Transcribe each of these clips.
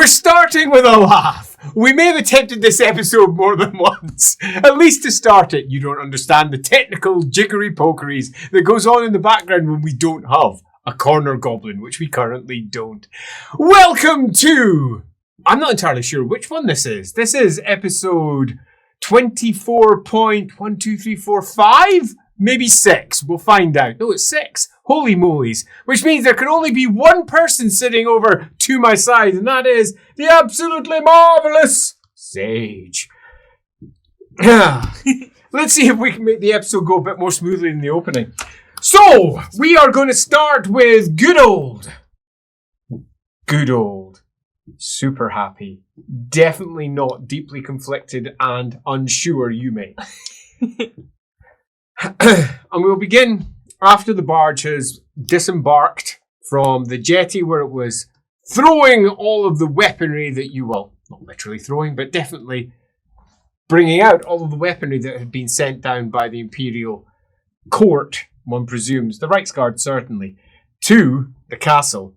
Starting with a laugh. We may have attempted this episode more than once. At least to start it, you don't understand the technical jiggery-pokeries that goes on in the background when we don't have a corner goblin, which we currently don't. Welcome to... I'm not entirely sure which one this is. This is episode 24.12345? Maybe 6. We'll find out. No, it's 6. Holy molies. Which means there can only be one person sitting over to my side, and that is the absolutely marvellous Sage. Let's see if we can make the episode go a bit more smoothly than the opening. So, we are going to start with good old, super happy, definitely not deeply conflicted and unsure Yume. And we'll begin after the barge has disembarked from the jetty where it was throwing all of the weaponry that you, well, not literally throwing, but definitely bringing out all of the weaponry that had been sent down by the Imperial Court, one presumes, the Reichsguard certainly, to the castle.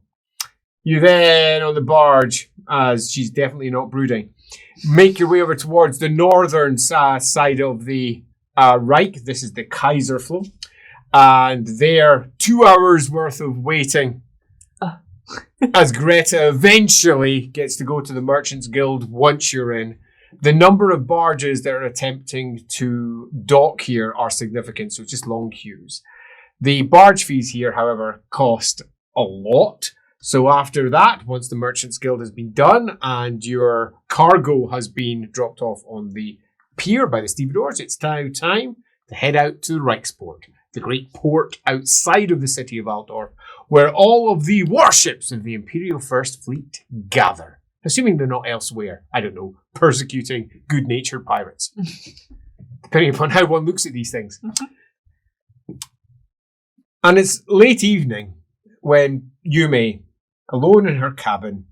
You then, on the barge, as she's definitely not brooding, make your way over towards the northern side of the Reich. This is the Kaiserfloh. And there, 2 hours worth of waiting as Greta eventually gets to go to the Merchants Guild once you're in. The number of barges that are attempting to dock here are significant, so it's just long queues. The barge fees here, however, cost a lot. So after that, once the Merchants Guild has been done and your cargo has been dropped off on the pier by the stevedores, it's now time to head out to the Reichsport, the great port outside of the city of Altdorf, where all of the warships of the Imperial First Fleet gather. Assuming they're not elsewhere, I don't know, persecuting good-natured pirates. Depending upon how one looks at these things. And it's late evening when Yume, alone in her cabin,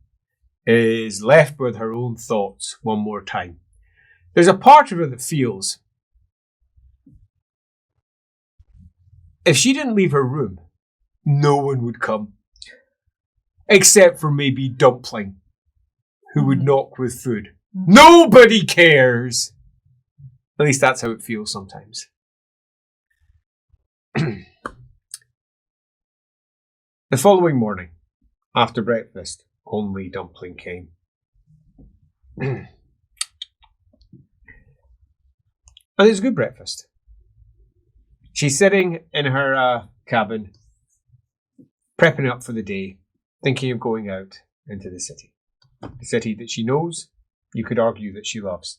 is left with her own thoughts one more time. There's a part of her that feels if she didn't leave her room, no one would come. Except for maybe Dumpling, who would knock with food. Nobody cares! At least that's how it feels sometimes. The following morning, after breakfast, only Dumpling came. And it's a good breakfast. She's sitting in her cabin, prepping up for the day, thinking of going out into the city. The city that she knows, you could argue that she loves.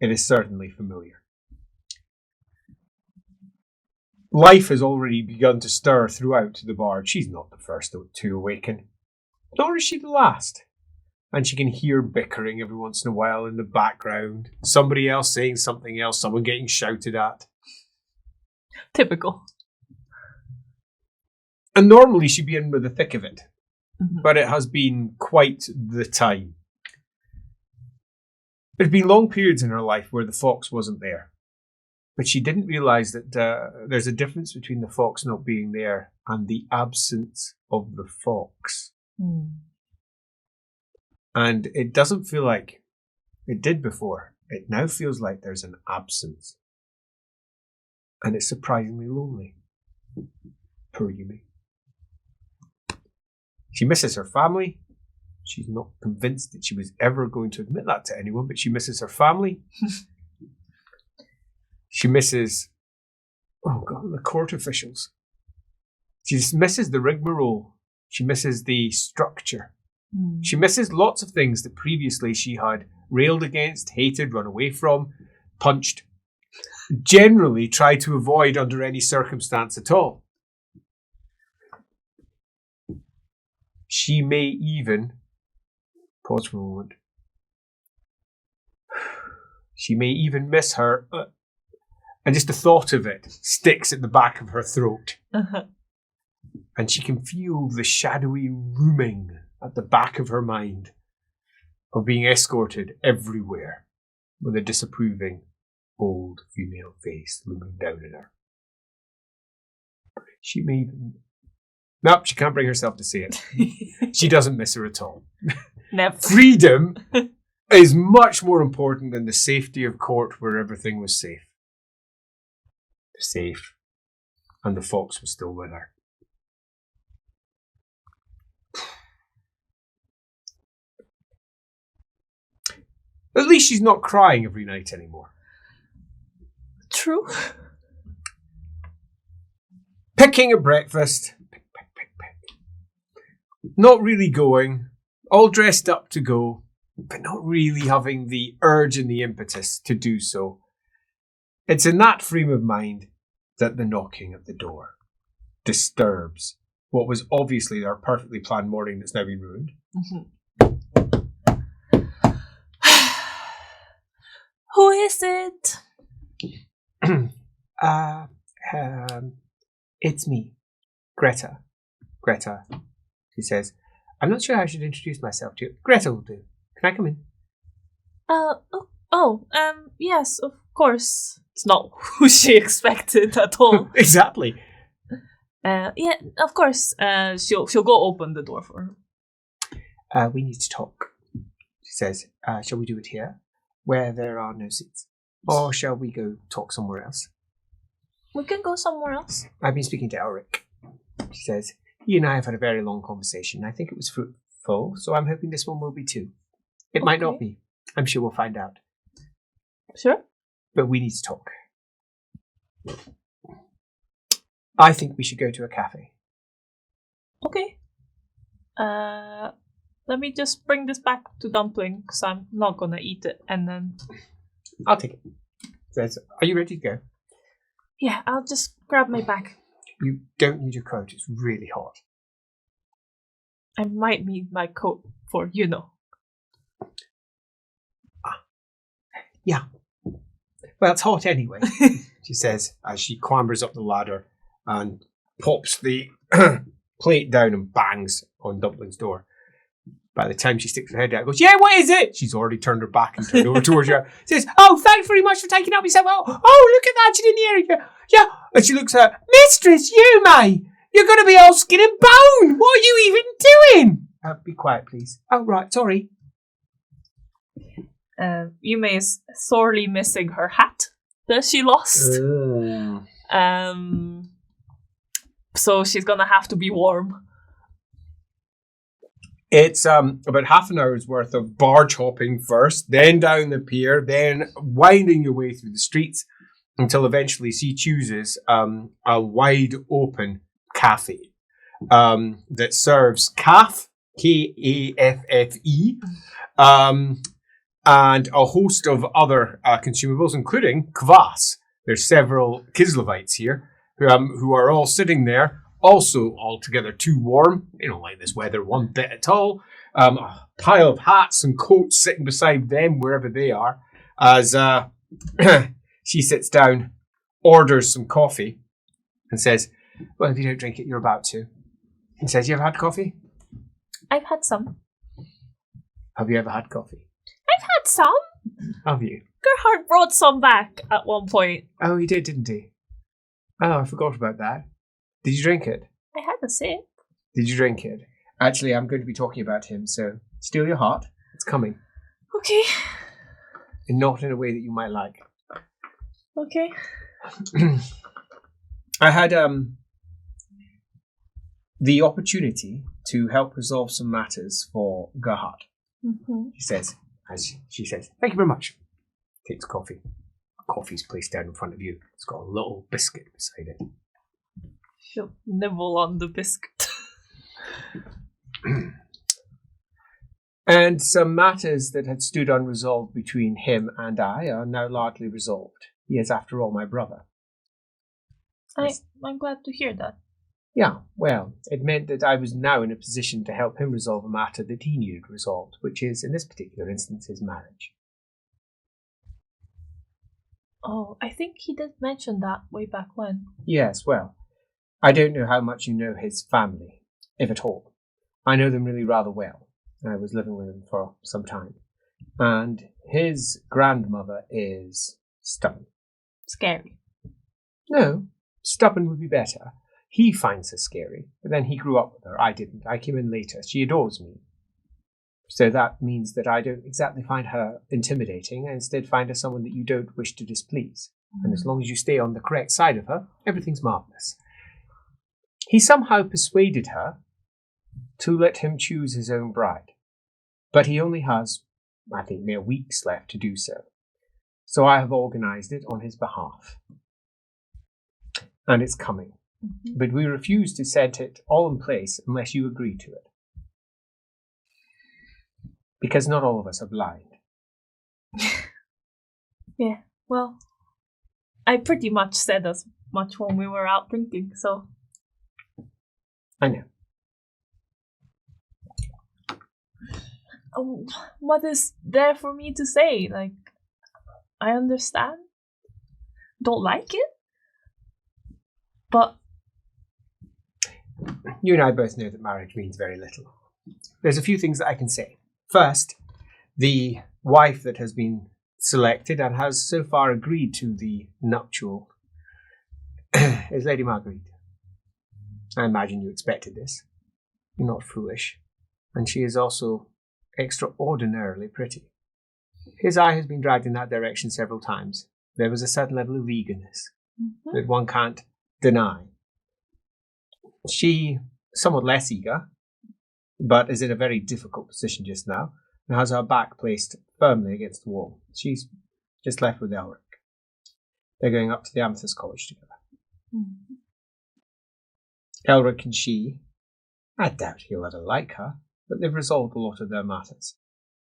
It is certainly familiar. Life has already begun to stir throughout the barge. She's not the first to awaken, nor is she the last. And she can hear bickering every once in a while in the background. Somebody else saying something else, someone getting shouted at. Typical. And normally she'd be in with the thick of it. Mm-hmm. But it has been quite the time. There's been long periods in her life where the fox wasn't there. But she didn't realise that there's a difference between the fox not being there and the absence of the fox. Mm. And it doesn't feel like it did before. It now feels like there's an absence. And it's surprisingly lonely. Poor Yume. She misses her family. She's not convinced that she was ever going to admit that to anyone, but she misses her family. She misses, the court officials. She just misses the rigmarole. She misses the structure. Mm. She misses lots of things that previously she had railed against, hated, run away from, punched, generally tried to avoid under any circumstance at all. She may even, pause for a moment, she may even miss her, and just the thought of it sticks at the back of her throat. Uh-huh. And she can feel the shadowy looming at the back of her mind of being escorted everywhere with a disapproving old female face looming down at her. She may even Nope, she can't bring herself to see it. She doesn't miss her at all. Never. Freedom is much more important than the safety of court where everything was safe. Safe. And the fox was still with her. At least she's not crying every night anymore. True. Picking at breakfast. Pick, pick, pick, pick. Not really going. All dressed up to go. But not really having the urge and the impetus to do so. It's in that frame of mind that the knocking at the door disturbs what was obviously their perfectly planned morning that's now been ruined. Mm-hmm. Who is it? It's me, Greta. Greta, she says. I'm not sure how I should introduce myself to you. Greta will do. Can I come in? Yes, of course. It's not who she expected at all. Exactly. Yeah, of course. She'll go open the door for her. We need to talk. She says, shall we do it here, where there are no seats? Or shall we go talk somewhere else? We can go somewhere else. I've been speaking to Ulrich. She says, he and I have had a very long conversation. I think it was fruitful, so I'm hoping this one will be too. It might not be. I'm sure we'll find out. Sure. But we need to talk. I think we should go to a cafe. Okay. Let me just bring this back to Dumpling, because I'm not gonna eat it, and then... I'll take it. Says, are you ready to go? Yeah, I'll just grab my bag. You don't need your coat, it's really hot. I might need my coat for, Yeah. Well, it's hot anyway, she says, as she clambers up the ladder and pops the plate down and bangs on Dumpling's door. By the time she sticks her head out, goes, yeah, what is it? She's already turned her back and turned over towards you. Says, oh, thanks very much for taking up yourself. Oh, look at that. She didn't hear it. Yeah. And she looks at her, Mistress Yume, you're going to be all skin and bone. What are you even doing? Be quiet, please. Oh, right. Sorry. Yume is sorely missing her hat that she lost. So she's going to have to be warm. It's about half an hour's worth of barge hopping first, then down the pier, then winding your way through the streets until eventually she chooses a wide open cafe that serves kaffe, Kaffe, and a host of other consumables, including kvass. There's several Kislevites here who are all sitting there. Also, altogether too warm. They don't like this weather one bit at all. A pile of hats and coats sitting beside them wherever they are. As she sits down, orders some coffee, and says, well, if you don't drink it, you're about to. And says, you ever had coffee? I've had some. Have you ever had coffee? I've had some. Have you? Gerhard brought some back at one point. Oh, he did, didn't he? Oh, I forgot about that. Did you drink it? I had a sip. Did you drink it? Actually, I'm going to be talking about him, so steal your heart. It's coming. Okay. And not in a way that you might like. Okay. I had the opportunity to help resolve some matters for Gerhard. Mm-hmm. She says, thank you very much. Takes coffee. Coffee's placed down in front of you. It's got a little biscuit beside it. She'll nibble on the biscuit. And some matters that had stood unresolved between him and I are now largely resolved. He is, after all, my brother. I'm glad to hear that. Yeah, well, it meant that I was now in a position to help him resolve a matter that he needed resolved, which is, in this particular instance, his marriage. Oh, I think he did mention that way back when. Yes, well, I don't know how much you know his family, if at all. I know them really rather well. I was living with him for some time. And his grandmother is stubborn. Scary. No, stubborn would be better. He finds her scary, but then he grew up with her. I didn't. I came in later. She adores me. So that means that I don't exactly find her intimidating. I instead find her someone that you don't wish to displease. And as long as you stay on the correct side of her, everything's marvellous. He somehow persuaded her to let him choose his own bride. But he only has, I think, mere weeks left to do so. So I have organised it on his behalf. And it's coming. Mm-hmm. But we refuse to set it all in place unless you agree to it. Because not all of us are blind. Yeah, well, I pretty much said as much when we were out drinking, so... I know. What is there for me to say? Like, I understand. Don't like it. But... You and I both know that marriage means very little. There's a few things that I can say. First, the wife that has been selected and has so far agreed to the nuptial is Lady Marguerite. I imagine you expected this. You're not foolish. And she is also extraordinarily pretty. His eye has been dragged in that direction several times. There was a certain level of eagerness that one can't deny. She, somewhat less eager, but is in a very difficult position just now, and has her back placed firmly against the wall. She's just left with Elric. They're going up to the Amethyst College together. Mm-hmm. Elric and she, I doubt he'll ever like her, but they've resolved a lot of their matters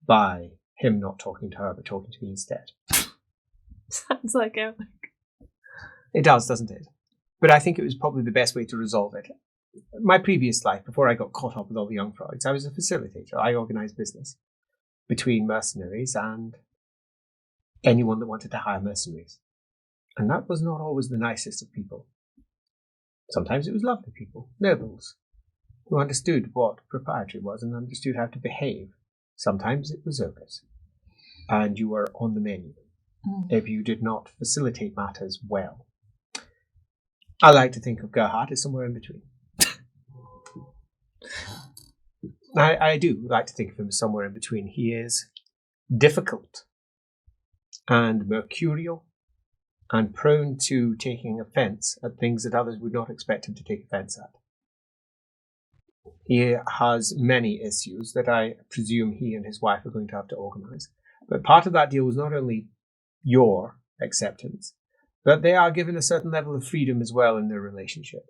by him not talking to her, but talking to me instead. Sounds like Elric. It does, doesn't it? But I think it was probably the best way to resolve it. My previous life, before I got caught up with all the young frogs, I was a facilitator. I organised business between mercenaries and anyone that wanted to hire mercenaries. And that was not always the nicest of people. Sometimes it was lovely people, nobles, who understood what proprietary was and understood how to behave. Sometimes it was ogres, and you were on the menu if you did not facilitate matters well. I like to think of Gerhard as somewhere in between. I do like to think of him as somewhere in between. He is difficult and mercurial and prone to taking offence at things that others would not expect him to take offence at. He has many issues that I presume he and his wife are going to have to organise. But part of that deal was not only your acceptance, but they are given a certain level of freedom as well in their relationship.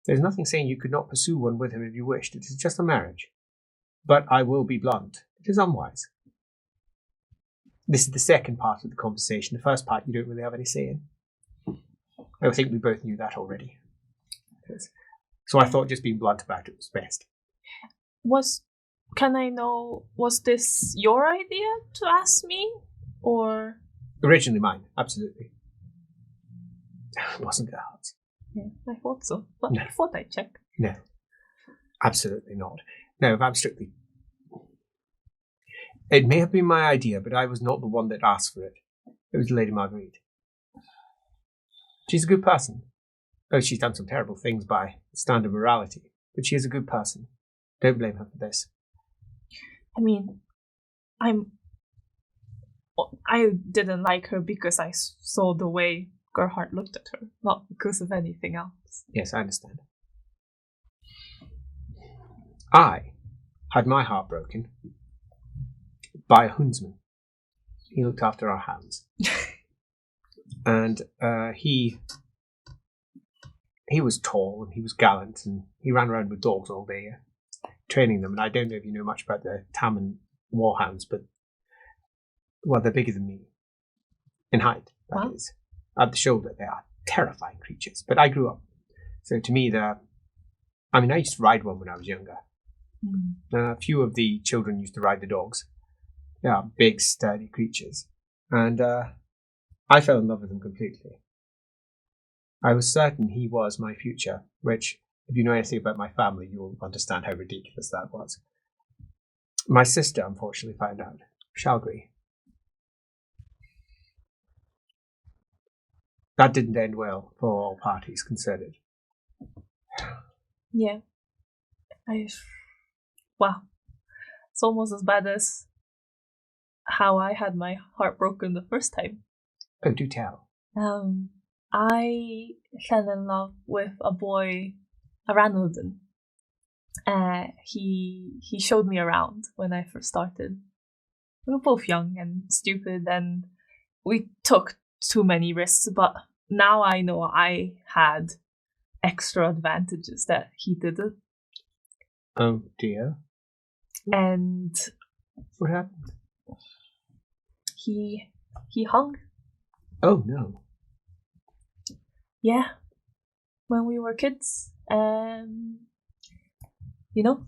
There's nothing saying you could not pursue one with him if you wished. It is just a marriage. But I will be blunt. It is unwise. This is the second part of the conversation. The first part you don't really have any say in. I think we both knew that already. So I thought just being blunt about it was best. Can I know, was this your idea to ask me? Or? Originally mine, absolutely. It wasn't Gerhard's. Yeah, I thought so. But No. I thought I'd check. No, absolutely not. No, if I'm strictly... It may have been my idea, but I was not the one that asked for it. It was Lady Marguerite. She's a good person. Oh, she's done some terrible things by standard morality, but she is a good person. Don't blame her for this. I mean, I didn't like her because I saw the way Gerhard looked at her, not because of anything else. Yes, I understand. I had my heart broken by a huntsman. He looked after our hounds. And he was tall and he was gallant and he ran around with dogs all day training them. And I don't know if you know much about the Tamman warhounds, but well, they're bigger than me in height, that is. At the shoulder, they are terrifying creatures. But I grew up. So to me, I used to ride one when I was younger. A few of the children used to ride the dogs. They are big, sturdy creatures. And I fell in love with them completely. I was certain he was my future, which, if you know anything about my family, you'll understand how ridiculous that was. My sister, unfortunately, found out. Shalgree. That didn't end well for all parties considered. Yeah. Wow. It's almost as bad as how I had my heart broken the first time. Oh, do tell. I fell in love with a boy, a Ranelden. He showed me around when I first started. We were both young and stupid, and we took too many risks, but now I know I had extra advantages that he didn't. Oh dear. And What happened? he hung. Oh no. Yeah. When we were kids. You know,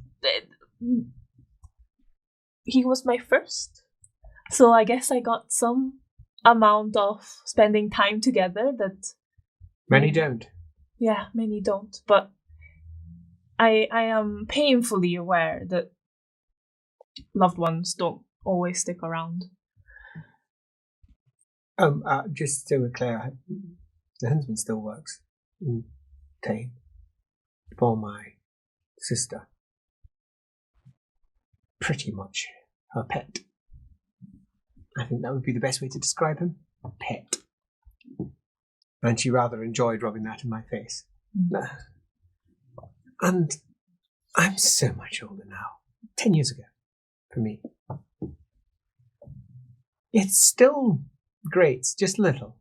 he was my first. So I guess I got some amount of spending time together that Many don't. Yeah, many don't. But I am painfully aware that loved ones don't always stick around. Just so we're clear, the huntsman still works in Tame for my sister. Pretty much her pet. I think that would be the best way to describe him. A pet. And she rather enjoyed rubbing that in my face. And I'm so much older now. 10 years ago, for me. It's still grates, just a little,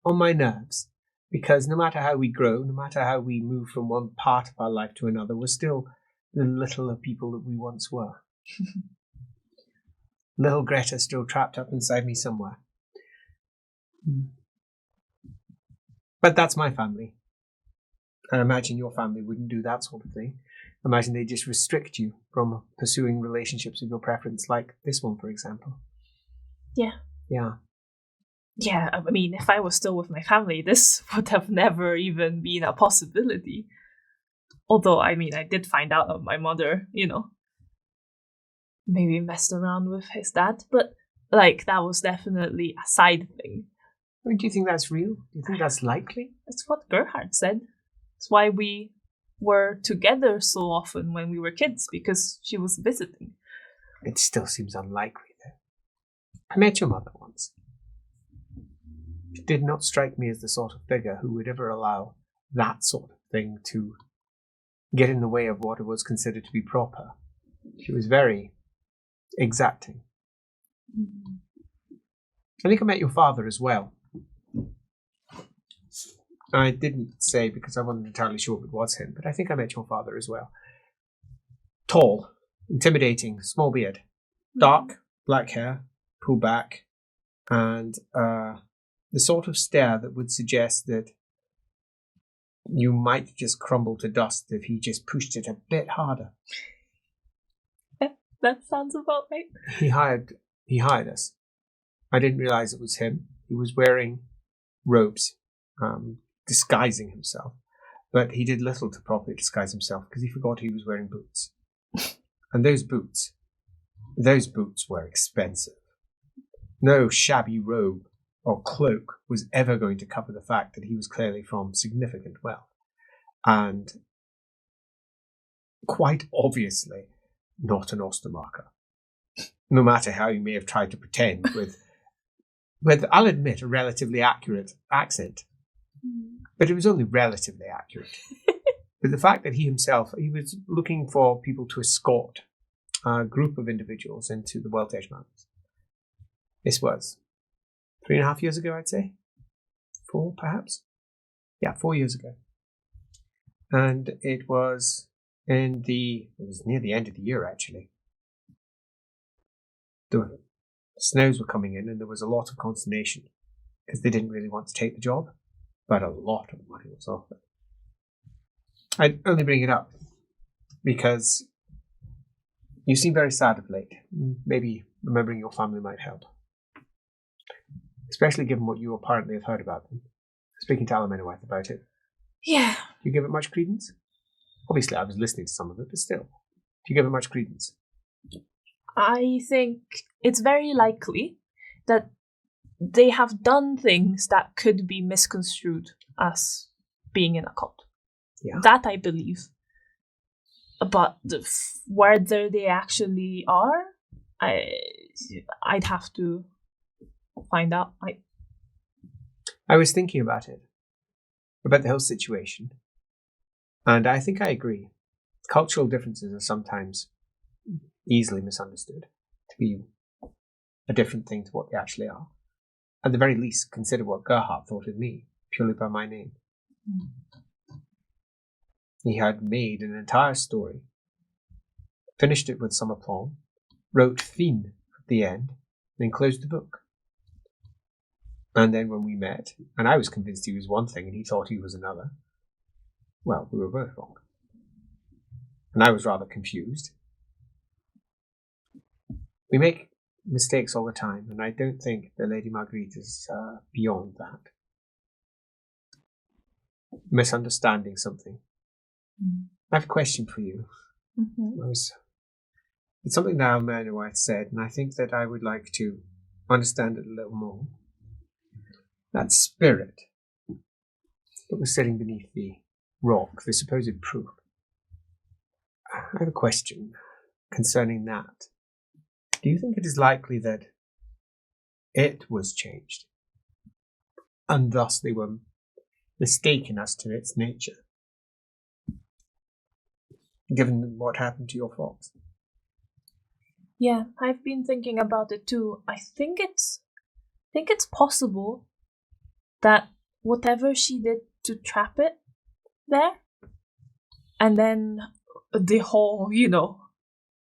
on my nerves. Because no matter how we grow, no matter how we move from one part of our life to another, we're still the littler people that we once were. Little Greta still trapped up inside me somewhere. But that's my family. I imagine your family wouldn't do that sort of thing. I imagine they just restrict you from pursuing relationships of your preference, like this one, for example. Yeah. Yeah. Yeah, I mean, if I was still with my family, this would have never even been a possibility. Although, I mean, I did find out of my mother, maybe messed around with his dad, but, that was definitely a side thing. I mean, do you think that's real? Do you think that's likely? That's what Gerhard said. That's why we were together so often when we were kids, because she was visiting. It still seems unlikely, though. I met your mother once. She did not strike me as the sort of figure who would ever allow that sort of thing to get in the way of what was considered to be proper. She was very exacting. I think I met your father as well. I didn't say because I wasn't entirely sure if it was him, but I think I met your father as well. Tall, intimidating, small beard, dark, black hair, pulled back, and the sort of stare that would suggest that you might just crumble to dust if he just pushed it a bit harder. That sounds about right. He hired us. I didn't realize it was him. He was wearing robes, disguising himself. But he did little to properly disguise himself because he forgot he was wearing boots. And those boots were expensive. No shabby robe or cloak was ever going to cover the fact that he was clearly from significant wealth. And quite obviously not an Ostermarker. No matter how you may have tried to pretend with I'll admit, a relatively accurate accent. But it was only relatively accurate. But the fact that he was looking for people to escort a group of individuals into the Welsh Mountains. This was 3.5 years ago, I'd say. 4, perhaps? Yeah, 4 years ago. And it was near the end of the year, actually. The snows were coming in and there was a lot of consternation because they didn't really want to take the job, but a lot of money was offered. I only bring it up because you seem very sad of late. Maybe remembering your family might help. Especially given what you apparently have heard about them. Speaking to Alamanowith about it. Yeah. Do you give it much credence? Obviously, I was listening to some of it, but still. Do you give it much credence? I think it's very likely that they have done things that could be misconstrued as being in a cult. Yeah. That I believe. But whether they actually are, I'd have to find out. I was thinking about the whole situation, and I think I agree. Cultural differences are sometimes easily misunderstood to be a different thing to what they actually are. At the very least, consider what Gerhard thought of me, purely by my name. He had made an entire story, finished it with some aplomb, wrote fin at the end, then closed the book. And then when we met, and I was convinced he was one thing and he thought he was another, well, we were both wrong. And I was rather confused. We make mistakes all the time, and I don't think the Lady Marguerite is beyond that. Misunderstanding something. I have a question for you. It's something that LAWhammer said, and I think that I would like to understand it a little more. That spirit that was sitting beneath the rock, the supposed proof. I have a question concerning that. Do you think it is likely that it was changed, and thus they were mistaken as to its nature, given what happened to your fox? Yeah, I've been thinking about it too. I think it's possible that whatever she did to trap it there, and then the whole,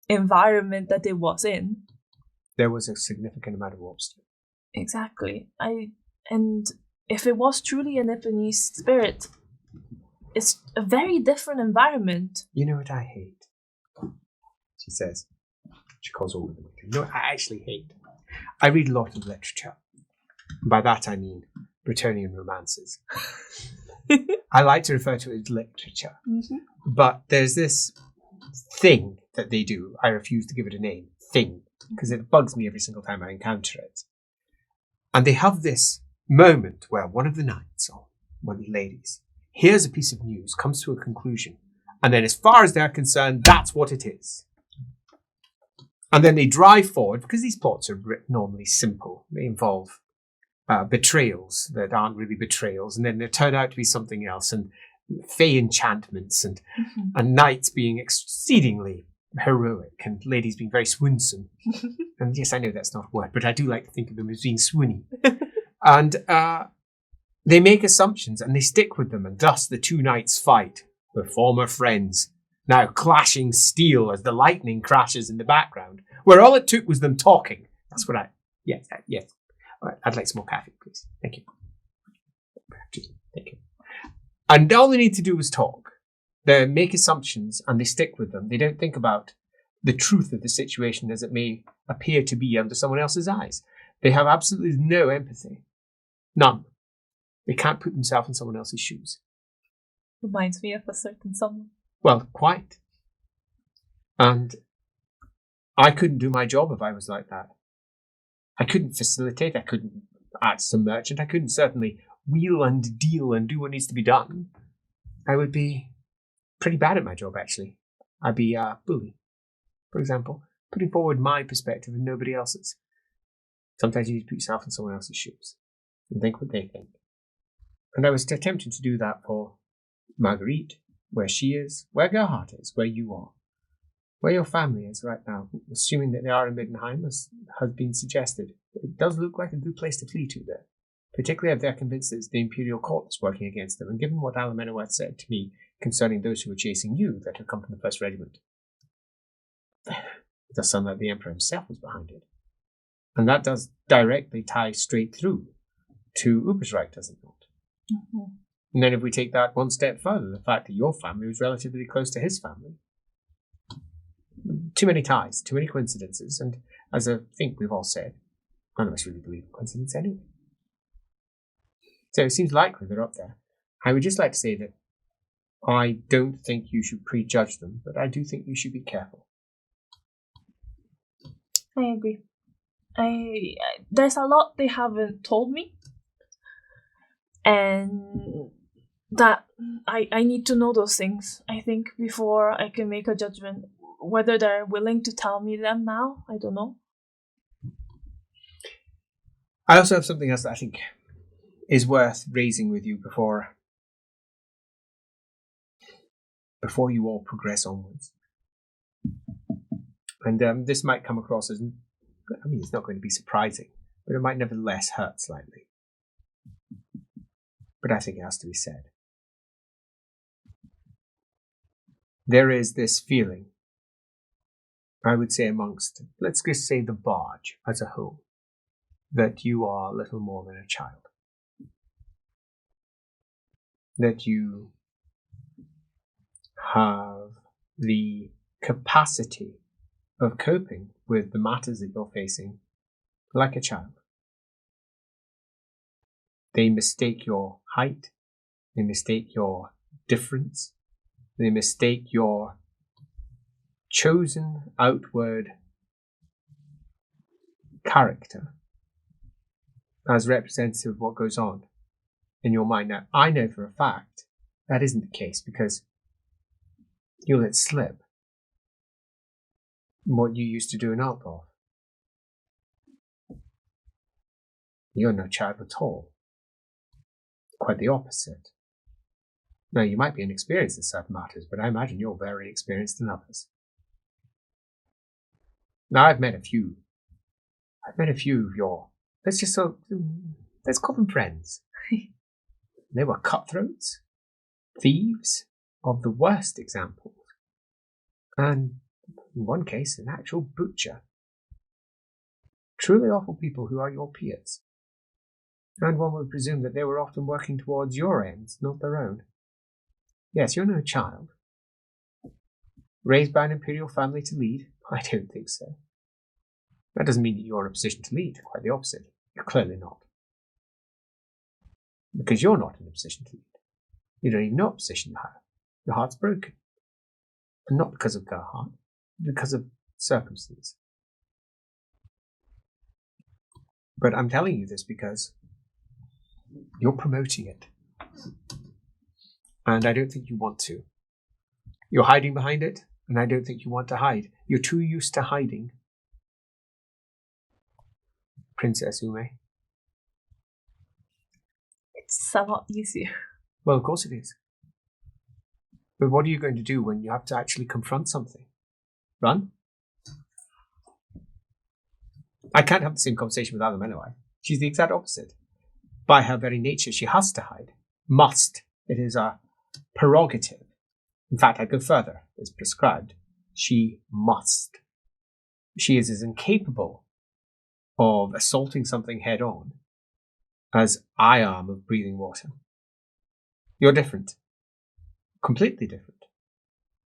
environment that it was in. There was a significant amount of obstacle. Exactly. And if it was truly a Nipponese spirit, it's a very different environment. You know what I hate? She says. She calls over the window. You know what I actually hate? I read a lot of literature. By that I mean Bretonian romances. I like to refer to it as literature. But there's this thing that they do. I refuse to give it a name. Thing. Because it bugs me every single time I encounter it. And they have this moment where one of the knights, or one of the ladies, hears a piece of news, comes to a conclusion, and then as far as they're concerned, that's what it is. And then they drive forward, because these plots are normally simple. They involve betrayals that aren't really betrayals, and then they turn out to be something else, and fey enchantments, and knights being exceedingly heroic, and ladies being very swoonsome. And yes, I know that's not a word, but I do like to think of them as being swoony. And they make assumptions, and they stick with them, and thus the two knights fight, the former friends, now clashing steel as the lightning crashes in the background, where all it took was them talking. That's what yes. All right, I'd like some more coffee, please. Thank you. Thank you. And all they need to do is talk. They make assumptions and they stick with them. They don't think about the truth of the situation as it may appear to be under someone else's eyes. They have absolutely no empathy. None. They can't put themselves in someone else's shoes. Reminds me of a certain someone. Well, quite. And I couldn't do my job if I was like that. I couldn't facilitate. I couldn't act as a merchant. I couldn't certainly wheel and deal and do what needs to be done. I would be pretty bad at my job, actually. I'd be a bully, for example, putting forward my perspective and nobody else's. Sometimes you need to put yourself in someone else's shoes and think what they think. And I was attempting to do that for Marguerite, where she is, where Gerhard is, where you are, where your family is right now, assuming that they are in Middenheim, as has been suggested. It does look like a good place to flee to there, particularly if they're convinced that it's the Imperial Court that's working against them, and given what LAWhammer said to me concerning those who were chasing you that had come from the 1st Regiment. It does sound like the Emperor himself was behind it. And that does directly tie straight through to Ubersreich, does it not? And then if we take that one step further, the fact that your family was relatively close to his family. Too many ties, too many coincidences, and as I think we've all said, none of us really believe in coincidence anyway. So it seems likely they're up there. I would just like to say that I don't think you should prejudge them, but I do think you should be careful. I agree. There's a lot they haven't told me, and that I need to know those things, I think, before I can make a judgment. Whether they're willing to tell me them now, I don't know. I also have something else that I think is worth raising with you before you all progress onwards. And this might come across as, I mean, it's not going to be surprising, but it might nevertheless hurt slightly. But I think it has to be said. There is this feeling, I would say amongst, let's just say the barge as a whole, that you are little more than a child. That you have the capacity of coping with the matters that you're facing like a child. They mistake your height, they mistake your difference, they mistake your chosen outward character as representative of what goes on in your mind. Now, I know for a fact that isn't the case, because you let slip what you used to do in Altdorf. You're no child at all. Quite the opposite. Now, you might be inexperienced in certain matters, but I imagine you're very experienced in others. Now, I've met a few of your, let's call them friends. They were cutthroats, thieves of the worst examples, and in one case, an actual butcher. Truly awful people who are your peers. And one would presume that they were often working towards your ends, not their own. Yes, you're no child. Raised by an imperial family to lead? I don't think so. That doesn't mean that you're in a position to lead. Quite the opposite. You're clearly not. Because you're not in a position to lead. You don't even know what position you have. Your heart's broken. And not because of Gerhardt, because of circumstance. But I'm telling you this because you're promoting it. And I don't think you want to. You're hiding behind it, and I don't think you want to hide. You're too used to hiding. Princess Yume. It's a lot easier. Well, of course it is. But what are you going to do when you have to actually confront something? Run? I can't have the same conversation with Adam anyway. She's the exact opposite. By her very nature, she has to hide. Must. It is a prerogative. In fact, I'd go further. It's prescribed. She must. She is as incapable of assaulting something head on as I am of breathing water. You're different. Completely different.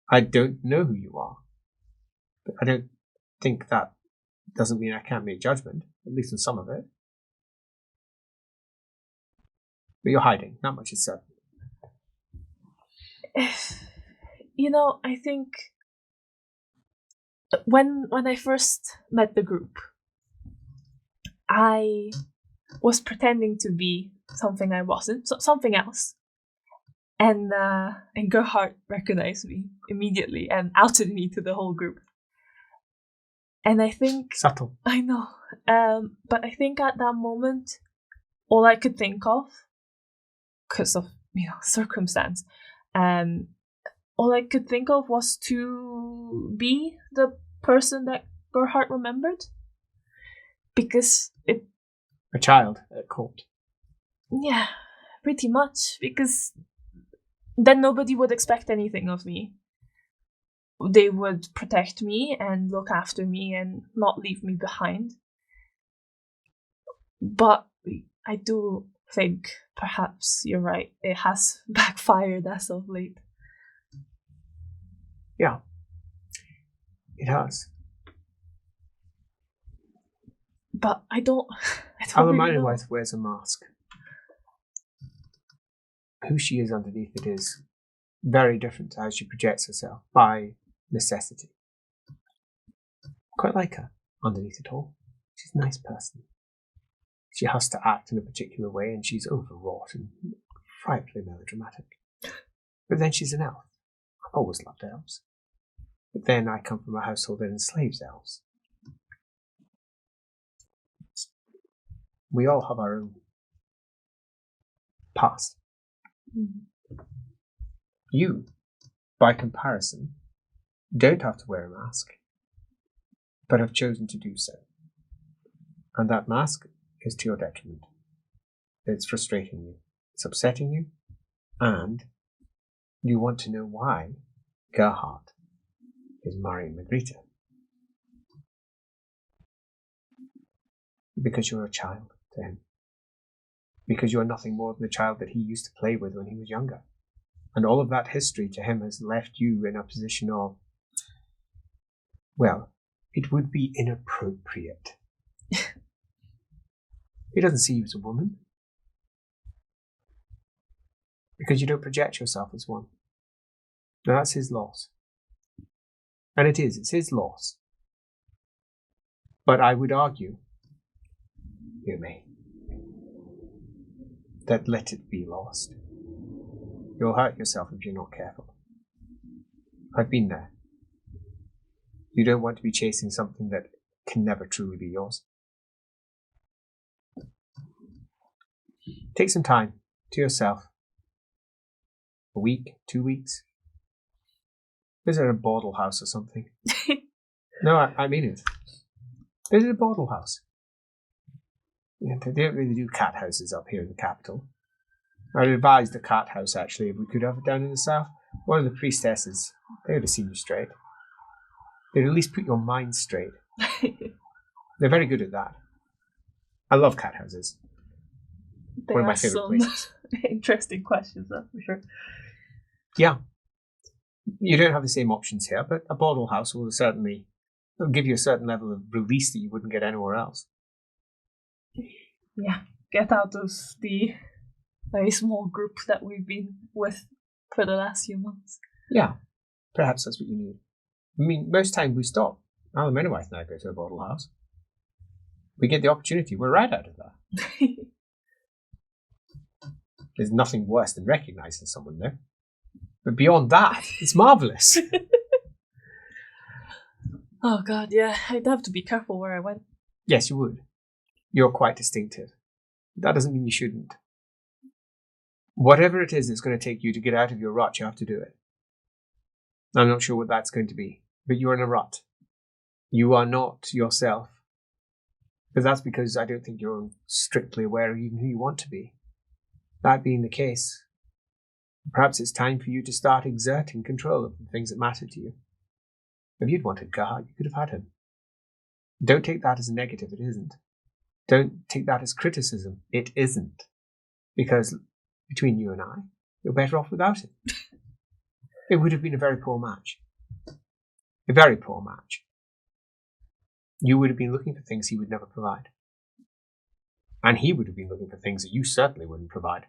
I don't know who you are. But I don't think that doesn't mean I can't make judgment, at least on some of it. But you're hiding. Not much is certain. I think when I first met the group, I was pretending to be something I wasn't, something else. And Gerhardt recognized me immediately and outed me to the whole group. And I think... Subtle. I know. But I think at that moment, all I could think of, because of, circumstance, all I could think of was to be the person that Gerhardt remembered. Because it... A child at court. Yeah, pretty much. Because then nobody would expect anything of me. They would protect me and look after me and not leave me behind. But I do think perhaps you're right. It has backfired as of late. Yeah, it has. But I don't Alamina really know. wears a mask. Who she is underneath it is very different to how she projects herself by necessity. Quite like her underneath it all. She's a nice person. She has to act in a particular way and she's overwrought and frightfully melodramatic. But then she's an elf. I've always loved elves. But then I come from a household that enslaves elves. We all have our own past. You, by comparison, don't have to wear a mask, but have chosen to do so. And that mask is to your detriment. It's frustrating you. It's upsetting you. And you want to know why Gerhardt is marrying Greta. Because you're a child to him. Because you're nothing more than the child that he used to play with when he was younger. And all of that history to him has left you in a position of, well, it would be inappropriate. He doesn't see you as a woman. Because you don't project yourself as one. Now that's his loss. And it's his loss. But I would argue, Yume, that let it be lost. You'll hurt yourself if you're not careful. I've been there. You don't want to be chasing something that can never truly be yours. Take some time to yourself. A week, 2 weeks. Visit a bawdle house or something. No, I mean it. Visit a bawdle house. Yeah, they don't really do cat houses up here in the capital. I'd advise the cat house, actually, if we could have it down in the south. One of the priestesses, they would have seen you straight. They'd at least put your mind straight. They're very good at that. I love cat houses. One of my favourite places. Interesting questions, that's for sure. Yeah. You don't have the same options here, but a bawdle house will certainly give you a certain level of release that you wouldn't get anywhere else. Yeah, get out of the very small group that we've been with for the last few months. Yeah, perhaps that's what you need. I mean, most times we stop. Alan Menowith and I go to a bawdle house. We get the opportunity, we're right out of that. There's nothing worse than recognising someone there. But beyond that, it's marvellous. Oh god, yeah, I'd have to be careful where I went. Yes, you would. You're quite distinctive. That doesn't mean you shouldn't. Whatever it is that's going to take you to get out of your rut, you have to do it. I'm not sure what that's going to be, but you're in a rut. You are not yourself. But that's because I don't think you're strictly aware of even who you want to be. That being the case, perhaps it's time for you to start exerting control of the things that matter to you. If you'd wanted Gerhardt, you could have had him. Don't take that as a negative, it isn't. Don't take that as criticism, it isn't. Because between you and I, you're better off without him. It would have been a very poor match. A very poor match. You would have been looking for things he would never provide. And he would have been looking for things that you certainly wouldn't provide.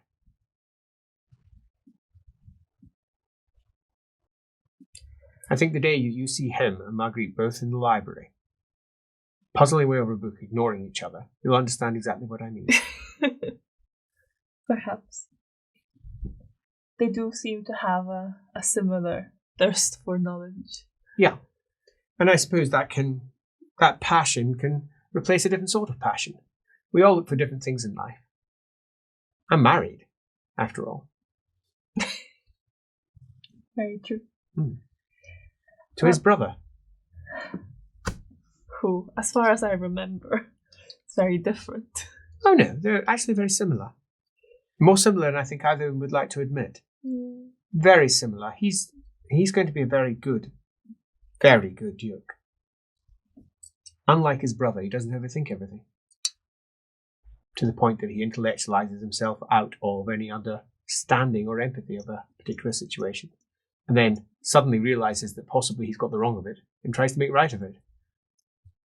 I think the day you see him and Marguerite both in the library, puzzling away over a book, ignoring each other, you'll understand exactly what I mean. Perhaps. They do seem to have a similar thirst for knowledge. Yeah. And I suppose that passion can replace a different sort of passion. We all look for different things in life. I'm married, after all. Very true. To his brother. Who, as far as I remember, is very different. Oh no, they're actually very similar. More similar than I think either of them would like to admit. Very similar. He's going to be a very good Duke. Unlike his brother, he doesn't overthink everything. To the point that he intellectualizes himself out of any understanding or empathy of a particular situation. And then suddenly realizes that possibly he's got the wrong of it and tries to make right of it.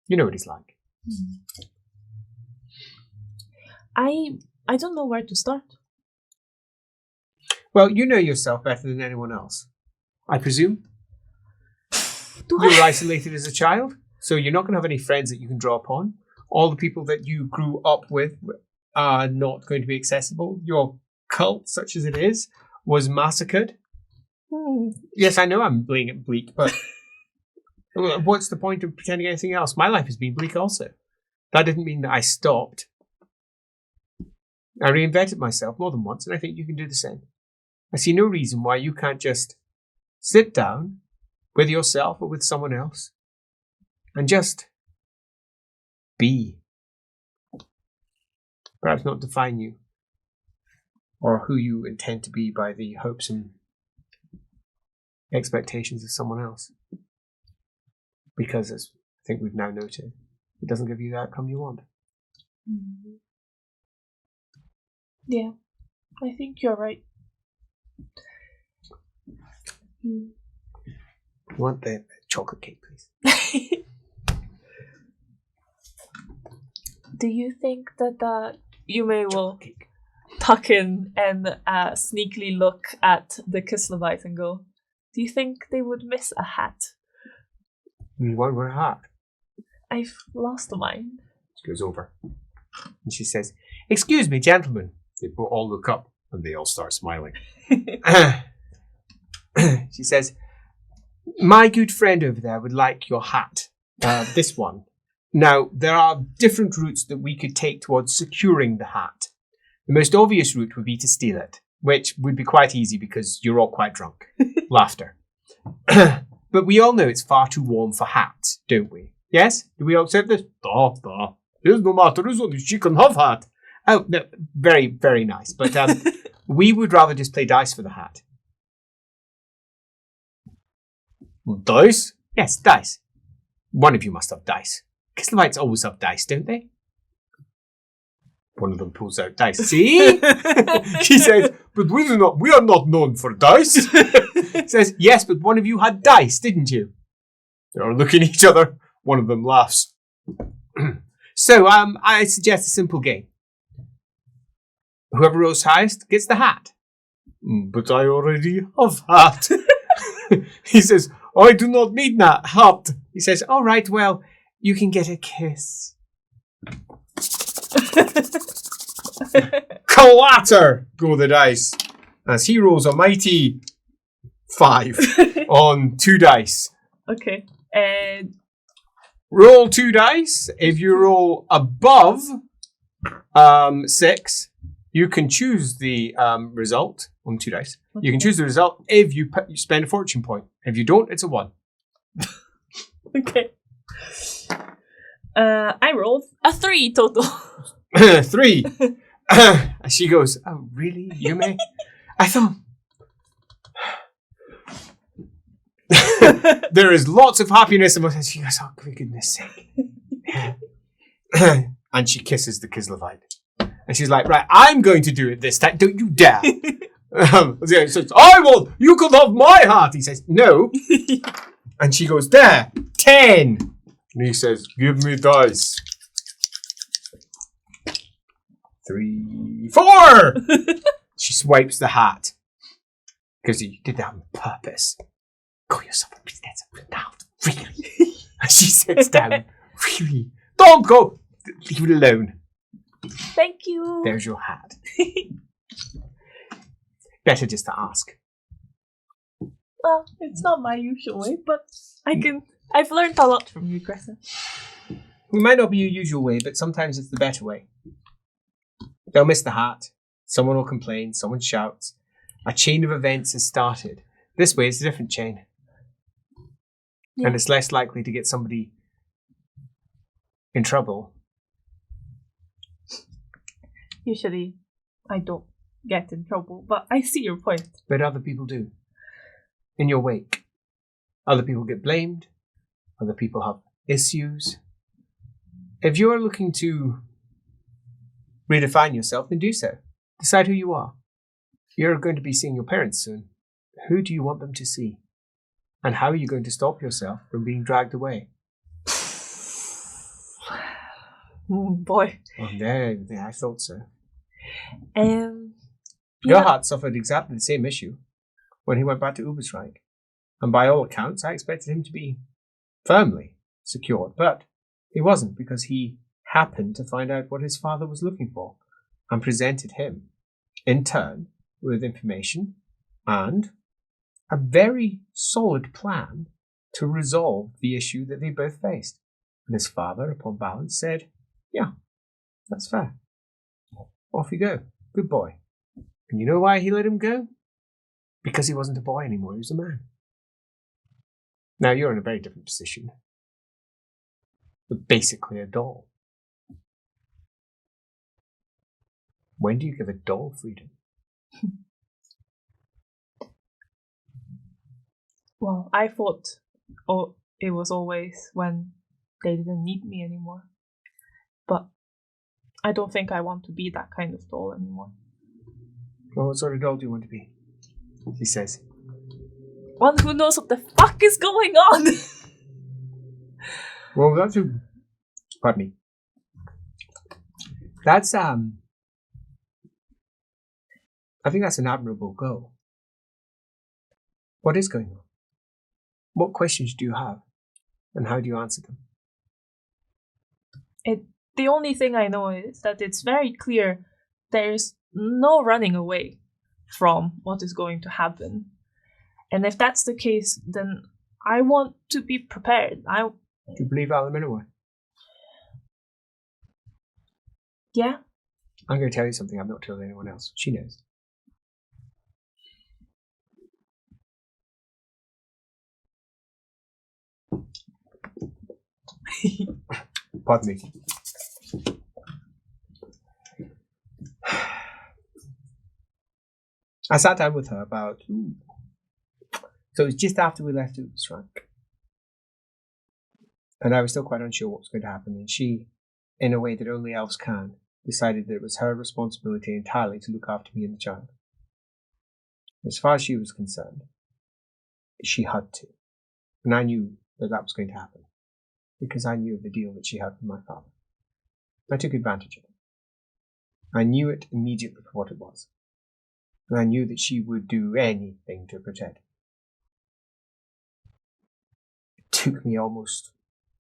You know what he's like. I don't know where to start. Well, you know yourself better than anyone else. I presume. Do You were I? isolated as a child, so you're not going to have any friends that you can draw upon. All the people that you grew up with are not going to be accessible. Your cult, such as it is, was massacred. Hmm. Yes, I know I'm being bleak, but what's the point of pretending anything else? My life has been bleak also. That didn't mean that I stopped. I reinvented myself more than once, and I think you can do the same. I see no reason why you can't just sit down with yourself or with someone else and just be. Perhaps not define you or who you intend to be by the hopes and expectations of someone else. Because, as I think we've now noted, it doesn't give you the outcome you want. Yeah, I think you're right. You want the chocolate cake, please? Do you think that Yume will tuck in and sneakily look at the Kislevites and go, do you think they would miss a hat? You want her hat? I've lost mine. She goes over and she says, "Excuse me, gentlemen." They all look up and they all start smiling. She says, "My good friend over there would like your hat. This one. Now, there are different routes that we could take towards securing the hat. The most obvious route would be to steal it, which would be quite easy because you're all quite drunk." Laughter. "But we all know it's far too warm for hats, don't we? Yes? Do we all accept this?" There's no matter as long as she can have hat. Oh, no, very, very nice. But we would rather just play dice for the hat. Dice? Yes, dice. One of you must have dice. Kislevites always have dice, don't they? One of them pulls out dice. See? She says, "But we are not known for dice." Says, "Yes, but one of you had dice, didn't you?" They are looking at each other. One of them laughs. So, I suggest a simple game. Whoever rolls highest gets the hat. "But I already have hat." He says, "I do not need that hat." He says, "All right, well, you can get a kiss." Clatter go the dice as he rolls a mighty 5 on 2 dice. Okay. And Roll 2 dice. If you roll above 6, you can choose the result on 2 dice. You can choose the result if you spend a fortune point. If you don't, it's a 1. okay. I rolled a 3 total. 3. And she goes, "Oh, really, Yume? I thought..." There is lots of happiness among us. She goes, "Oh, for goodness sake." And she kisses the Kislevite. And she's like, "Right, I'm going to do it this time. Don't you dare." He says, "I will. You can have my hat." He says, "No." And she goes, "There, 10. And he says, "Give me dice." 3, 4. She swipes the hat. Because you did that on purpose. Call yourself a princess now. Really? And she sits down. Really? Don't go. Leave it alone. Thank you. There's your hat. Better just to ask. Well, it's not my usual way, but I've learned a lot from you, Greta. It might not be your usual way, but sometimes it's the better way. They'll miss the hat. Someone will complain. Someone shouts. A chain of events has started. This way, it's a different chain. Yeah. And it's less likely to get somebody in trouble. Usually, I don't get in trouble, but I see your point. But other people do. In your wake. Other people get blamed. Other people have issues. If you're looking to redefine yourself, then do so. Decide who you are. You're going to be seeing your parents soon. Who do you want them to see? And how are you going to stop yourself from being dragged away? Boy. Oh, yeah, I thought so. Your heart suffered exactly the same issue when he went back to Ubersreich. And by all accounts, I expected him to be firmly secured, but he wasn't, because he happened to find out what his father was looking for and presented him in turn with information and a very solid plan to resolve the issue that they both faced. And his father, upon balance, said, yeah, that's fair. Off you go. Good boy. And you know why he let him go? Because he wasn't a boy anymore, he was a man. Now you're in a very different position. You're basically a doll. When do you give a doll freedom? Well, I thought it was always when they didn't need me anymore. But I don't think I want to be that kind of doll anymore. Well, what sort of doll do you want to be? He says. One who knows what the fuck is going on! Well, that's pardon me. That's I think that's an admirable goal. What is going on? What questions do you have? And how do you answer them? The only thing I know is that it's very clear there's no running away from what is going to happen. And if that's the case, then I want to be prepared. Do you believe Alaminaway? Yeah. I'm going to tell you something I've not told anyone else. She knows. Pardon me. I sat down with her about... So it was just after we left Ubersrank. And I was still quite unsure what was going to happen. And she, in a way that only elves can, decided that it was her responsibility entirely to look after me and the child. As far as she was concerned, she had to. And I knew that that was going to happen. Because I knew of the deal that she had with my father. I took advantage of it. I knew it immediately for what it was. And I knew that she would do anything to protect me. It took me almost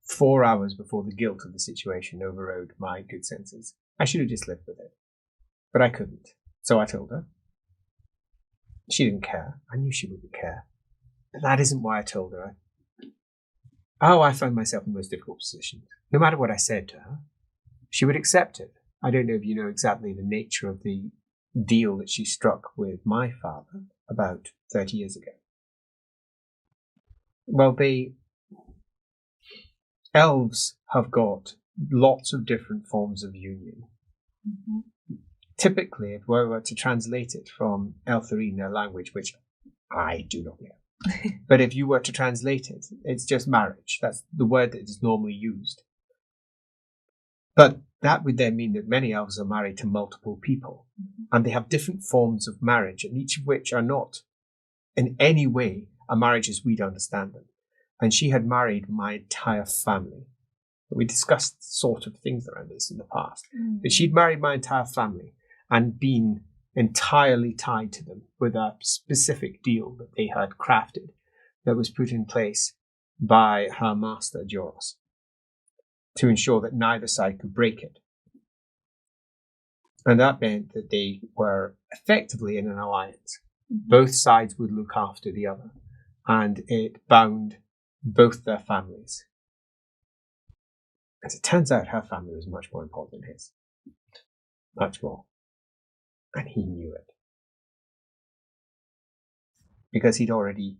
4 hours before the guilt of the situation overrode my good senses. I should have just lived with it. But I couldn't. So I told her. She didn't care. I knew she wouldn't care. But that isn't why I told her. I found myself in the most difficult position. No matter what I said to her, she would accept it. I don't know if you know exactly the nature of the deal that she struck with my father about 30 years ago. Well, elves have got lots of different forms of union. Mm-hmm. Typically, if we were to translate it from Eltharine, their language, which I do not know, but if you were to translate it, it's just marriage. That's the word that is normally used. But that would then mean that many elves are married to multiple people, and they have different forms of marriage, and each of which are not in any way a marriage as we'd understand them. And she had married my entire family. We discussed sort of things around this in the past. Mm-hmm. But she'd married my entire family and been entirely tied to them with a specific deal that they had crafted that was put in place by her master, Joros, to ensure that neither side could break it. And that meant that they were effectively in an alliance. Mm-hmm. Both sides would look after the other, and it bound both their families. As it turns out, her family was much more important than his. Much more. And he knew it. Because he'd already,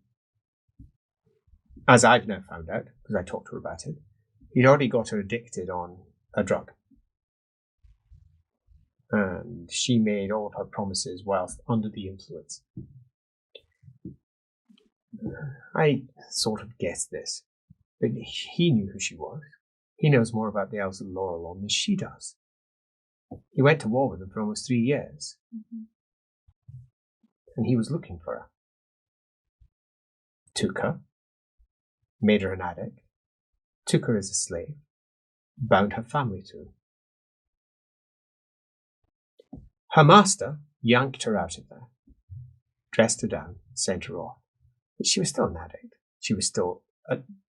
as I've now found out, because I talked to her about it, he'd already got her addicted on a drug. And she made all of her promises whilst under the influence. I sort of guessed this, but he knew who she was. He knows more about the elves of Laurelon than she does. He went to war with them for almost 3 years. Mm-hmm. And he was looking for her. Took her, made her an addict, took her as a slave, bound her family to him. Her master yanked her out of there, dressed her down, sent her off. But she was still an addict. She was still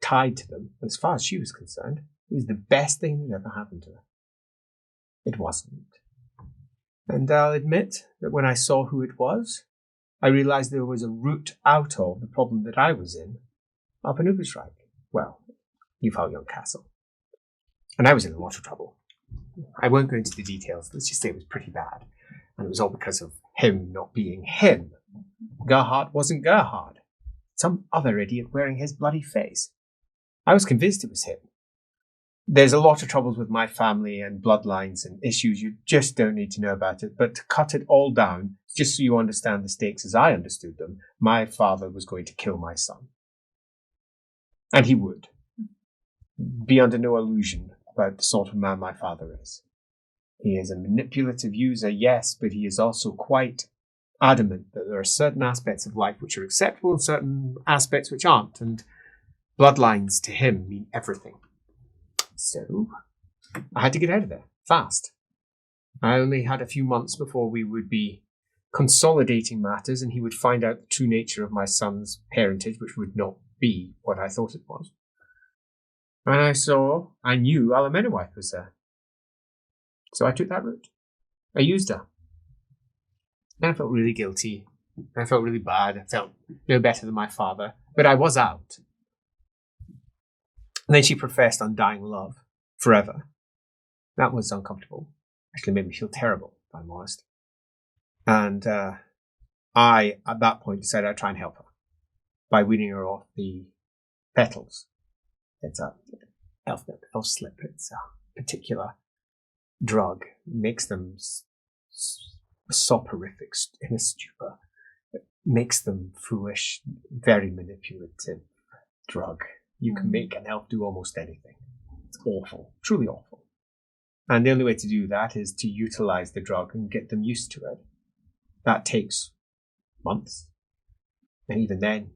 tied to them. As far as she was concerned, it was the best thing that ever happened to her. It wasn't. And I'll admit that when I saw who it was, I realized there was a route out of the problem that I was in up in Ubersreich. Well, Young Castle. And I was in a lot of trouble. I won't go into the details. Let's just say it was pretty bad. And it was all because of him not being him. Gerhard wasn't Gerhard. Some other idiot wearing his bloody face. I was convinced it was him. There's a lot of troubles with my family and bloodlines and issues you just don't need to know about it. But to cut it all down, just so you understand the stakes as I understood them, my father was going to kill my son. And he would. Be under no illusion about the sort of man my father is. He is a manipulative user, yes, but he is also quite adamant that there are certain aspects of life which are acceptable and certain aspects which aren't. And bloodlines to him mean everything. So I had to get out of there fast. I only had a few months before we would be consolidating matters and he would find out the true nature of my son's parentage, which would not be what I thought it was. And I knew LAWhammer was there. So I took that route. I used her. And I felt really guilty. I felt really bad. I felt no better than my father. But I was out. And then she professed undying love forever. That was uncomfortable. Actually made me feel terrible, if I'm honest. And I, at that point, decided I'd try and help her by weaning her off the petals. It's a elfnip, elfnip. It's a particular drug. It makes them soporific in a stupor. It makes them foolish, very manipulative drug. You can make an elf do almost anything. It's awful, truly awful. And the only way to do that is to utilize the drug and get them used to it. That takes months. And even then,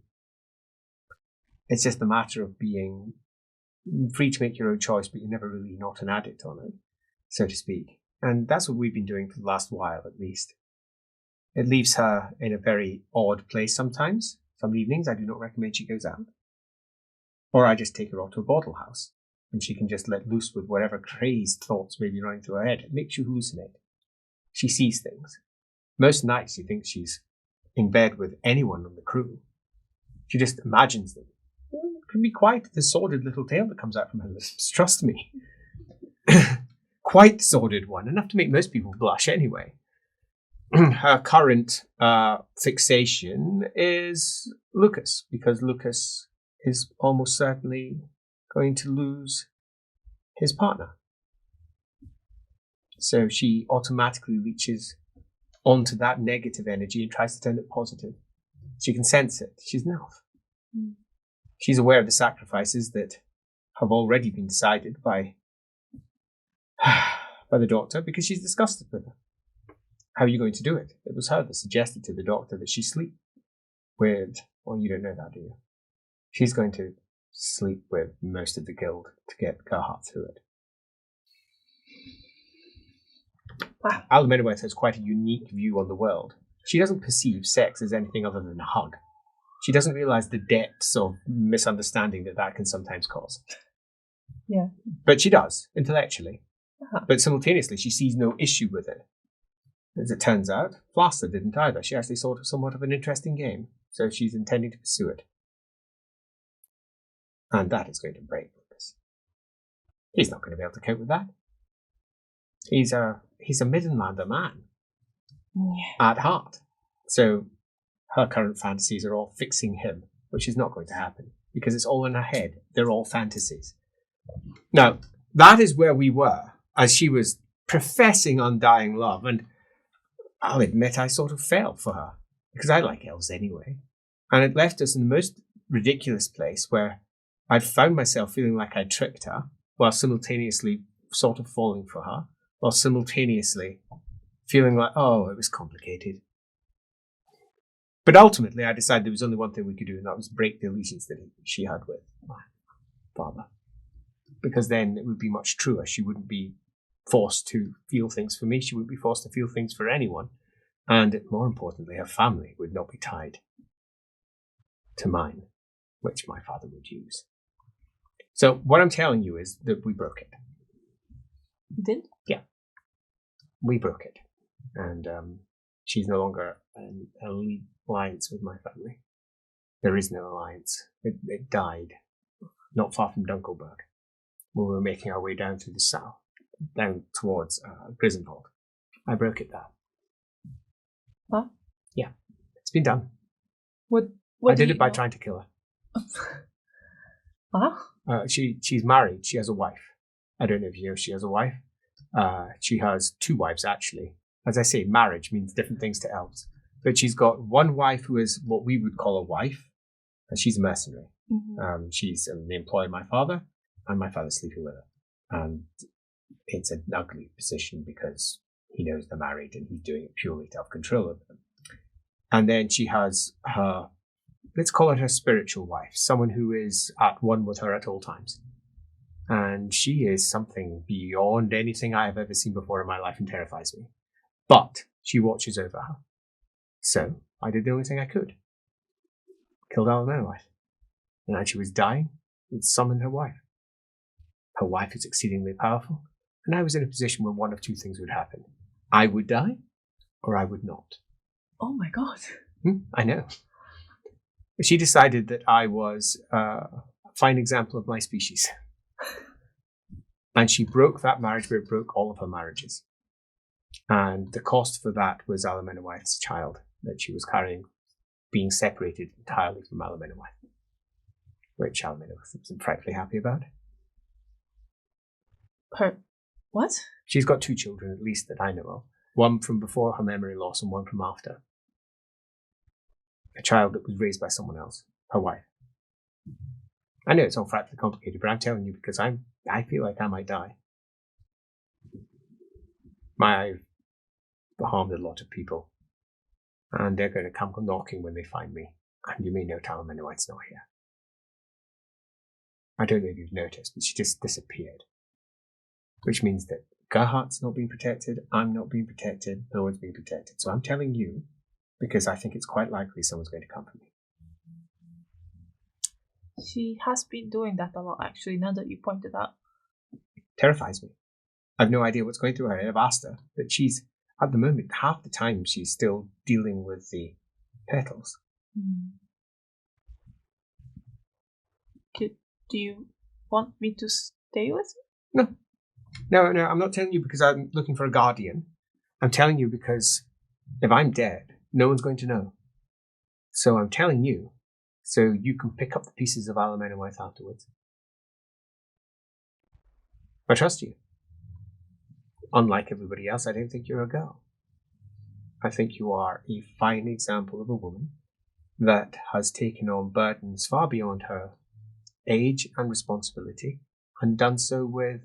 it's just a matter of being free to make your own choice, but you're never really not an addict on it, so to speak. And that's what we've been doing for the last while, at least. It leaves her in a very odd place sometimes. Some evenings I do not recommend she goes out. Or I just take her off to a bottle house and she can just let loose with whatever crazed thoughts may be running through her head. It makes you hallucinate. She sees things. Most nights she thinks she's in bed with anyone on the crew. She just imagines them. It can be quite the sordid little tale that comes out from her lips, trust me. Quite sordid one, enough to make most people blush anyway. Her current fixation is Lucas, because Lucas is almost certainly going to lose his partner. So she automatically reaches onto that negative energy and tries to turn it positive. She can sense it. She's an elf. She's aware of the sacrifices that have already been decided by the doctor because she's discussed it with her. How are you going to do it? It was her that suggested to the doctor that she sleep with, well, you don't know that, do you? She's going to sleep with most of the guild to get Gerhard through it. Wow. LAWhammer has quite a unique view on the world. She doesn't perceive sex as anything other than a hug. She doesn't realize the depths of misunderstanding that can sometimes cause. Yeah. But she does, intellectually. Uh-huh. But simultaneously, she sees no issue with it. As it turns out, Flaster didn't either. She actually thought it somewhat of an interesting game, so she's intending to pursue it. And that is going to break Lucas. He's not going to be able to cope with that. He's a Middenlander man at heart. So her current fantasies are all fixing him, which is not going to happen because it's all in her head. They're all fantasies. Now, that is where we were as she was professing undying love. And I'll admit I sort of fell for her because I like elves anyway. And it left us in the most ridiculous place where I'd found myself feeling like I tricked her while simultaneously sort of falling for her, while simultaneously feeling like, oh, it was complicated. But ultimately, I decided there was only one thing we could do, and that was break the allegiance that she had with my father. Because then it would be much truer. She wouldn't be forced to feel things for me. She wouldn't be forced to feel things for anyone. And more importantly, her family would not be tied to mine, which my father would use. So what I'm telling you is that we broke it. You did? Yeah. We broke it. and she's no longer an alliance with my family. There is no alliance. It died not far from Dunkelberg when we were making our way down through the south, down towards Griswold. I broke it down. Huh? Yeah, it's been done. What I did it by trying to kill her. Huh? She's married. She has a wife. I don't know if you know she has a wife. She has 2 wives, actually. As I say, marriage means different things to elves. But she's got one wife who is what we would call a wife, and she's a mercenary. Mm-hmm. She's the employee of my father, and my father's sleeping with her. And it's an ugly position because he knows they're married and he's doing it purely to have control of them. And then she has her, let's call it her spiritual wife, someone who is at one with her at all times. And she is something beyond anything I have ever seen before in my life and terrifies me. But she watches over her. So I did the only thing I could. Killed Alamenowith. And as she was dying, it summoned her wife. Her wife is exceedingly powerful, and I was in a position where one of 2 things would happen. I would die, or I would not. Oh my god. I know. She decided that I was a fine example of my species. And she broke that marriage, but it broke all of her marriages. And the cost for that was Alamenowith's child that she was carrying, being separated entirely from Alamenowith, which Alamenowith wasn't frankly happy about. Her what? She's got 2 children, at least, that I know of. One from before her memory loss and one from after. A child that was raised by someone else, her wife. I know it's all frightfully complicated, but I'm telling you because I feel like I might die. I've harmed a lot of people, and they're going to come knocking when they find me. And you may know Alamenowith's not here. I don't know if you've noticed, but she just disappeared. Which means that Gerhardt's not being protected, I'm not being protected, no one's being protected. So I'm telling you, because I think it's quite likely someone's going to come for me. She has been doing that a lot, actually, now that you pointed out. Terrifies me. I've no idea what's going through her head. I've asked her, but she's, at the moment, half the time she's still dealing with the petals. Do you want me to stay with you? No, I'm not telling you because I'm looking for a guardian. I'm telling you because if I'm dead, no one's going to know. So I'm telling you so you can pick up the pieces of Alamenowith afterwards. I trust you. Unlike everybody else, I don't think you're a girl. I think you are a fine example of a woman that has taken on burdens far beyond her age and responsibility, and done so with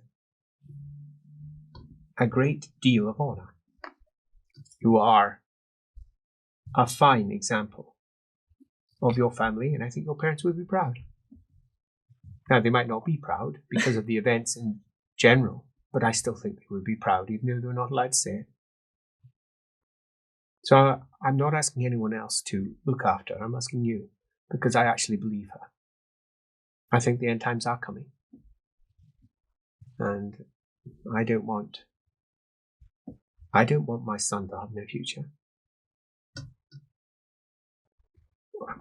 a great deal of honor. You are a fine example of your family, and I think your parents would be proud. Now, they might not be proud because of the events in general, but I still think they would be proud, even though they're not allowed to say it. So I'm not asking anyone else to look after her. I'm asking you, because I actually believe her. I think the end times are coming. And I don't want my son to have no future.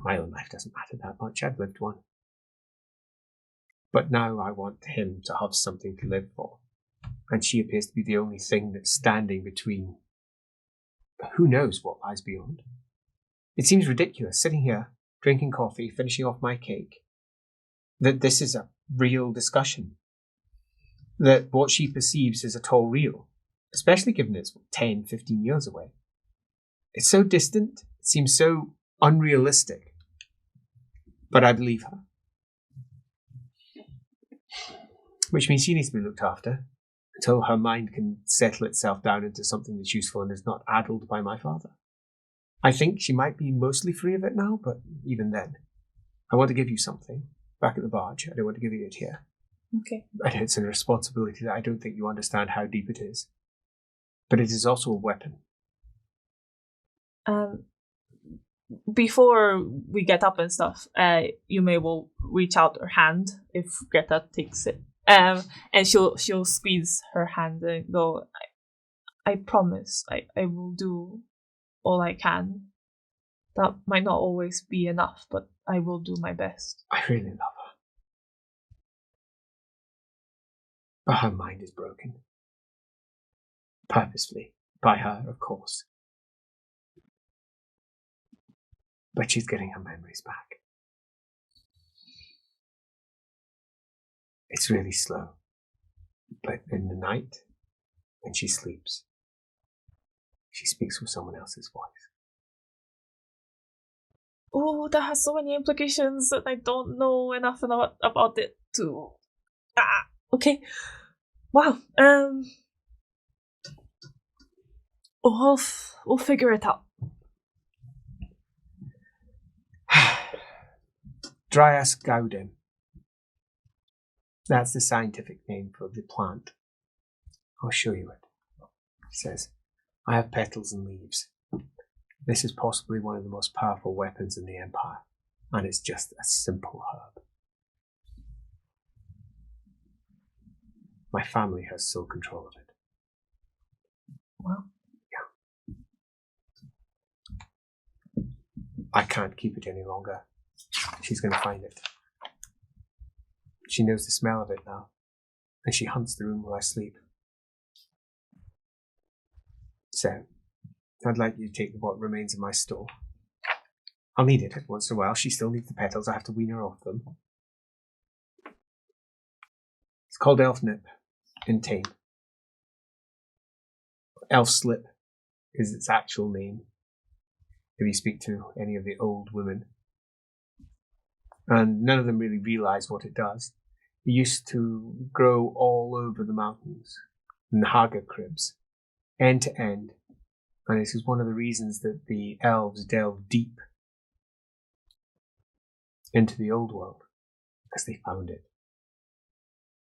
My own life doesn't matter that much. I've lived one. But now I want him to have something to live for. And she appears to be the only thing that's standing between who knows what lies beyond. It seems ridiculous sitting here, drinking coffee, finishing off my cake, that this is a real discussion. That what she perceives is at all real, especially given it's 10, 15 years away. It's so distant, it seems so unrealistic. But I believe her. Which means she needs to be looked after until her mind can settle itself down into something that's useful and is not addled by my father. I think she might be mostly free of it now, but even then, I want to give you something back at the barge. I don't want to give you it here. Okay. And it's a responsibility that I don't think you understand how deep it is. But it is also a weapon. Before we get up and stuff, Yume will reach out her hand if Greta takes it. And she'll squeeze her hand and go, I promise I will do all I can. That might not always be enough, but I will do my best. I really love her. But her mind is broken. Purposefully. By her, of course. But she's getting her memories back. It's really slow. But in the night, when she sleeps, she speaks with someone else's voice. Oh, that has so many implications and I don't know enough about it to... Okay. Wow. We'll figure it out. Dryas gaudem. That's the scientific name for the plant. I'll show you it. It says, I have petals and leaves. This is possibly one of the most powerful weapons in the Empire, and it's just a simple herb. My family has sole control of it. Well, yeah. I can't keep it any longer. She's going to find it. She knows the smell of it now, and she hunts the room while I sleep. So, I'd like you to take what remains of my store. I'll need it once in a while. She still needs the petals. I have to wean her off them. It's called elfnip in Tame. Elfslip is its actual name, if you speak to any of the old women. And none of them really realize what it does. It used to grow all over the mountains, in the Haga cribs, end to end. And this is one of the reasons that the elves delved deep into the old world, because they found it.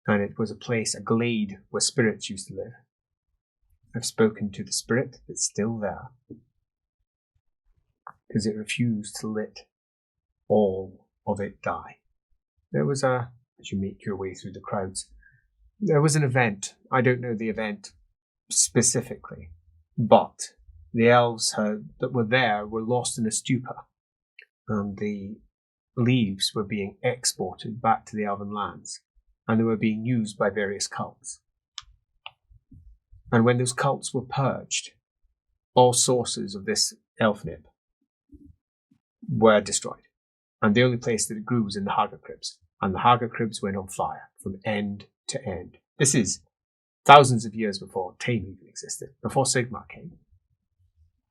And it was a place, a glade, where spirits used to live. I've spoken to the spirit that's still there, because it refused to let all of it die. There was as you make your way through the crowds, there was an event. I don't know the event specifically, but the elves that were there were lost in a stupor, and the leaves were being exported back to the elven lands, and they were being used by various cults. And when those cults were purged, all sources of this elfnip were destroyed. And the only place that it grew was in the Haga cribs. And the Haga cribs went on fire from end to end. This is thousands of years before Tame even existed, before Sigmar came.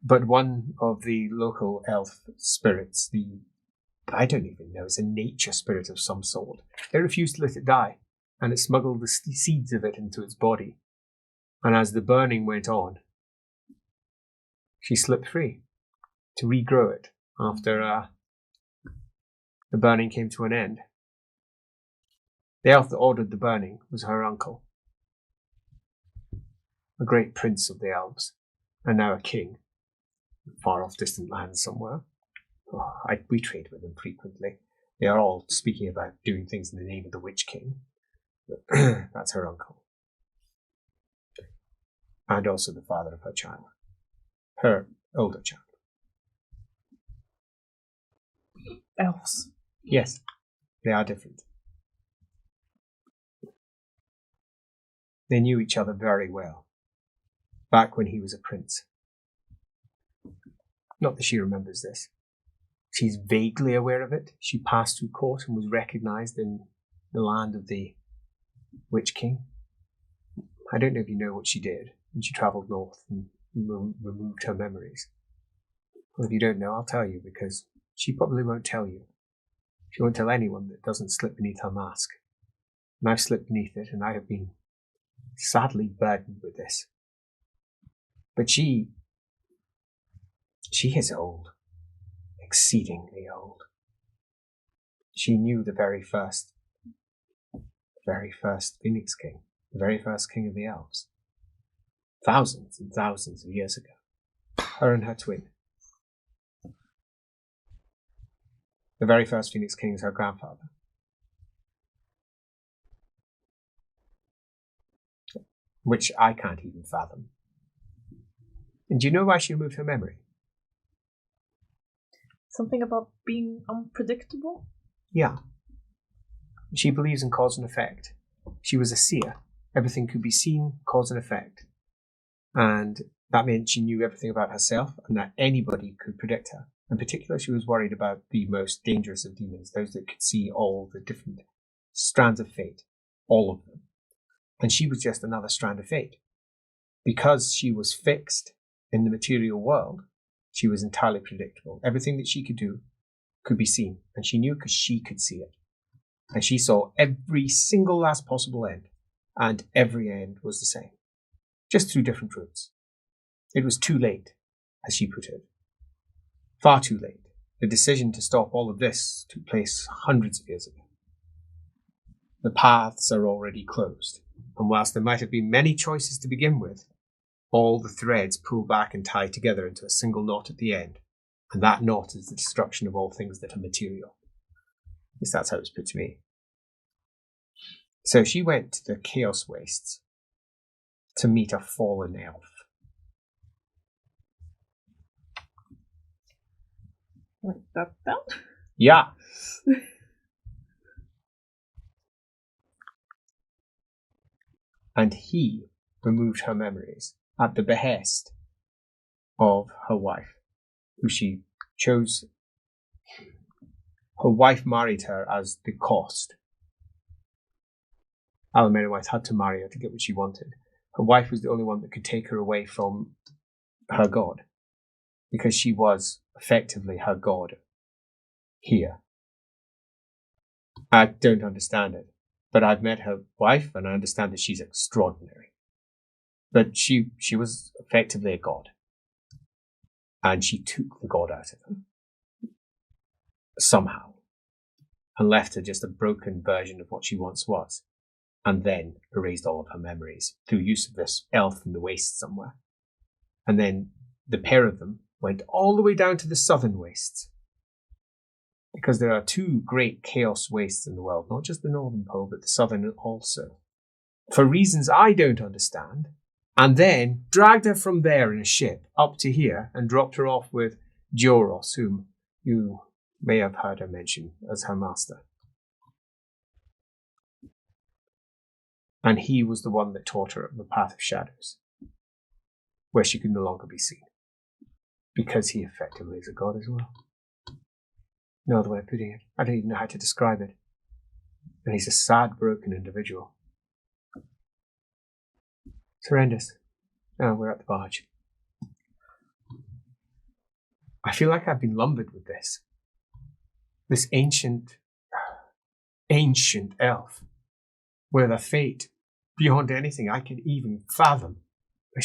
But one of the local elf spirits, I don't even know, it's a nature spirit of some sort, they refused to let it die, and it smuggled the seeds of it into its body. And as the burning went on, she slipped free to regrow it after the burning came to an end. The elf that ordered the burning was her uncle, a great prince of the elves, and now a king, far off distant lands somewhere. We trade with them frequently. They are all speaking about doing things in the name of the Witch King. That's her uncle. And also the father of her child. Her older child. elves. Yes, they are different. They knew each other very well, back when he was a prince. Not that she remembers this. She's vaguely aware of it. She passed through court and was recognized in the land of the Witch King. I don't know if you know what she did when she travelled north and removed her memories. Well, if you don't know, I'll tell you, because she probably won't tell you. She won't tell anyone that doesn't slip beneath her mask. And I've slipped beneath it, and I have been sadly burdened with this. But she is old. Exceedingly old. She knew the very first Phoenix King, the very first king of the elves. Thousands and thousands of years ago. Her and her twin. The very first Phoenix King is her grandfather. Which I can't even fathom. And do you know why she removed her memory? Something about being unpredictable? Yeah. She believes in cause and effect. She was a seer. Everything could be seen, cause and effect. And that meant she knew everything about herself and that anybody could predict her. In particular, she was worried about the most dangerous of demons, those that could see all the different strands of fate, all of them. And she was just another strand of fate. Because she was fixed in the material world, she was entirely predictable. Everything that she could do could be seen, and she knew because she could see it. And she saw every single last possible end, and every end was the same, just through different routes. It was too late, as she put it. Far too late. The decision to stop all of this took place hundreds of years ago. The paths are already closed, and whilst there might have been many choices to begin with, all the threads pull back and tie together into a single knot at the end, and that knot is the destruction of all things that are material. At least that's how it was put to me. So she went to the Chaos Wastes to meet a fallen elf. Like that down? Yeah. And he removed her memories at the behest of her wife, who she chose. Her wife married her as the cost. Alan had to marry her to get what she wanted. Her wife was the only one that could take her away from her god, because she was effectively her god here. I don't understand it, but I've met her wife and I understand that she's extraordinary. But she was effectively a god. And she took the god out of her. Somehow. And left her just a broken version of what she once was. And then erased all of her memories through use of this elf in the waste somewhere. And then the pair of them went all the way down to the southern wastes. Because there are two great chaos wastes in the world, not just the northern pole, but the southern also. For reasons I don't understand. And then dragged her from there in a ship up to here and dropped her off with Joros, whom you may have heard her mention as her master. And he was the one that taught her the path of shadows, where she could no longer be seen. Because he effectively is a god as well. No other way of putting it. I don't even know how to describe it. And he's a sad, broken individual. It's horrendous. Now we're at the barge. I feel like I've been lumbered with this. This ancient elf, with a fate beyond anything I can even fathom. But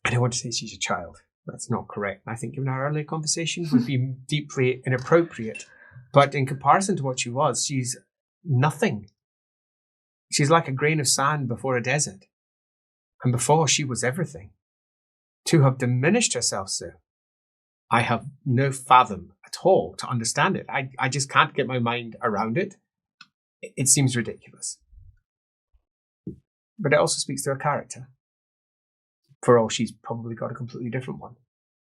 I don't want to say she's a child. That's not correct. I think given our earlier conversation would be deeply inappropriate. But in comparison to what she was, she's nothing. She's like a grain of sand before a desert. And before she was everything. To have diminished herself so, I have no fathom at all to understand it. I just can't get my mind around it. It seems ridiculous. But it also speaks to her character. For all, she's probably got a completely different one.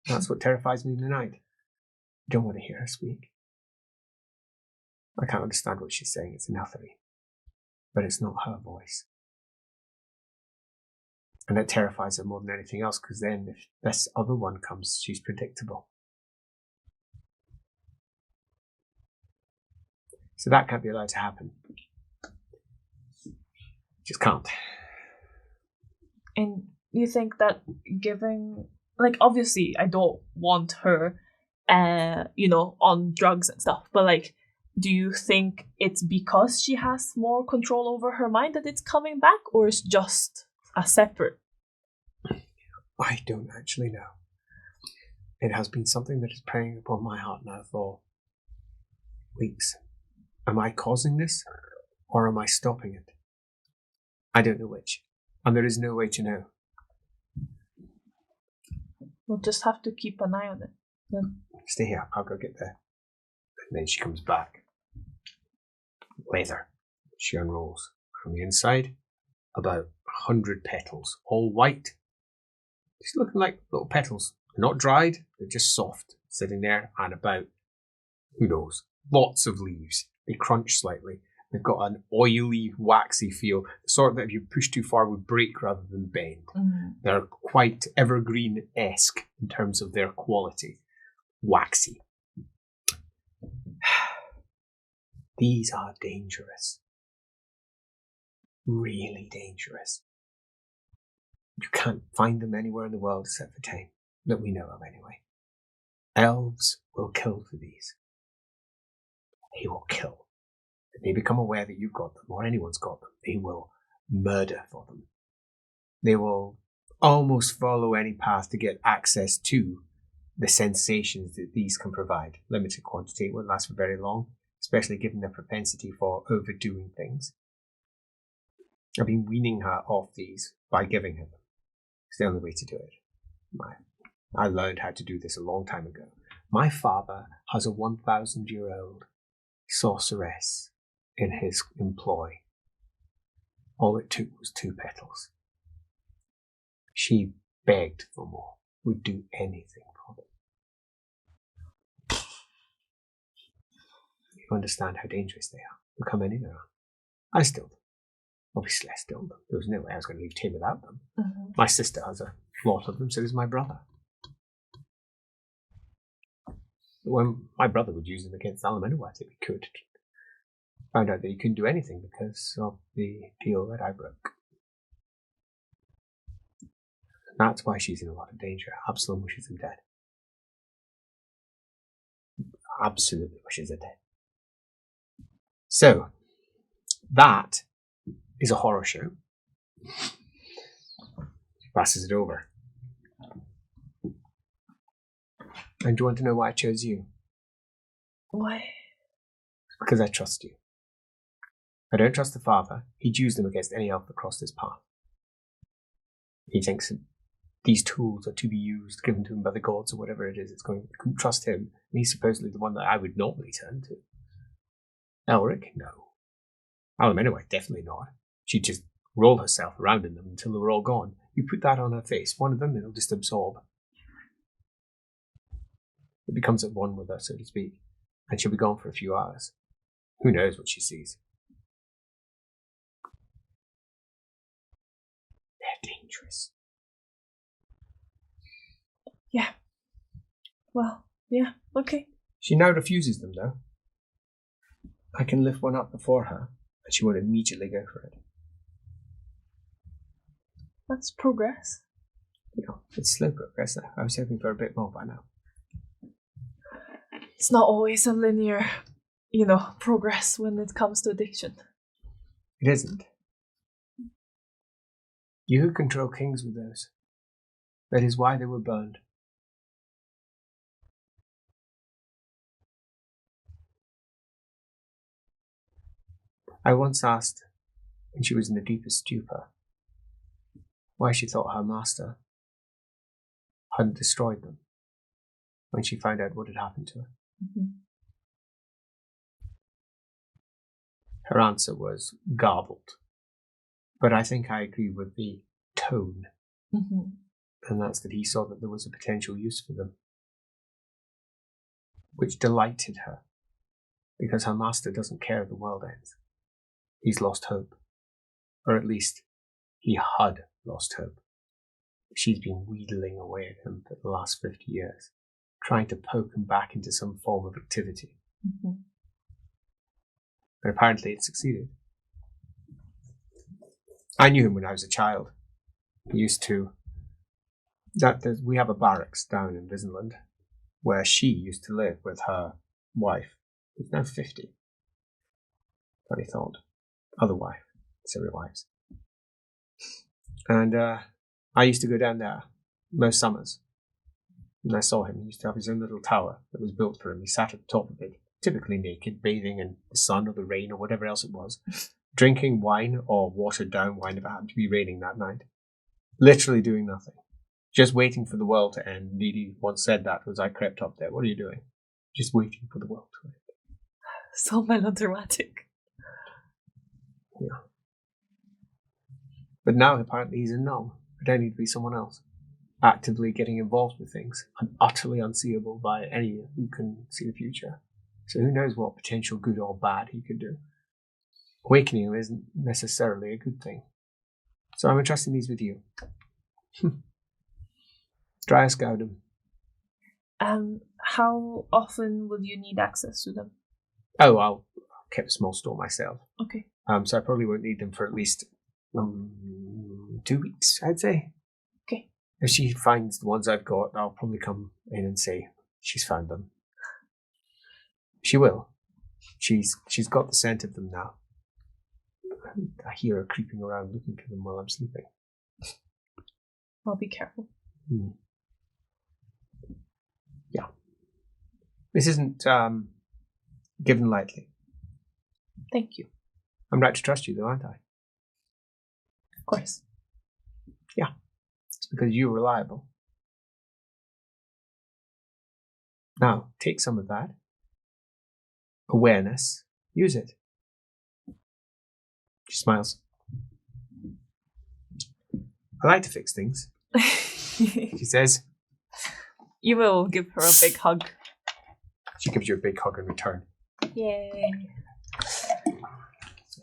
That's what terrifies me in the night. I don't want to hear her speak. I can't understand what she's saying. It's an elfery. But it's not her voice. And it terrifies her more than anything else, because then if this other one comes, she's predictable. So that can't be allowed to happen. Just can't. And you think that giving, like, obviously I don't want her, on drugs and stuff, but like, do you think it's because she has more control over her mind that it's coming back, or it's just a separate? I don't actually know. It has been something that is preying upon my heart now for weeks. Am I causing this, or am I stopping it? I don't know which, and there is no way to know. We'll just have to keep an eye on it. Yeah. Stay here, I'll go get there. And then she comes back. Leather. She unrolls. From the inside, about 100 petals, all white, Just looking like little petals. They're not dried, they're just soft, sitting there and about, who knows, lots of leaves. They crunch slightly. They've got an oily, waxy feel, the sort that if you push too far would break rather than bend. They're quite evergreen-esque in terms of their quality. Waxy. These are dangerous. Really dangerous. You can't find them anywhere in the world except for tame, that we know of anyway. Elves will kill for these. They will kill. If they become aware that you've got them, or anyone's got them, they will murder for them. They will almost follow any path to get access to the sensations that these can provide. Limited quantity, it won't last for very long, especially given their propensity for overdoing things. I've been weaning her off these by giving her them. It's the only way to do it. I learned how to do this a long time ago. My father has a 1,000-year-old sorceress in his employ. All it took was 2 petals. She begged for more, would do anything for them. You understand how dangerous they are. They'll come in and out. I stilled them. Obviously, I stilled them. There was no way I was going to leave Tim without them. My sister has a lot of them, so does my brother. When my brother would use them against Alamanowat if he could. Found out that he couldn't do anything because of the deal that I broke. And that's why she's in a lot of danger. Absalom wishes him dead. Absolutely wishes her dead. So, that is a horror show. She passes it over. And do you want to know why I chose you? Why? Because I trust you. I don't trust the father. He'd use them against any elf that crossed his path. He thinks that these tools are to be used, given to him by the gods or whatever it is. I couldn't trust him. And he's supposedly the one that I would normally turn to. Elric? No. Alamanowat? Definitely not. She'd just roll herself around in them until they were all gone. You put that on her face, one of them, it'll just absorb. It becomes at one with her, so to speak. And she'll be gone for a few hours. Who knows what she sees? They're dangerous. Yeah. Well, yeah, okay. She now refuses them, though. I can lift one up before her, and she won't immediately go for it. That's progress. You know, it's slow progress. I was hoping for a bit more by now. It's not always a linear, progress when it comes to addiction. It isn't. You who control kings with those. That is why they were burned. I once asked, when she was in the deepest stupor, why she thought her master hadn't destroyed them when she found out what had happened to her. Her answer was garbled, but I think I agree with the tone, and that's that he saw that there was a potential use for them, which delighted her, because her master doesn't care if the world ends. He's lost hope, or at least he had lost hope. She's been wheedling away at him for the last 50 years, trying to poke him back into some form of activity. But apparently it succeeded. I knew him when I was a child. He used to... we have a barracks down in Visenland where she used to live with her wife, who's now 50. Funny thought. Other wife. Several wives. And I used to go down there most summers. And I saw him. He used to have his own little tower that was built for him. He sat at the top of it, typically naked, bathing in the sun or the rain or whatever else it was, drinking wine or watered down wine if it happened to be raining that night. Literally doing nothing. Just waiting for the world to end. Needy once said that as I crept up there. What are you doing? Just waiting for the world to end. So melodramatic. Yeah. But now apparently he's a gnome, pretending to be someone else. actively getting involved with things and utterly unseeable by any who can see the future. So who knows what potential good or bad he could do. Awakening him isn't necessarily a good thing. So I'm entrusting these with you. Dryas Gaudum. How often will you need access to them? Oh, I'll keep a small store myself. Okay. So I probably won't need them for at least 2 weeks, I'd say. Okay. If she finds the ones I've got, I'll probably come in and say she's found them. She will. She's got the scent of them now. I hear her creeping around looking for them while I'm sleeping. I'll be careful. Yeah. This isn't given lightly. Thank you. I'm right to trust you, though, aren't I? Of course. Yeah. It's because you're reliable. Now, take some of that awareness, use it. She smiles. I like to fix things, she says. You will give her a big hug. She gives you a big hug in return. Yay.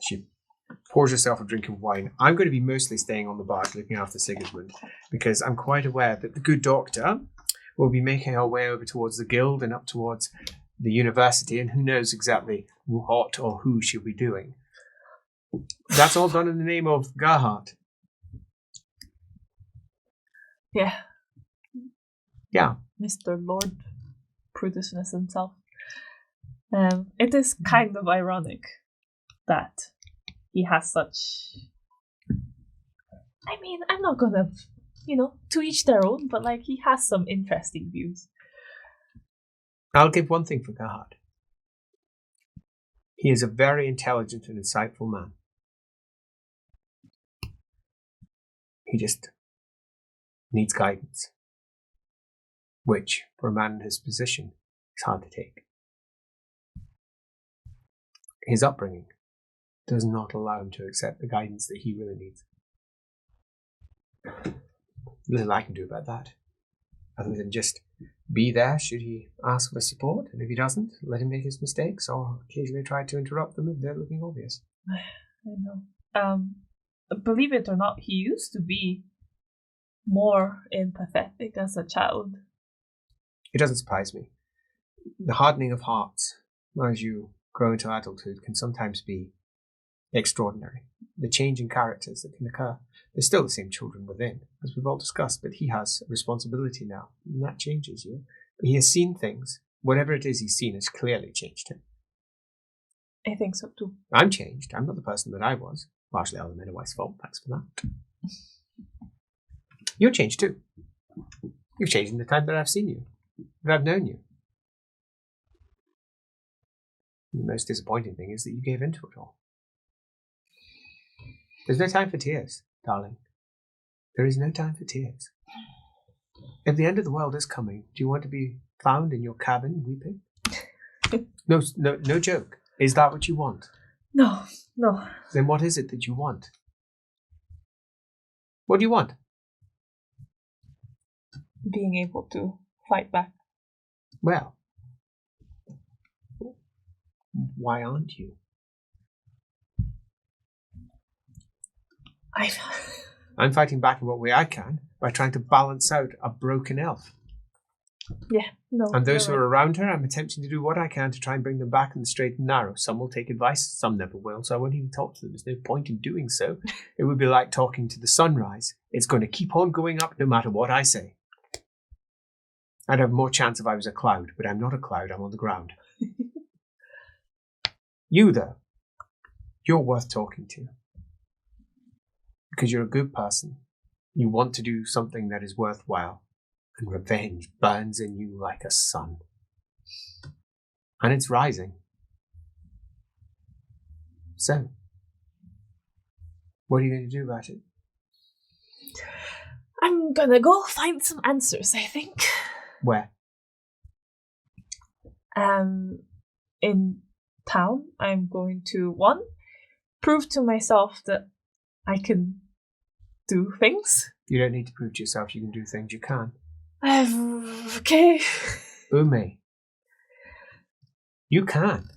She pours herself a drink of wine. I'm going to be mostly staying on the barge looking after Sigismund because I'm quite aware that the good doctor will be making her way over towards the guild and up towards the university, and who knows exactly what or who she'll be doing. That's all done in the name of Gerhard. Yeah. Yeah. Mr. Lord Prudishness himself. It is kind of ironic that he has such... I mean, I'm not gonna, to each their own, but he has some interesting views. I'll give one thing for Gerhard. He is a very intelligent and insightful man. He just needs guidance, which, for a man in his position, is hard to take. His upbringing does not allow him to accept the guidance that he really needs. Little I can do about that, other than just be there should he ask for support, and if he doesn't, let him make his mistakes, or occasionally try to interrupt them if they're looking obvious. I know. Believe it or not, he used to be more empathetic as a child. It doesn't surprise me. The hardening of hearts as you grow into adulthood can sometimes be extraordinary. The change in characters that can occur. There's still the same children within, as we've all discussed, but he has a responsibility now, and that changes you. But he has seen things. Whatever it is he's seen has clearly changed him. I think so too. I'm changed. I'm not the person that I was. Largely all the men wife's fault. Thanks for that. You're changed too. You've changed in the time that I've seen you, that I've known you. The most disappointing thing is that you gave in to it all. There's no time for tears, darling. There is no time for tears. If the end of the world is coming, do you want to be found in your cabin weeping? No joke. Is that what you want? No. Then what is it that you want? What do you want? Being able to fight back. Well, why aren't you? I'm fighting back in what way I can by trying to balance out a broken elf. Yeah, no. And those who are around her, I'm attempting to do what I can to try and bring them back in the straight and narrow. Some will take advice, some never will, so I won't even talk to them. There's no point in doing so. It would be like talking to the sunrise. It's going to keep on going up no matter what I say. I'd have more chance if I was a cloud, but I'm not a cloud, I'm on the ground. You, though, you're worth talking to. Because you're a good person. You want to do something that is worthwhile. And revenge burns in you like a sun. And it's rising. So, what are you going to do about it? I'm gonna go find some answers, I think. Where? In town, I'm going to, one, prove to myself that I can do things. You don't need to prove to yourself you can do things. You can. Okay. Yume. You can.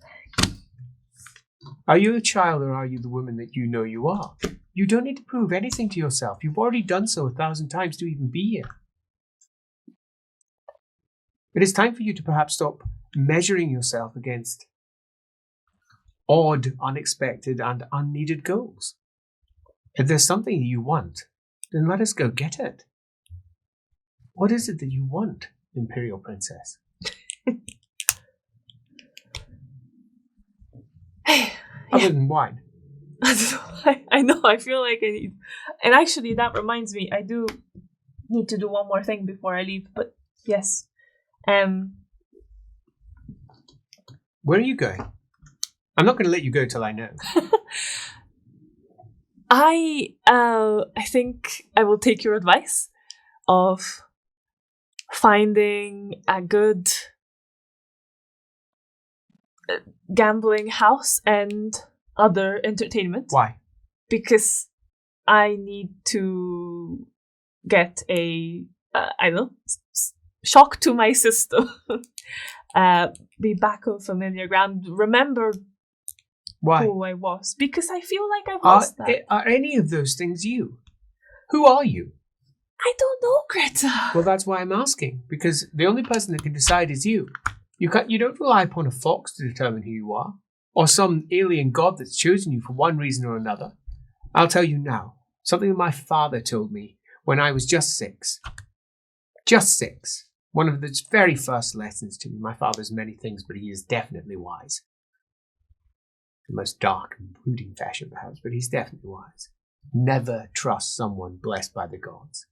Are you a child or are you the woman that you know you are? You don't need to prove anything to yourself. You've already done so 1,000 times to even be here. It is time for you to perhaps stop measuring yourself against odd, unexpected, and unneeded goals. If there's something you want, then let us go get it. What is it that you want, Imperial Princess? Other than wine. I don't know. I know. I feel like I need. And actually, that reminds me, I do need to do one more thing before I leave. But yes. Where are you going? I'm not going to let you go till I know. I think I will take your advice of finding a good gambling house and other entertainment. Why? Because I need to get a shock to my system. Be back on familiar ground. Remember Why? who I was. Because I feel like I've lost that. Are any of those things you? Who are you? I don't know, Greta. Well, that's why I'm asking. Because the only person that can decide is you. You don't rely upon a fox to determine who you are, or some alien god that's chosen you for one reason or another. I'll tell you now, something that my father told me when I was just 6. Just 6. One of the very first lessons to me. My father's many things, but he is definitely wise. The most dark and brooding fashion, perhaps, but he's definitely wise. Never trust someone blessed by the gods,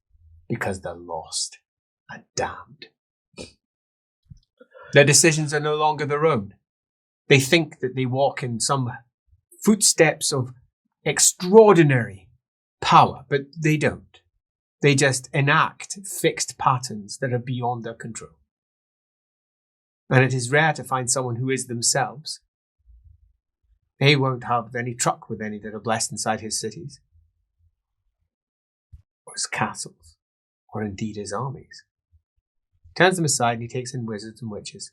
because they're lost and damned. Their decisions are no longer their own. They think that they walk in some footsteps of extraordinary power, but they don't. They just enact fixed patterns that are beyond their control. And it is rare to find someone who is themselves. He won't have any truck with any that are blessed inside his cities, or his castles, or indeed his armies. Turns them aside and he takes in wizards and witches.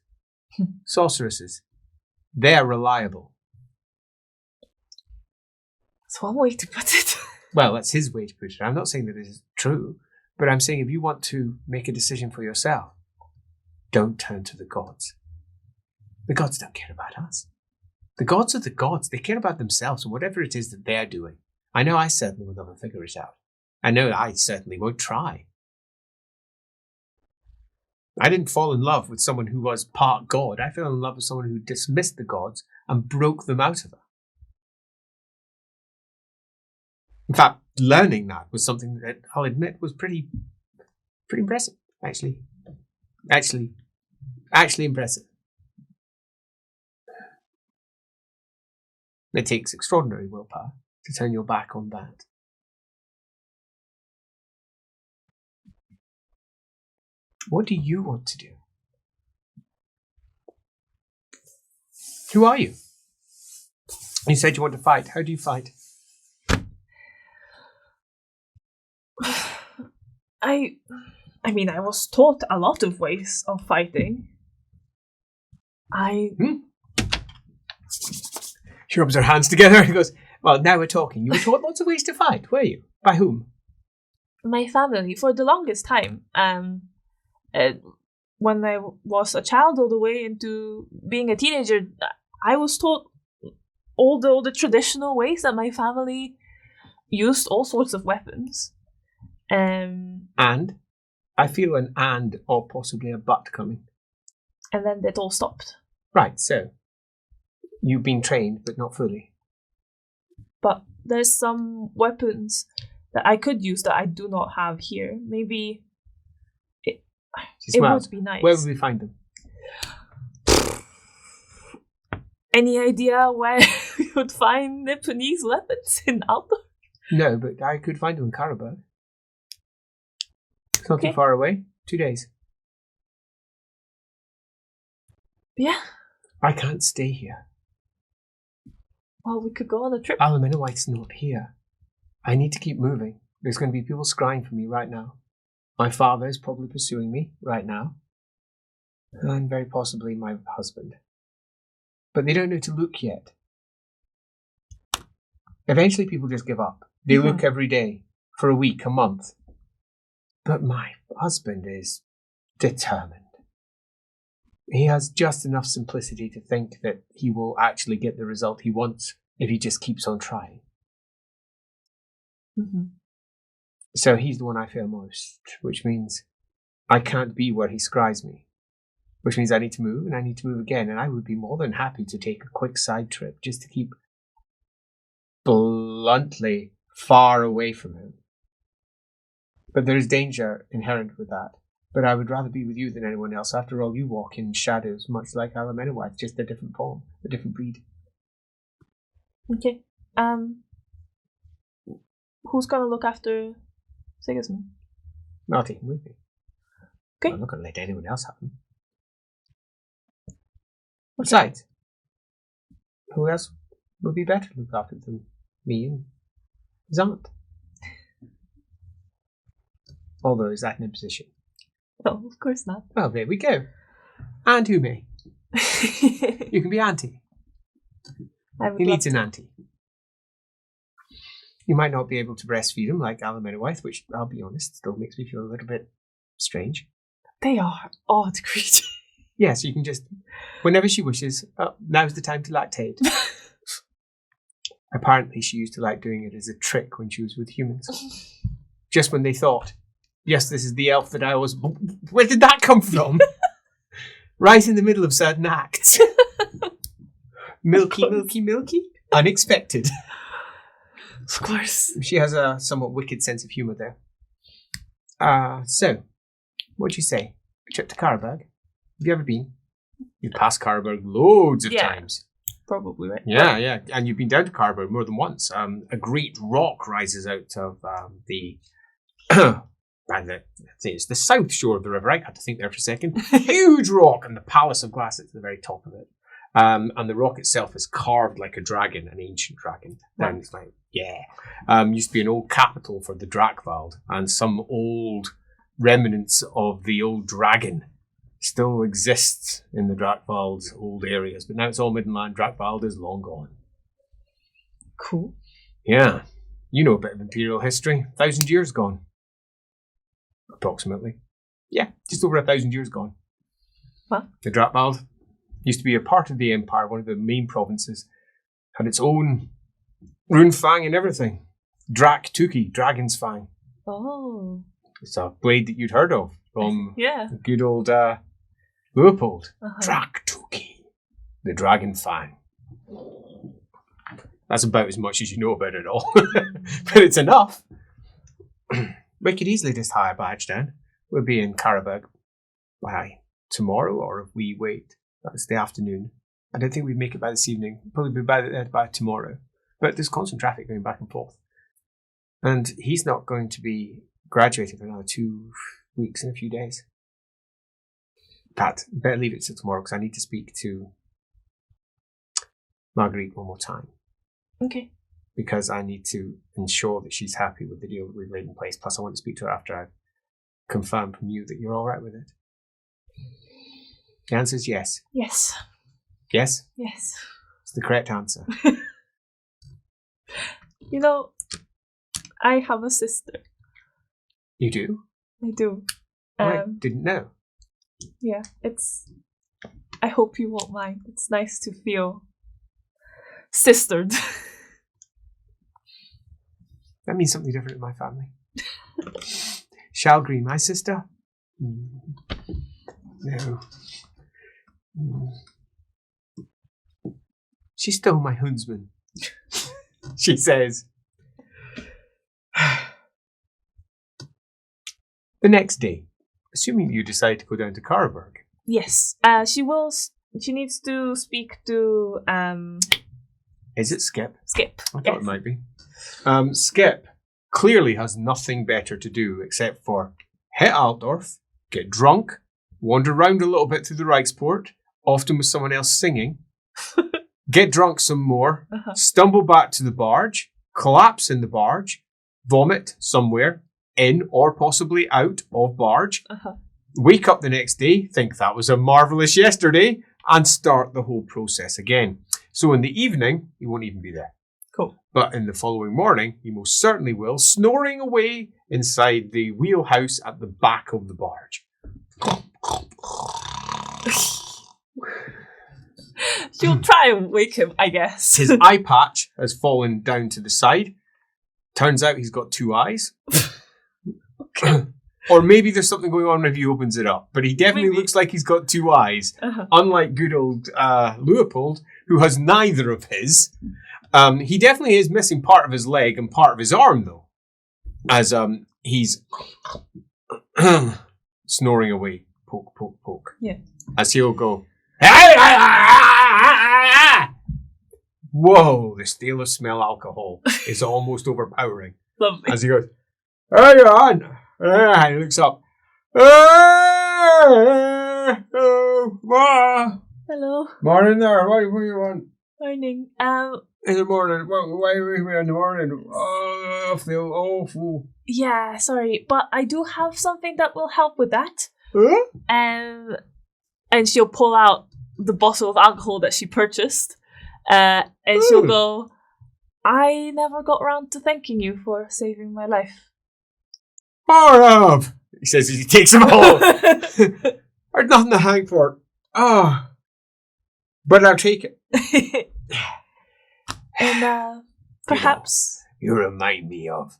Sorceresses. They are reliable. That's one way to put it. Well, that's his way to put it. I'm not saying that it is true, but I'm saying if you want to make a decision for yourself, don't turn to the gods. The gods don't care about us. The gods are the gods. They care about themselves and whatever it is that they're doing. I know I certainly will never figure it out. I know I certainly won't try. I didn't fall in love with someone who was part god. I fell in love with someone who dismissed the gods and broke them out of her. In fact, learning that was something that I'll admit was pretty impressive, actually. Actually impressive. It takes extraordinary willpower to turn your back on that. What do you want to do? Who are you? You said you want to fight. How do you fight? I mean, I was taught a lot of ways of fighting. She rubs her hands together and goes, well, now we're talking. You were taught lots of ways to fight, were you? By whom? My family, for the longest time. When I was a child all the way into being a teenager, I was taught all the traditional ways that my family used all sorts of weapons. And? I feel an and or possibly a but coming. And then it all stopped. Right, so you've been trained, but not fully. But there's some weapons that I could use that I do not have here. Maybe it would be nice. Where would we find them? Any idea where we would find Nipponese weapons in Aldorf? No, but I could find them in Carberg. It's not too far away. 2 days. Yeah. I can't stay here. Well, we could go on a trip. Alaminowite's not here. I need to keep moving. There's going to be people scrying for me right now. My father is probably pursuing me right now. And very possibly my husband. But they don't know to look yet. Eventually people just give up. They look every day, for a week, a month. But my husband is determined. He has just enough simplicity to think that he will actually get the result he wants if he just keeps on trying. Mm-hmm. So he's the one I fear most, which means I can't be where he scries me, which means I need to move and I need to move again. And I would be more than happy to take a quick side trip just to keep bluntly far away from him. But there's danger inherent with that. But I would rather be with you than anyone else. After all, you walk in shadows, much like Alamenowite, just a different form, a different breed. Okay. Who's gonna look after Sigismund? I'll take him with me. Okay. I'm not going to let anyone else have him. Besides, who else would be better to look after than me and his aunt? Although, is that an imposition? No, of course not. Well, there we go. And Yume. You can be auntie. He needs an auntie. You might not be able to breastfeed him like Alamenowite, which, I'll be honest, still makes me feel a little bit strange. They are odd creatures. Yes, you can just, whenever she wishes, now's the time to lactate. Apparently she used to like doing it as a trick when she was with humans. Just when they thought, yes, this is the elf that I was... Where did that come from? Right in the middle of certain acts. Milky, milky, milky. Unexpected. Of course. She has a somewhat wicked sense of humour there. So, what'd you say? A trip to Carberg? Have you ever been? You've passed Carberg loads of times. Probably, right? Yeah. And you've been down to Carberg more than once. A great rock rises out of the... it's the south shore of the river. I had to think there for a second. Huge rock, and the Palace of Glass at the very top of it. And the rock itself is carved like a dragon, an ancient dragon. Wow. And it's like, used to be an old capital for the Drakvald, and some old remnants of the old dragon still exists in the Drakvald's old areas. But now it's all Middenland. Drakvald is long gone. Cool. Yeah. You know a bit of Imperial history. 1,000 years gone. Approximately. Yeah, just over 1,000 years gone. What? The Drakvald used to be a part of the empire, one of the main provinces, had its own rune fang and everything. Drak Tuki, Dragon's Fang. Oh. It's a blade that you'd heard of from good old Leopold. Drak Tuki, the Dragon Fang. That's about as much as you know about it all. But it's enough. We could easily just hire a badge down. We'll be in Carberg by tomorrow, or if we wait, that's the afternoon. I don't think we'd make it by this evening. Probably be by tomorrow. But there's constant traffic going back and forth. And he's not going to be graduating for another 2 weeks and a few days. Pat, better leave it till tomorrow because I need to speak to Marguerite one more time. Okay. Because I need to ensure that she's happy with the deal that we've laid in place. Plus, I want to speak to her after I've confirmed from you that you're all right with it. The answer is yes. Yes. Yes? Yes. It's the correct answer. You know, I have a sister. You do? I do. I didn't know. Yeah, I hope you won't mind. It's nice to feel sistered. That means something different in my family. Shalgreen, my sister? No. She stole my huntsman. She says. The next day, assuming you decide to go down to Carberg. Yes. She needs to speak to Is it Skip? Skip. I thought it might be. Skip clearly has nothing better to do except for hit Altdorf, get drunk, wander around a little bit through the Reichsport, often with someone else singing, get drunk some more, stumble back to the barge, collapse in the barge, vomit somewhere, in or possibly out of barge, Uh-huh. wake up the next day, think that was a marvellous yesterday, and start the whole process again. So in the evening, he won't even be there. Cool. But in the following morning, he most certainly will, snoring away inside the wheelhouse at the back of the barge. She'll try and wake him, I guess. His eye patch has fallen down to the side. Turns out he's got 2 eyes. Okay. Or maybe there's something going on if he opens it up. But he definitely Maybe. looks like he's got 2 eyes. Uh-huh. Unlike good old Leopold, who has neither of his. He definitely is missing part of his leg and part of his arm, though. As he's snoring away. Poke, poke, poke. Yeah. As he'll go, whoa, the stale of smell alcohol is almost overpowering. Lovely. As he goes, hang on. He looks up. Hello. Morning there. What do you want? Morning. In the morning. Why are we here in the morning? Oh, I feel awful. Yeah, sorry, but I do have something that will help with that. Huh? And she'll pull out the bottle of alcohol that she purchased. And she'll go, I never got around to thanking you for saving my life. Barab! He says as he takes them all. There's nothing to hang for. Ah. But I'll take it. And perhaps... You remind me of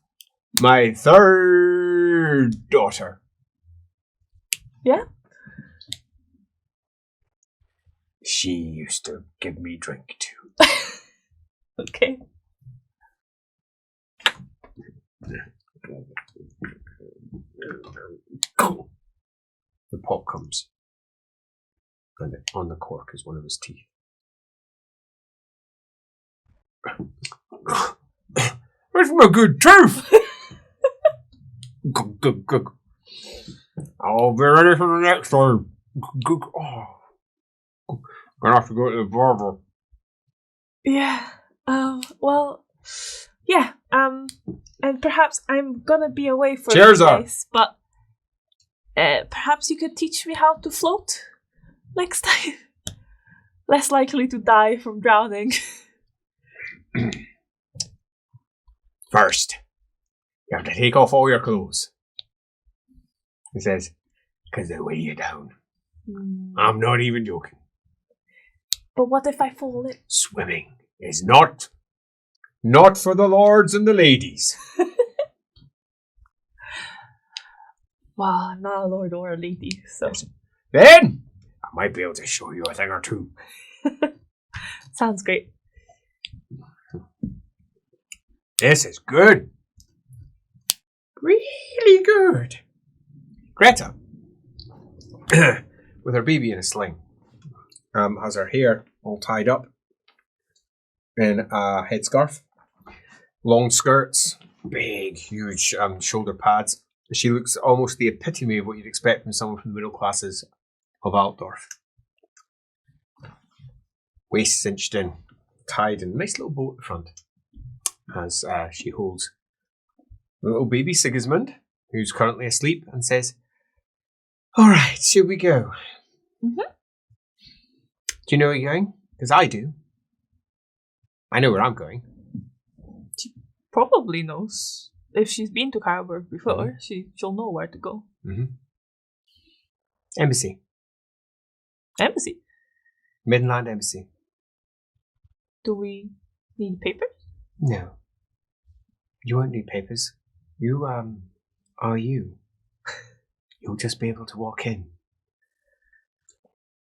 my 3rd daughter. Yeah? She used to give me drink too. Okay. The pop comes. And on the cork is one of his teeth. Where's my good tooth? Gug. I'll be ready for the next time. Oh. Gonna have to go to the barber. Yeah. Well, yeah. And perhaps I'm gonna be away for Cheers, a few days, but perhaps you could teach me how to float next time. Less likely to die from drowning. First, you have to take off all your clothes. He says, because they weigh you down. I'm not even joking. But what if I fall in? Swimming is not for the lords and the ladies. Well, I'm not a lord or a lady, so... Then, I might be able to show you a thing or two. Sounds great. This is good. Really good. Greta, with her baby in a sling, has her hair all tied up in a headscarf, long skirts, big, huge shoulder pads. She looks almost the epitome of what you'd expect from someone from the middle classes of Altdorf. Waist cinched in, tied in a nice little bow at the front, as she holds the little baby Sigismund, who's currently asleep, and says, all right, should we go? Mm-hmm. Do you know where you're going? Because I do. I know where I'm going. She probably knows. If she's been to Carberg before, she'll know where to go. Mm-hmm. Embassy. Embassy? Midland Embassy. Do we need papers? No. You won't need papers. You, are you. You'll just be able to walk in.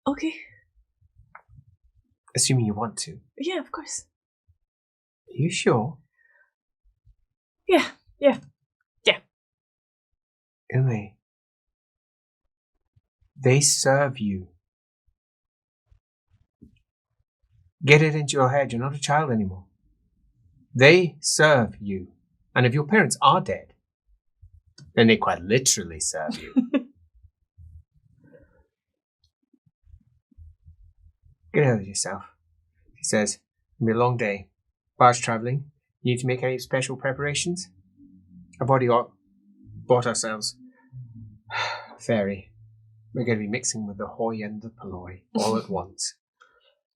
Okay. Assuming you want to. Yeah, of course. Are you sure? Yeah. Yume. They serve you. Get it into your head, you're not a child anymore. They serve you. And if your parents are dead, then they quite literally serve you. Get over yourself. He says, it'll be a long day. Barge travelling. You need to make any special preparations? I've already bought ourselves a ferry. We're going to be mixing with the hoi and the polloi all at once.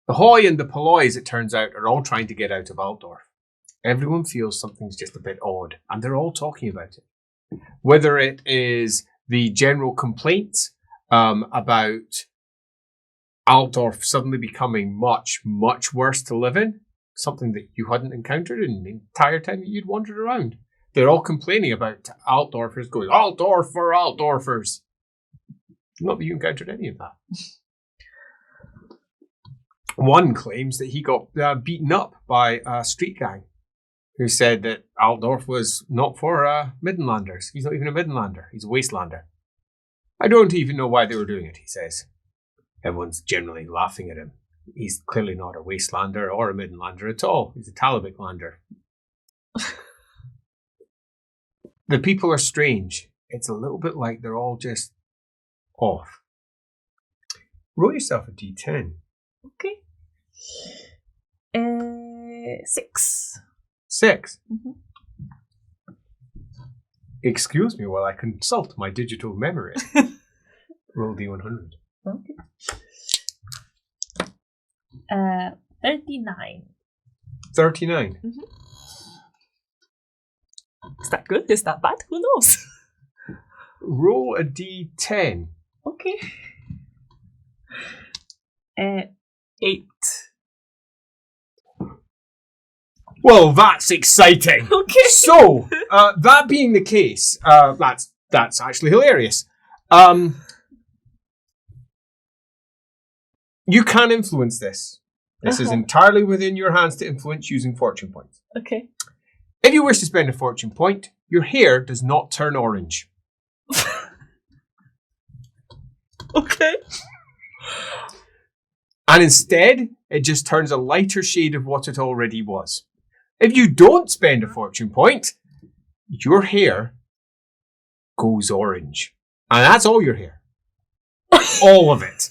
The hoi and the polloi, as it turns out, are all trying to get out of Altdorf. Everyone feels something's just a bit odd, and they're all talking about it. Whether it is the general complaints about Aldorf suddenly becoming much, much worse to live in, something that you hadn't encountered in the entire time that you'd wandered around. They're all complaining about Altdorfers going, Altdorf for Altdorfers. Not that you encountered any of that. One claims that he got beaten up by a street gang who said that Aldorf was not for Middenlanders. He's not even a Middenlander. He's a Wastelander. I don't even know why they were doing it, he says. Everyone's generally laughing at him. He's clearly not a Wastelander or a Middenlander at all. He's a Talabeclander. The people are strange. It's a little bit like they're all just off. Roll yourself a d10. Okay. 6. 6. Mm-hmm. Excuse me while I consult my digital memory. Roll d100. Okay. 39. 39. Mm-hmm. Is that good? Is that bad? Who knows? Roll a d10. Okay. 8. Well, that's exciting. Okay. So, that being the case, that's actually hilarious. You can influence this. This is entirely within your hands to influence using fortune points. Okay. If you wish to spend a fortune point, your hair does not turn orange. Okay. And instead, it just turns a lighter shade of what it already was. If you don't spend a fortune point, your hair goes orange. And that's all your hair. All of it.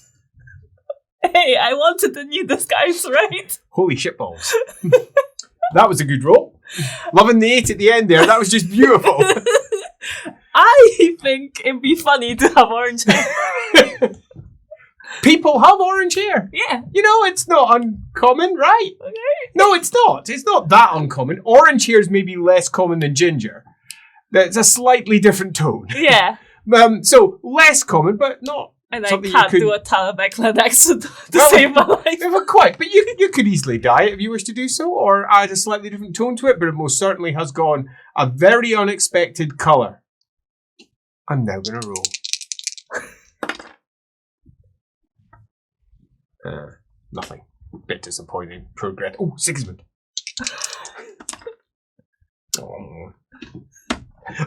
Hey, I wanted the new disguise, right? Holy shitballs. That was a good roll. Loving the 8 at the end there. That was just beautiful. I think it'd be funny to have orange hair. People have orange hair. Yeah. You know, it's not uncommon, right? Okay. No, it's not. It's not that uncommon. Orange hair is maybe less common than ginger. It's a slightly different tone. Yeah. So less common, but not. And I can't do a Talabecland accent to save my life. Not quite, but you could easily dye it if you wish to do so, or add a slightly different tone to it, but it most certainly has gone a very unexpected colour. I'm now going to roll. Nothing. Bit disappointing. Progress. Oh, Sigismund. Oh.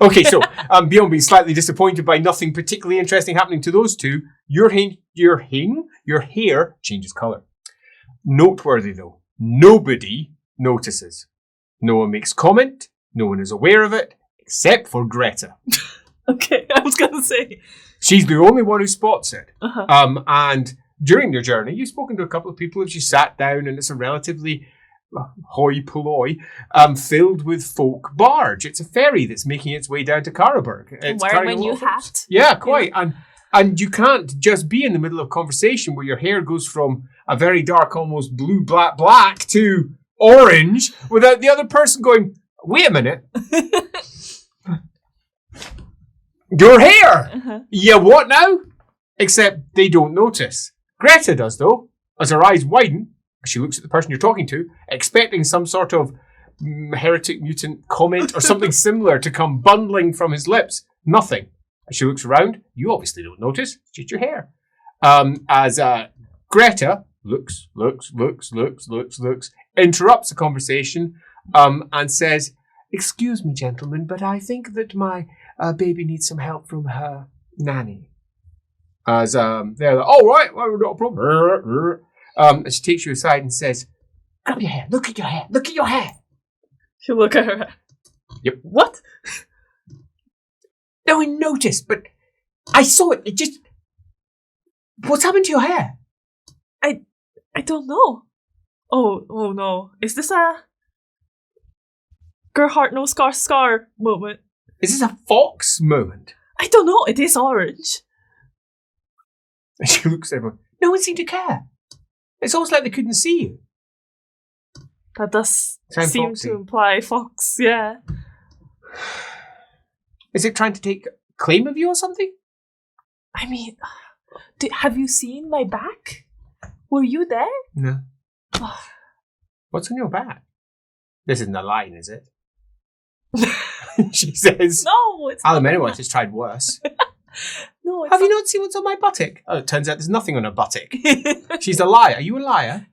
Okay, so beyond being slightly disappointed by nothing particularly interesting happening to those two, your hair changes colour. Noteworthy though, nobody notices. No one makes comment. No one is aware of it, except for Greta. Okay, I was going to say. She's the only one who spots it. Uh-huh. And during your journey, you've spoken to a couple of people as you sat down, and it's a relatively hoi polloi filled with folk barge. It's a ferry that's making its way down to Carberg. It's wearing my new hat. Yeah, quite. Yeah. And you can't just be in the middle of conversation where your hair goes from a very dark, almost blue, black to orange without the other person going, wait a minute. Your hair! Uh-huh. Yeah, what now? Except they don't notice. Greta does, though, as her eyes widen. She looks at the person you're talking to, expecting some sort of heretic mutant comment or something similar to come bundling from his lips. Nothing. As she looks around, you obviously don't notice. It's just your hair. As Greta looks, interrupts the conversation, and says, "Excuse me, gentlemen, but I think that my baby needs some help from her nanny." As they're like, "Oh, right, well, not a problem." And she takes you aside and says, "Grab your hair. Look at your hair. Look at your hair." You look at her. Yep. What? No one noticed, but I saw it. It just... What's happened to your hair? I don't know. Oh no. Is this a Gerhardt no scar moment? Is this a fox moment? I don't know. It is orange. And she looks at everyone. No one seemed to care. It's almost like they couldn't see you. That does Sound seem foxy. to imply fox, yeah. Is it trying to take claim of you or something? I mean, have you seen my back? Were you there? No. What's on your back? This isn't a line, is it? She says. No, it's Aluminium has tried worse. No, it's Have you not seen what's on my buttock? Oh, it turns out there's nothing on her buttock. She's a liar. Are you a liar?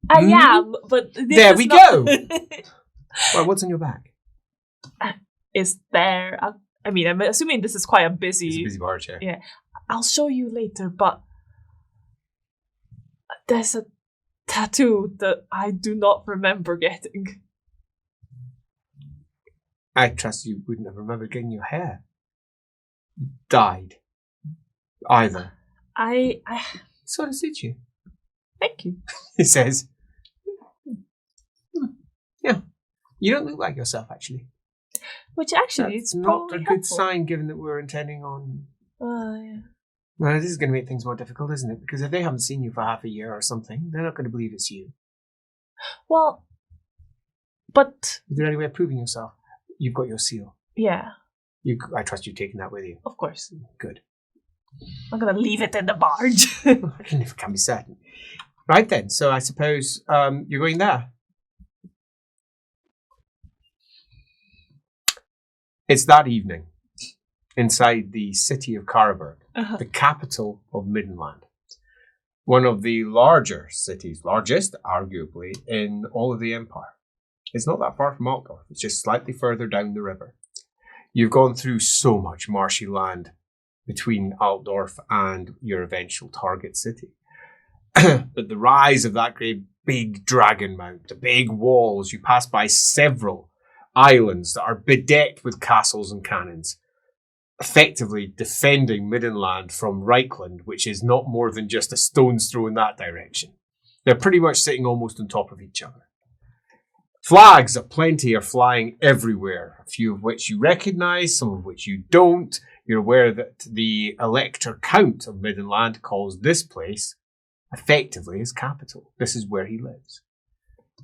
I am, but this There is we not- go. Well, what's on your back? Is there? I mean, I'm assuming this is quite a busy. It's a busy bar chair. Yeah, I'll show you later. But there's a tattoo that I do not remember getting. I trust you wouldn't have remembered getting your hair dyed either. I Sort of suits you. thank you. He says. Yeah. You don't look like yourself, actually. Which actually That's is not probably a good helpful. sign, given that we're intending on. Yeah. Well, this is going to make things more difficult, isn't it? Because if they haven't seen you for half a year or something, they're not going to believe it's you. Well, but Is there any way of proving yourself? You've got your seal. yeah, I trust you've taken that with you. of course. Good. I'm gonna leave it in the barge. I can never can be certain. Right then, so I suppose you're going there. It's that evening, inside the city of Carberg, the capital of Middenland. One of the larger cities, largest, arguably, in all of the Empire. It's not that far from Altdorf. It's just slightly further down the river. You've gone through so much marshy land between Altdorf and your eventual target city. But the rise of that great big dragon mount, the big walls, you pass by several islands that are bedecked with castles and cannons, effectively defending Middenland from Reichland, which is not more than just a stone's throw in that direction. They're pretty much sitting almost on top of each other. Flags aplenty are flying everywhere, a few of which you recognize, some of which you don't. You're aware that the Elector Count of Middenland calls this place effectively his capital. This is where he lives.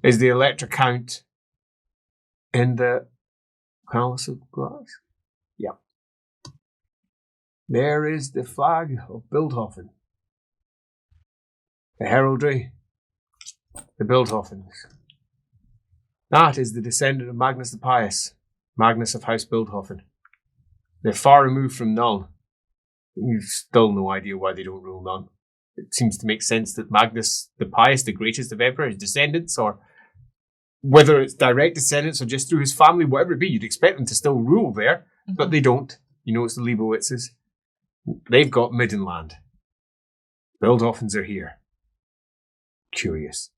Is the Elector Count in the Palace of Glass? Yeah. There is the flag of Bildhofen. The heraldry, the Bildhofens. That is the descendant of Magnus the Pious, Magnus of House Bildhofen. They're far removed from Nuln. You've still no idea why they don't rule Nuln. It seems to make sense that Magnus the Pious, the greatest of ever, his descendants, or whether it's direct descendants or just through his family, whatever it be, you'd expect them to still rule there, but they don't. You know, it's the Leibowitzes. They've got Middenland. Bildhofens are here. Curious.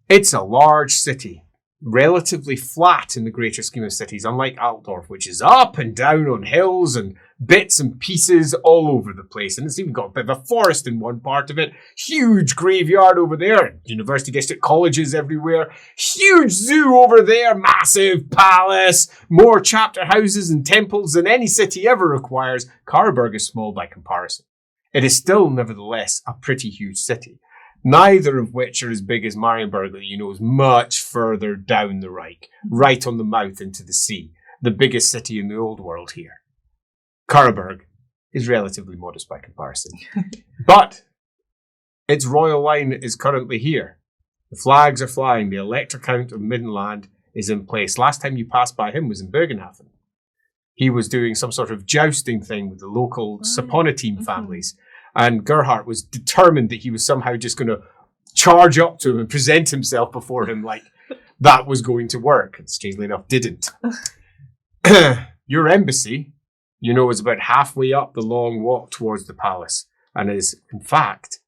It's a large city, relatively flat in the greater scheme of cities, unlike Altdorf, which is up and down on hills and bits and pieces all over the place. And it's even got a bit of a forest in one part of it, huge graveyard over there, university district colleges everywhere, huge zoo over there, massive palace, more chapter houses and temples than any city ever requires. Carberg is small by comparison. It is still, nevertheless, a pretty huge city. Neither of which are as big as Marienburg, that you know is much further down the Reich, right on the mouth into the sea, the biggest city in the old world here. Carberg is relatively modest by comparison. But its royal line is currently here. The flags are flying. The Elector Count of Middenland is in place. Last time you passed by him was in Bergenhafen. He was doing some sort of jousting thing with the local Saponateam families. And Gerhardt was determined that he was somehow just going to charge up to him and present himself before him like that was going to work. And strangely enough, didn't. Your embassy, you know, is about halfway up the long walk towards the palace. And is, in fact,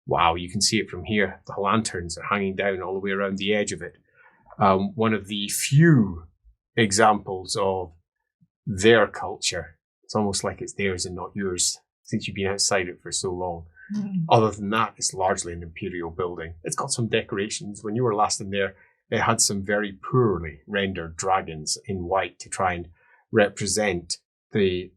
wow, you can see it from here. The lanterns are hanging down all the way around the edge of it. One of the few examples of their culture. It's almost like it's theirs and not yours, since you've been outside it for so long. Other than that, it's largely an imperial building. It's got some decorations. When you were last in there, it had some very poorly rendered dragons in white to try and represent the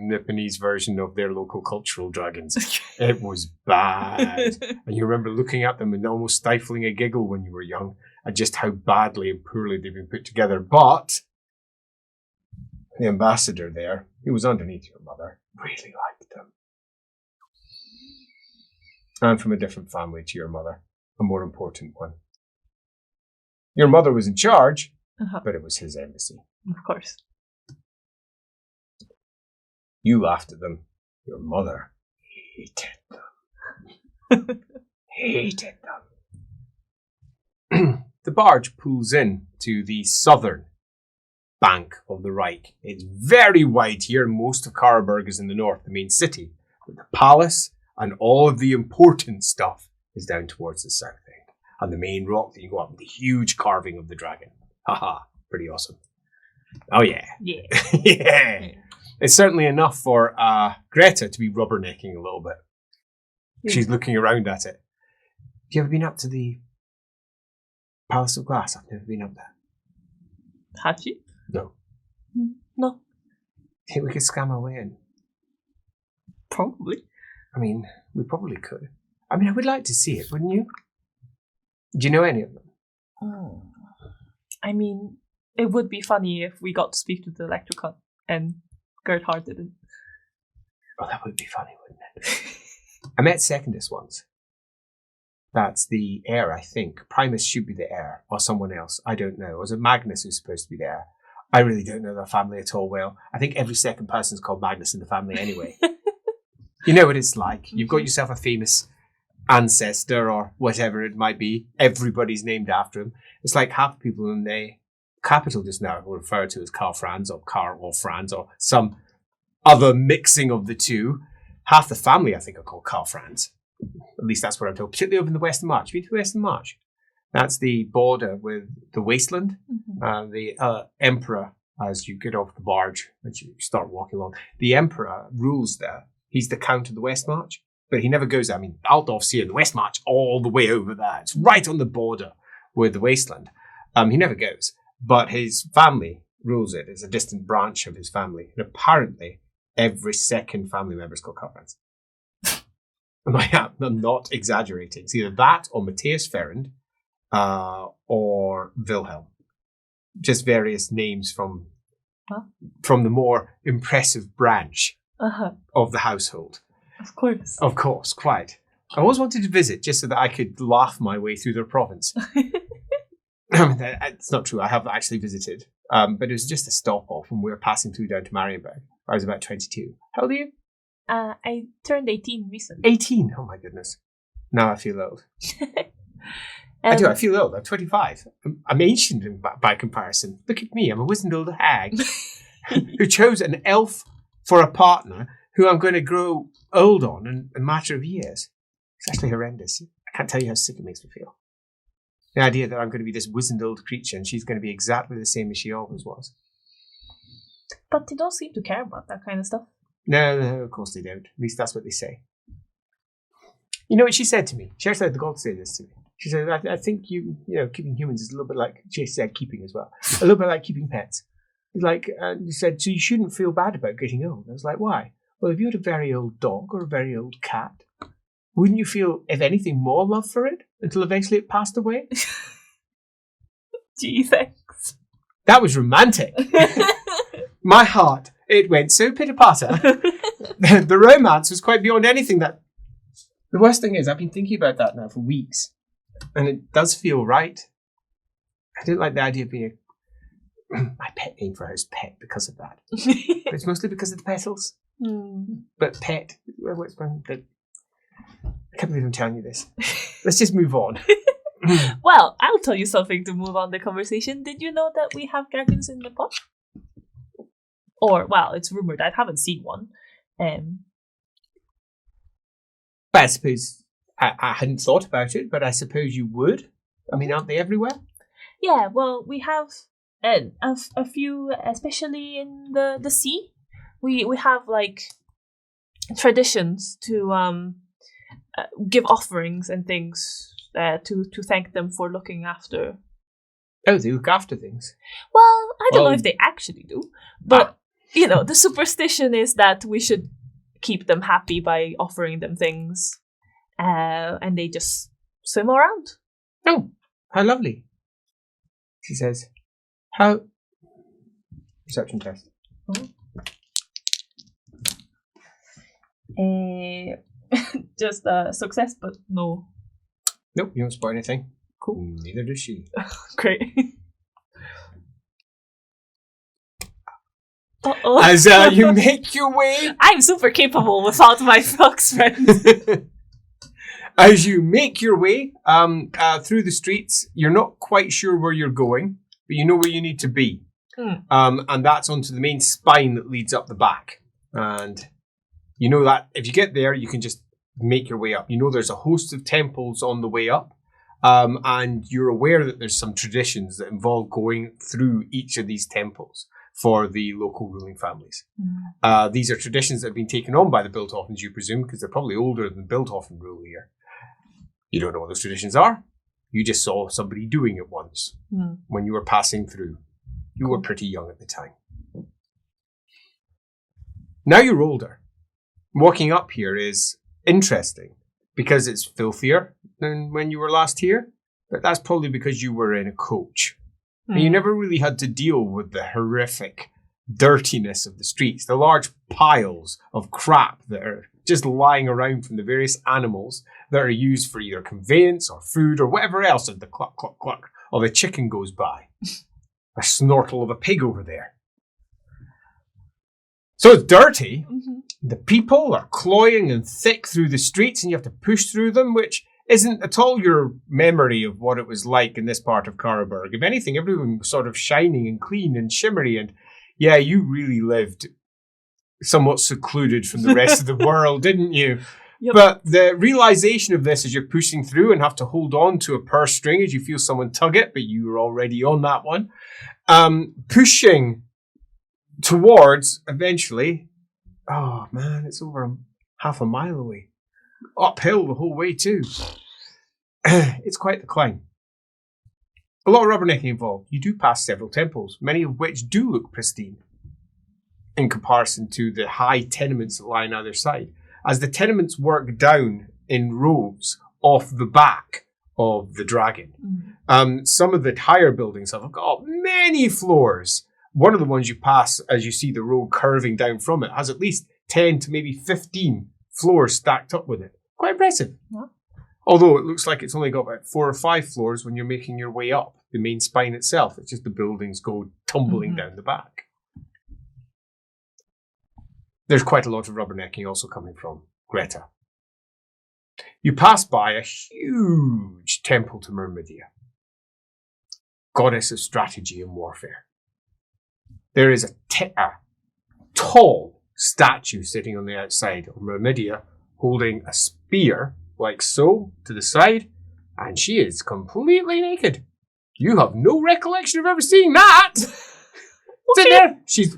Nipponese version of their local cultural dragons. It was bad. And you remember looking at them and almost stifling a giggle when you were young at just how badly and poorly they've been put together. But the ambassador there, who was underneath your mother, really liked them. And from a different family to your mother, a more important one. Your mother was in charge, but it was his embassy. Of course. You laughed at them. Your mother hated them. Hated them. The barge pulls in to the southern bank of the Reich. It's very wide here. Most of Carberg is in the north, the main city. But the palace and all of the important stuff is down towards the south end. And the main rock that you go up with the huge carving of the dragon. Haha, pretty awesome. Oh yeah. Yeah. Yeah. It's certainly enough for Greta to be rubbernecking a little bit. Yeah. She's looking around at it. Have you ever been up to the Palace of Glass? I've never been up there. Have you? No. No. Think we could scam our way in? Probably. I mean, we probably could. I mean, I would like to see it, wouldn't you? Do you know any of them? I mean, it would be funny if we got to speak to the Electrocon and Gerhard didn't. Oh, that would be funny, wouldn't it? I met Secondus once. That's the heir, I think. Primus should be the heir, or someone else. I don't know. Or was it Magnus who's supposed to be the heir? I really don't know their family at all well. I think every second person's called Magnus in the family anyway. You know what it's like. You've got yourself a famous ancestor or whatever it might be. Everybody's named after him. It's like half the people in the capital just now were referred to as Karl Franz or Karl or Franz or some other mixing of the two. Half the family, I think, are called Karl Franz. At least that's what I'm told, particularly over in the Western March. Been to the Western March? That's the border with the wasteland. The emperor, as you get off the barge, as you start walking along, the emperor rules there. He's the Count of the West March, but he never goes there. I mean, Altdorf's here in the West March, all the way over there. It's right on the border with the wasteland. He never goes, but his family rules it. It's a distant branch of his family. And apparently, every second family member is called Karl Franz. I'm not exaggerating. It's either that or Matthias Ferrand or Wilhelm. Just various names from the more impressive branch of the household. Of course. Of course, quite. I always wanted to visit just so that I could laugh my way through their province. It's not true. I have actually visited. But it was just a stop off when we were passing through down to Marienberg. I was about 22. How old are you? I turned 18 recently. 18? Oh my goodness. Now I feel old. I do. I feel old. I'm 25. I'm ancient by comparison. Look at me. I'm a wizened old hag who chose an elf for a partner who I'm going to grow old on in a matter of years. It's actually horrendous. I can't tell you how sick it makes me feel. The idea that I'm going to be this wizened old creature and she's going to be exactly the same as she always was. But they don't seem to care about that kind of stuff. No, of course they don't. At least that's what they say. You know what she said to me? She actually had the God to say this to me. She said, I think you know, keeping humans is a little bit like, she said keeping as well, a little bit like keeping pets. It's like, you said, so you shouldn't feel bad about getting old. I was like, why? Well, if you had a very old dog or a very old cat, wouldn't you feel, if anything, more love for it until eventually it passed away? Gee, thanks. That was romantic. My heart, it went so pitter-patter. The romance was quite beyond anything that... The worst thing is, I've been thinking about that now for weeks. And it does feel right. I don't like the idea of being my pet name for her is Pet because of that. But it's mostly because of the petals. But Pet, I can't believe I'm telling you this. Let's just move on. Well, I'll tell you something to move on the conversation. Did you know that we have dragons in Nippon? Or, well, it's rumored. I haven't seen one. But I suppose I hadn't thought about it, but I suppose you would. I mean, aren't they everywhere? Yeah, well, we have a few, especially in the sea. We have like traditions to give offerings and things to thank them for looking after. Oh, they look after things. Well, I don't know if they actually do, but the superstition is that we should keep them happy by offering them things, and they just swim around. Oh, how lovely! She says, "How?" Perception test. Just a success, but no. Nope, you don't spot anything. Cool. Neither does she. Great. Uh-oh. As you make your way... I'm super capable without my fox friend. As you make your way through the streets, you're not quite sure where you're going, but you know where you need to be. And that's onto the main spine that leads up the back. And you know that if you get there, you can just make your way up. You know there's a host of temples on the way up. And you're aware that there's some traditions that involve going through each of these temples for the local ruling families. These are traditions that have been taken on by the Bildhofens, you presume, because they're probably older than the Bildhofen rule here. You don't know what those traditions are. You just saw somebody doing it once when you were passing through. You were pretty young at the time. Now you're older. Walking up here is interesting because it's filthier than when you were last here, but that's probably because you were in a coach. And you never really had to deal with the horrific dirtiness of the streets, the large piles of crap that are just lying around from the various animals that are used for either conveyance or food or whatever else as the cluck, cluck, cluck of a chicken goes by. A snortle of a pig over there. So it's dirty. The people are cloying and thick through the streets and you have to push through them, which isn't at all your memory of what it was like in this part of Carberg. If anything, everyone was sort of shining and clean and shimmery. And yeah, you really lived somewhat secluded from the rest of the world, didn't you? Yep. But the realization of this as you're pushing through and have to hold on to a purse string as you feel someone tug it, but you were already on that one. Pushing towards, eventually, oh man, it's over half a mile away. Uphill the whole way too. It's quite the climb. A lot of rubbernecking involved. You do pass several temples, many of which do look pristine in comparison to the high tenements that lie on either side. As the tenements work down in rows off the back of the dragon, some of the higher buildings have got many floors. One of the ones you pass as you see the road curving down from it has at least 10 to maybe 15 floors stacked up with it. Quite impressive. Yeah. Although it looks like it's only got about 4 or 5 floors when you're making your way up the main spine itself. It's just the buildings go tumbling down the back. There's quite a lot of rubbernecking also coming from Greta. You pass by a huge temple to Myrmidia, goddess of strategy and warfare. There is a tall statue sitting on the outside of Myrmidia holding a spear like so to the side, and she is completely naked. You have no recollection of ever seeing that. What's in there? She's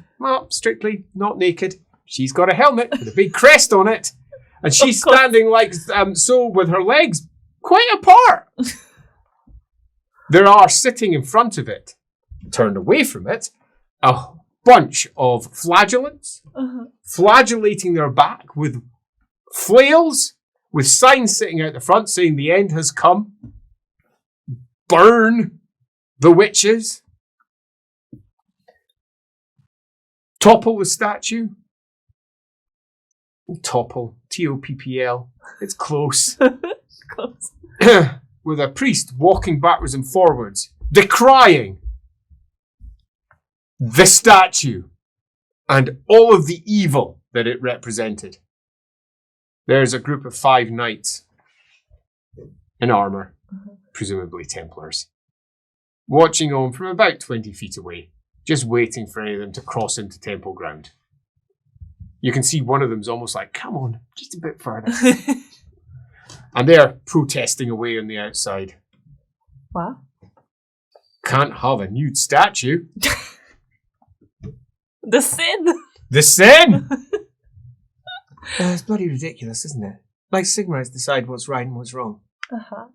strictly not naked. She's got a helmet with a big crest on it, and she's standing like so with her legs quite apart. There are sitting in front of it, turned away from it, a bunch of flagellants, flagellating their back with flails, with signs sitting out the front saying the end has come. Burn the witches. Topple the statue. Topple. T-O-P-P-L. It's close. Close. With a priest walking backwards and forwards, decrying the statue and all of the evil that it represented. There's a group of 5 knights in armour, presumably Templars, watching on from about 20 feet away, just waiting for any of them to cross into temple ground. You can see one of them's almost like, come on, just a bit further. And they're protesting away on the outside. What? Can't have a nude statue. The sin! The sin! It's bloody ridiculous, isn't it? Like Sigmarites decide what's right and what's wrong.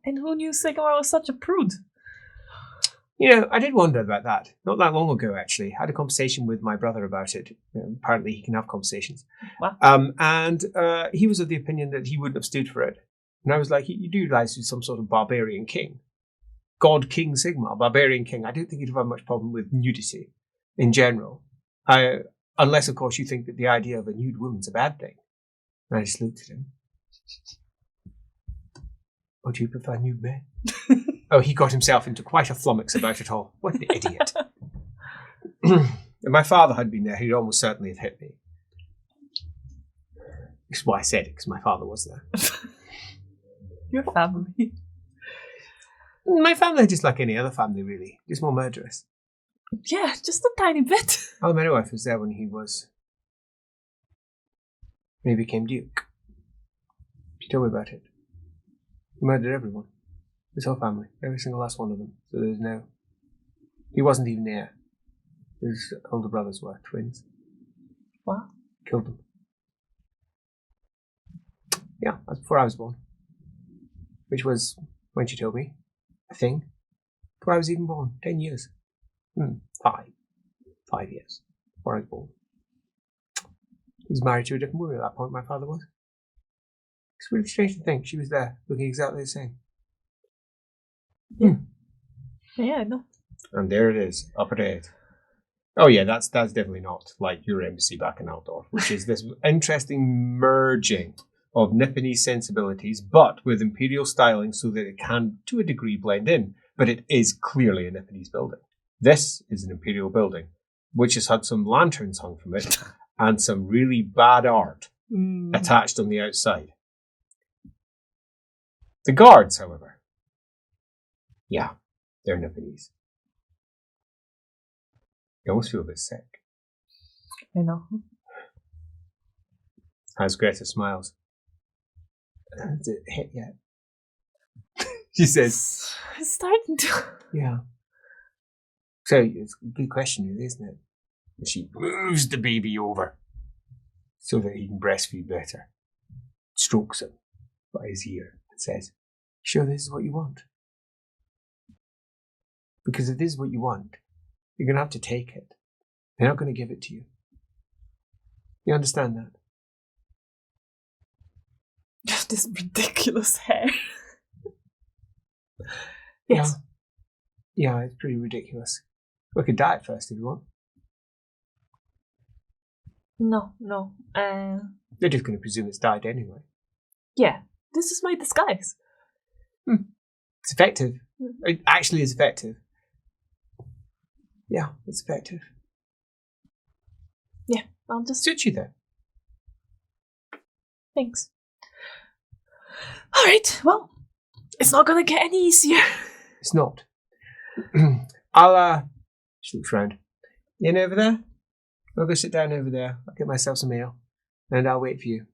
And who knew Sigmar was such a prude? You know, I did wonder about that. Not that long ago, actually. I had a conversation with my brother about it. Apparently, he can have conversations. Wow. And he was of the opinion that he wouldn't have stood for it. And I was like, you do realize he's some sort of barbarian king. God King Sigmar, barbarian king. I don't think he'd have had much problem with nudity in general. Unless, of course, you think that the idea of a nude woman's a bad thing. And I just looked at him. Or do you prefer nude men? Oh, he got himself into quite a flummox about it all. What an idiot. If my father had been there, he'd almost certainly have hit me. That's why I said it, because my father was there. Your family. My family, just like any other family, really. Just more murderous. Yeah, just a tiny bit. Oh, my wife was there when he became Duke. She told me about it. He murdered everyone. His whole family. Every single last one of them. So there's no... He wasn't even there. His older brothers were twins. Wow. Killed them. Yeah, that's before I was born. Which was, when she told me, a thing. Before I was even born. 10 years. 5 years before I was born. He was married to a different woman at that point, my father was. It's really strange to think she was there, looking exactly the same. Yeah, I know. And there it is, up at 8. Oh yeah, that's definitely not like your embassy back in Altdorf, which is this interesting merging of Nipponese sensibilities, but with imperial styling so that it can, to a degree, blend in. But it is clearly a Nipponese building. This is an imperial building, which has had some lanterns hung from it and some really bad art attached on the outside. The guards, however, yeah, they're Nipponese. You almost feel a bit sick. I know. As Greta smiles. Has it hit yet? She says. It's starting to. Yeah. So, it's a good question, really, isn't it? And she moves the baby over so that he can breastfeed better. Strokes him by his ear and says, "Sure, this is what you want? Because if this is what you want, you're going to have to take it. They're not going to give it to you. You understand that?" Just this ridiculous hair. Yes. Yeah, it's pretty ridiculous. We could dye it first if you want. No. They're just going to presume it's dyed anyway. Yeah, this is my disguise. It's effective. It actually is effective. Yeah, it's effective. Yeah, I'll just... Suits you though. Thanks. Alright, well, it's not gonna get any easier. It's not. I'll, she looks round. In over there? I'll go sit down over there. I'll get myself some ale. And I'll wait for you.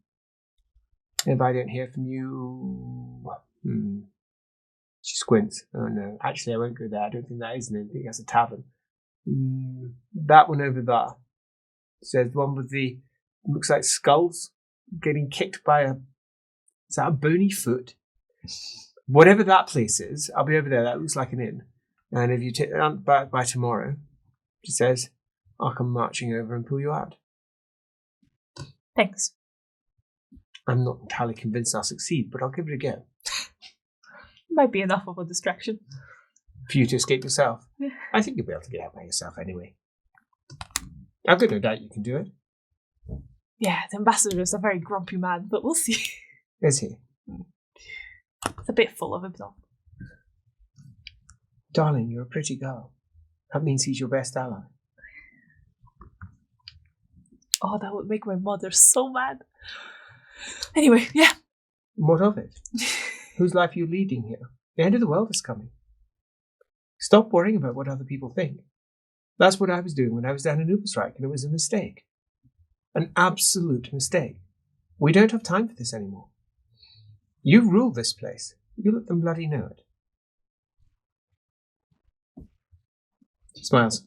If I don't hear from you... She squints. Oh no, actually I won't go there. I don't think that is an inn. I think that's a tavern. That one over there. Says the one with the... looks like skulls. Getting kicked by a... Is that a bony foot? Whatever that place is, I'll be over there. That looks like an inn. And if you take that back by tomorrow, she says, I'll come marching over and pull you out. Thanks. I'm not entirely convinced I'll succeed, but I'll give it a go. Might be enough of a distraction. For you to escape yourself? Yeah. I think you'll be able to get out by yourself anyway. I've got no doubt you can do it. Yeah, the ambassador is a very grumpy man, but we'll see. Is he? It's a bit full of himself. Darling, you're a pretty girl. That means he's your best ally. Oh, that would make my mother so mad. Anyway, yeah. What of it? Whose life are you leading here? The end of the world is coming. Stop worrying about what other people think. That's what I was doing when I was down in Uberstrike, and it was a mistake. An absolute mistake. We don't have time for this anymore. You rule this place. You let them bloody know it. She smiles.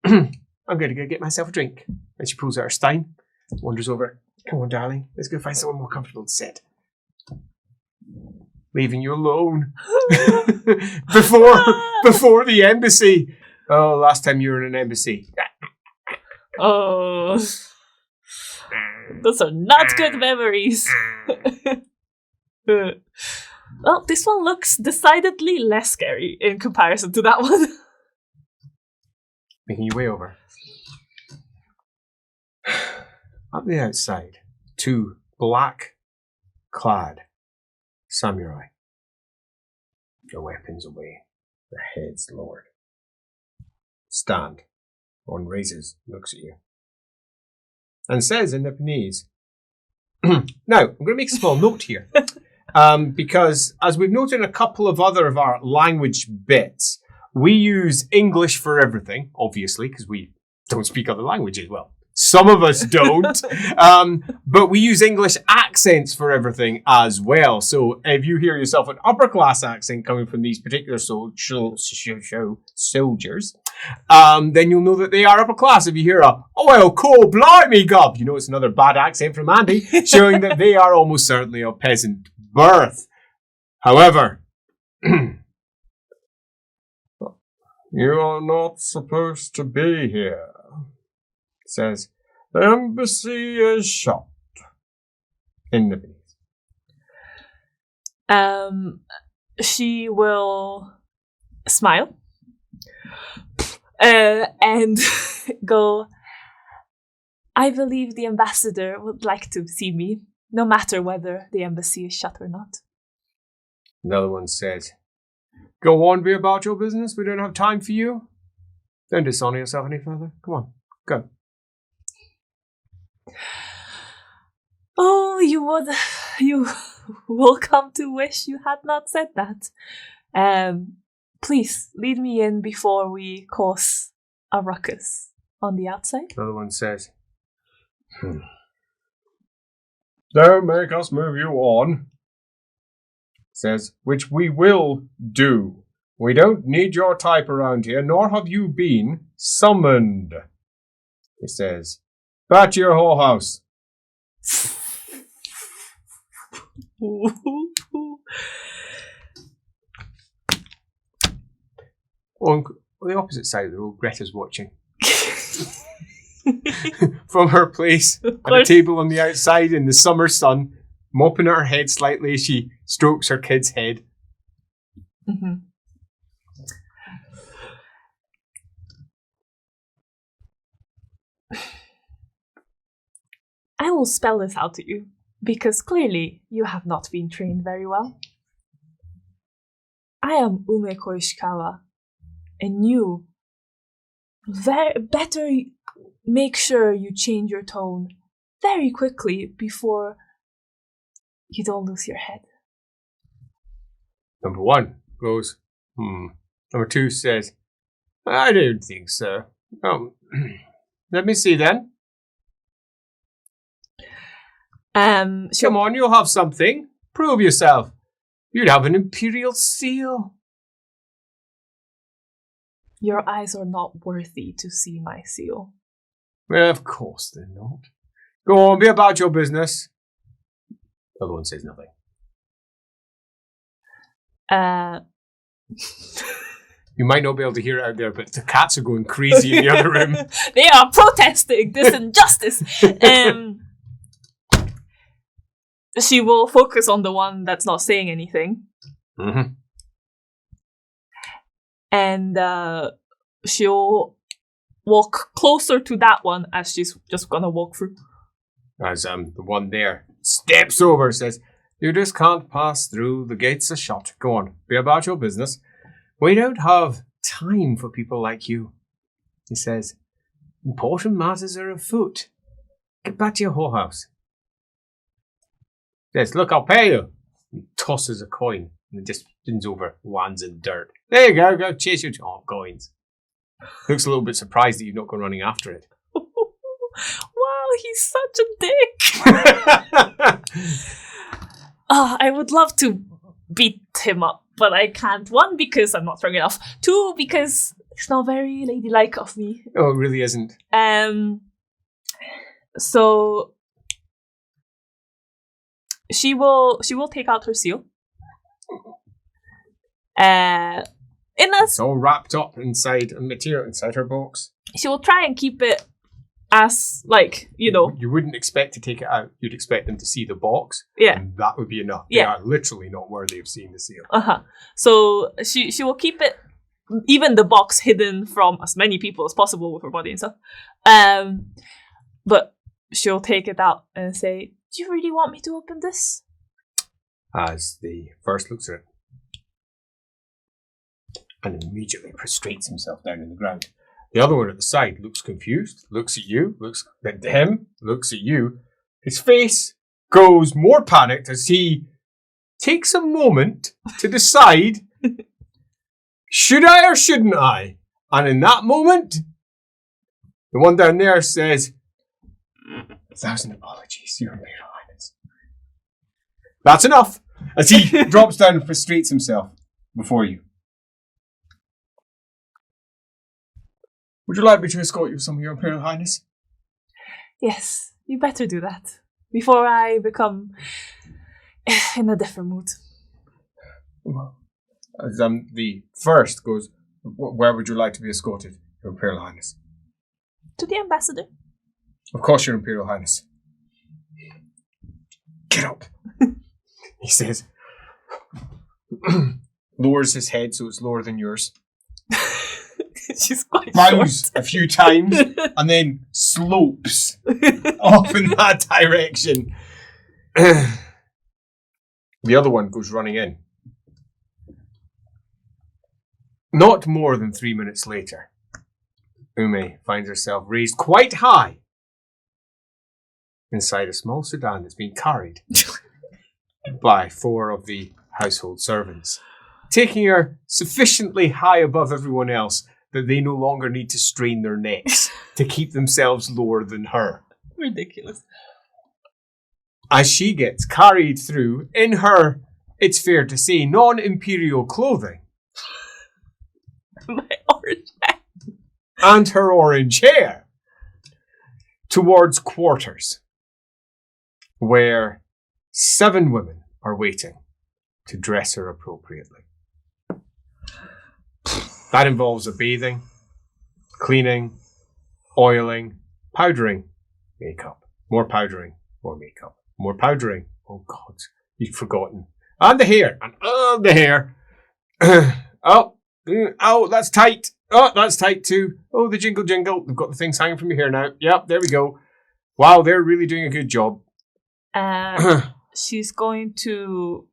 I'm going to go get myself a drink. And she pulls out her stein, wanders over. Come on, darling. Let's go find someone more comfortable to sit. leaving you alone before the embassy. Oh, last time you were in an embassy. Oh, those are not good memories. Well, this one looks decidedly less scary in comparison to that one. Making your way over. On the outside, two black-clad samurai. Their weapons away, their heads lowered. Stand. One raises, looks at you, and says in Nipponese, now, I'm going to make a small note here. Because as we've noted in a couple of other of our language bits, we use English for everything, obviously, because we don't speak other languages. Well, some of us don't. But we use English accents for everything as well. So if you hear yourself an upper class accent coming from these particular soldiers, then you'll know that they are upper class. If you hear a, oh, well, cool, blimey, gob, you know it's another bad accent from Andy, showing that they are almost certainly of peasant birth. However, you are not supposed to be here. It says, the embassy is shut. In Nipponese. She will smile and go, I believe the ambassador would like to see me, no matter whether the embassy is shut or not. Another one says, go on, be about your business. We don't have time for you. Don't dishonor yourself any further. Come on, go. Oh, you will come to wish you had not said that. Please, lead me in before we cause a ruckus on the outside. Another one says, don't make us move you on. Says, which we will do. We don't need your type around here, nor have you been summoned. He says, back to your whorehouse. On the opposite side of the road, Greta's watching. From her place at a table on the outside in the summer sun, mopping her head slightly as she strokes her kid's head. Mm-hmm. I will spell this out to you, because clearly you have not been trained very well. I am Yume Koishikawa, and you better make sure you change your tone very quickly before you don't lose your head. Number one goes, Number two says, I don't think so. Let me see then. Come on, you'll have something. Prove yourself. You'd have an imperial seal. Your eyes are not worthy to see my seal. Well, of course they're not. Go on, be about your business. The other one says nothing. You might not be able to hear it out there, but the cats are going crazy in the other room. They are protesting this injustice. She will focus on the one that's not saying anything. Mm-hmm. And she'll walk closer to that one as she's just gonna walk through. As the one there steps over, says, you just can't pass through, the gates are shut. Go on, be about your business. We don't have time for people like you. He says, important matters are afoot. Get back to your whorehouse. Says, look, I'll pay you. He tosses a coin and it just spins over, lands in dirt. There you go chase your coins. Looks a little bit surprised that you've not gone running after it. Wow, he's such a dick. I would love to beat him up, but I can't. One, because I'm not strong enough. Two, because it's not very ladylike of me. Oh, it really isn't. So she will take out her seal It's all wrapped up inside a material inside her box. She will try and keep it as, like, you know. You wouldn't expect to take it out. You'd expect them to see the box. Yeah. And that would be enough. Yeah. They are literally not worthy of seeing the seal. So she will keep it, even the box, hidden from as many people as possible with her body and stuff. But she'll take it out and say, "Do you really want me to open this?" As the first looks at it. And immediately prostrates himself down in the ground. The other one at the side looks confused, looks at you, looks at him, looks at you. His face goes more panicked as he takes a moment to decide, should I or shouldn't I? And in that moment, the one down there says, 1,000 apologies, Your Imperial Highness. That's enough. As he drops down and prostrates himself before you. Would you like me to escort you some, Your Imperial Highness? Yes, you better do that. Before I become in a different mood. Well, as the first goes, where would you like to be escorted, Your Imperial Highness? To the ambassador. Of course, Your Imperial Highness. Get up, he says. Lowers his head so it's lower than yours. She's quite bows short. A few times and then slopes off in that direction. The other one goes running in. Not more than 3 minutes later, Yume finds herself raised quite high inside a small sedan that's being carried by 4 of the household servants, taking her sufficiently high above everyone else that they no longer need to strain their necks to keep themselves lower than her. Ridiculous. As she gets carried through in her, it's fair to say, non-imperial clothing. My orange hair. And her orange hair. Towards quarters, where 7 women are waiting to dress her appropriately. That involves a bathing, cleaning, oiling, powdering, makeup. More powdering, more makeup. More powdering. Oh God, you've forgotten. And the hair. And the hair. Oh, that's tight. Oh, that's tight too. Oh, the jingle jingle. They've got the things hanging from your hair now. Yep, there we go. Wow, they're really doing a good job. She's going to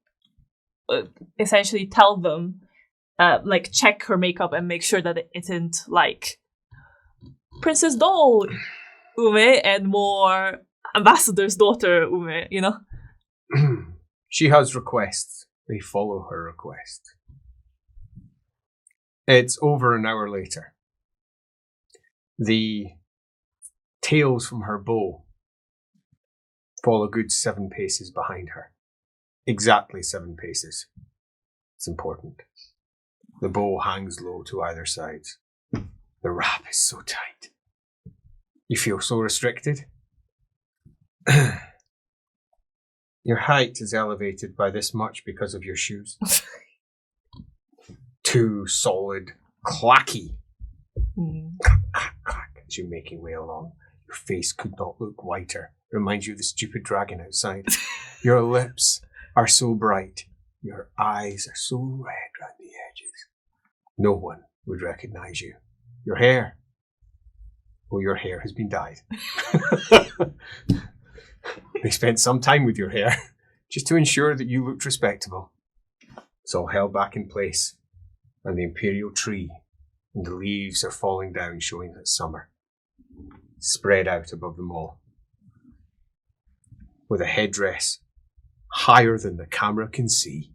essentially tell them, like, check her makeup and make sure that it isn't like Princess Doll Yume and more Ambassador's daughter Yume, you know? She has requests. They follow her request. It's over an hour later. The tails from her bow fall a good 7 paces behind her. Exactly 7 paces. It's important. The bow hangs low to either side. The wrap is so tight. You feel so restricted. Your height is elevated by this much because of your shoes. 2 solid, clacky. As you're making way along, your face could not look whiter. It reminds you of the stupid dragon outside. Your lips are so bright. Your eyes are so red round the edges. No one would recognize you. Your hair. Well, your hair has been dyed. They spent some time with your hair just to ensure that you looked respectable. It's all held back in place. And the imperial tree and the leaves are falling down, showing that summer. Spread out above them all. With a headdress higher than the camera can see.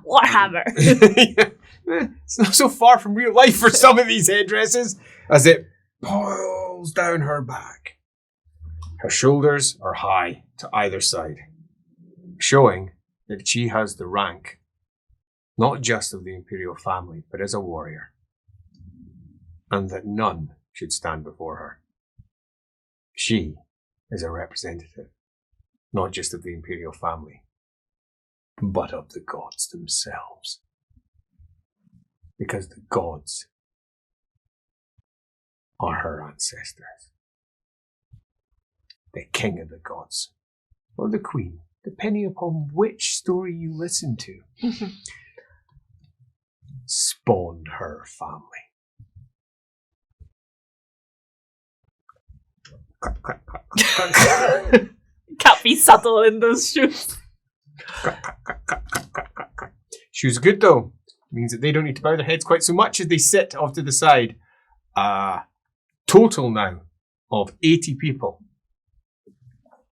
Warhammer. It's not so far from real life for some of these headdresses, as it pulls down her back. Her shoulders are high to either side, showing that she has the rank, not just of the imperial family, but as a warrior, and that none should stand before her. She is a representative, not just of the imperial family, but of the gods themselves. Because the gods are her ancestors. The king of the gods, or the queen, depending upon which story you listen to, spawned her family. Can't be subtle in those shoes. Shoes good though. Means that they don't need to bow their heads quite so much as they sit off to the side. Total now of 80 people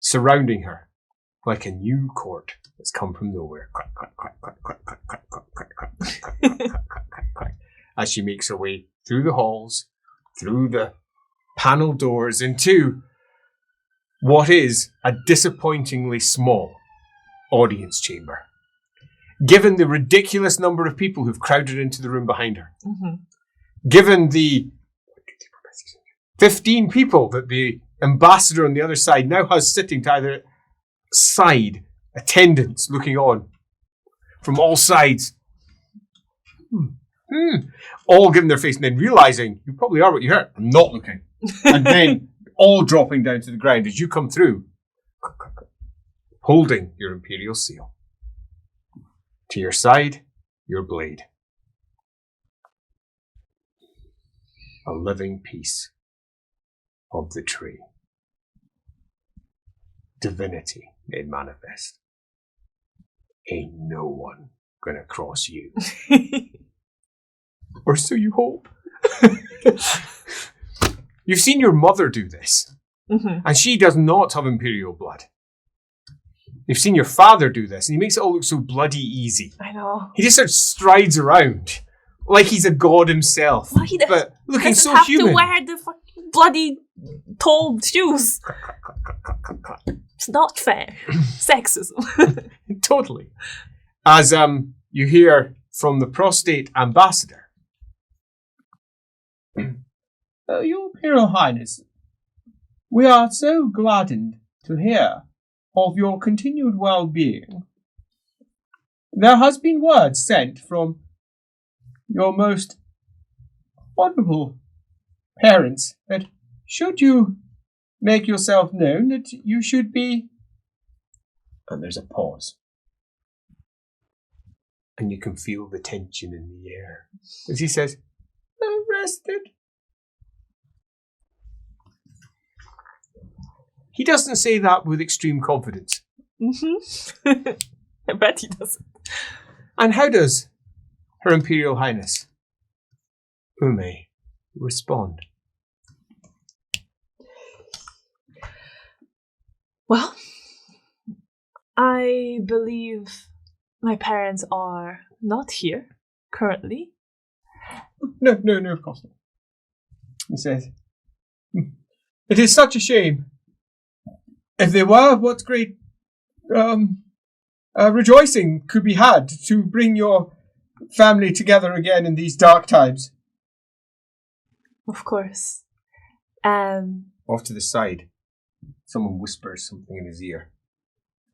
surrounding her like a new court that's come from nowhere. As she makes her way through the halls, through the panel doors, into what is a disappointingly small audience chamber. Given the ridiculous number of people who've crowded into the room behind her, given the 15 people that the ambassador on the other side now has sitting to either side, attendants looking on from all sides, all giving their face and then realising you probably are what you heard. I'm not looking. And then all dropping down to the ground as you come through, holding your imperial seal. To your side, your blade. A living piece of the tree. Divinity made manifest. Ain't no one gonna cross you. Or so you hope. You've seen your mother do this. And she does not have imperial blood. You've seen your father do this, and he makes it all look so bloody easy. I know. He just sort of strides around like he's a god himself, well, he but looking so have human. To wear the fucking bloody tall shoes. It's not fair. Sexism. Totally. As you hear from the prostate ambassador. Your Imperial Highness, we are so gladdened to hear of your continued well-being. There has been word sent from your most honourable parents that should you make yourself known, that you should be... And there's a pause. And you can feel the tension in the air. As he says, arrested. He doesn't say that with extreme confidence. I bet he doesn't. And how does Her Imperial Highness Yume respond? Well, I believe my parents are not here currently. No, of course not. He says, it is such a shame. If they were, what great rejoicing could be had to bring your family together again in these dark times. Of course. Off to the side, someone whispers something in his ear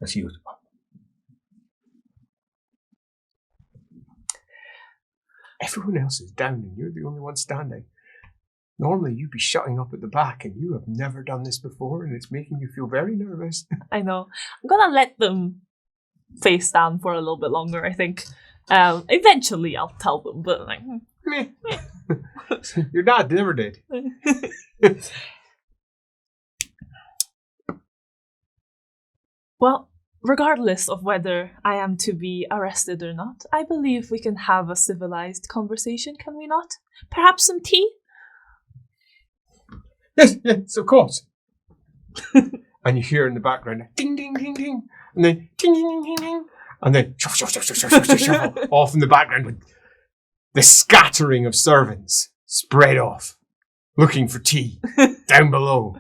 as he goes, everyone else is down and you're the only one standing. Normally you'd be shutting up at the back, and you have never done this before, and it's making you feel very nervous. I know. I'm gonna let them face down for a little bit longer, I think. Eventually I'll tell them, but like... Your dad never did. Well, regardless of whether I am to be arrested or not, I believe we can have a civilized conversation, can we not? Perhaps some tea? Yes, of course. And you hear in the background, ding, ding, ding, ding, and then ding, ding, ding, ding, ding, and then shuffle, shuffle, shuffle, shuffle, shuffle, off in the background with the scattering of servants spread off, looking for tea down below.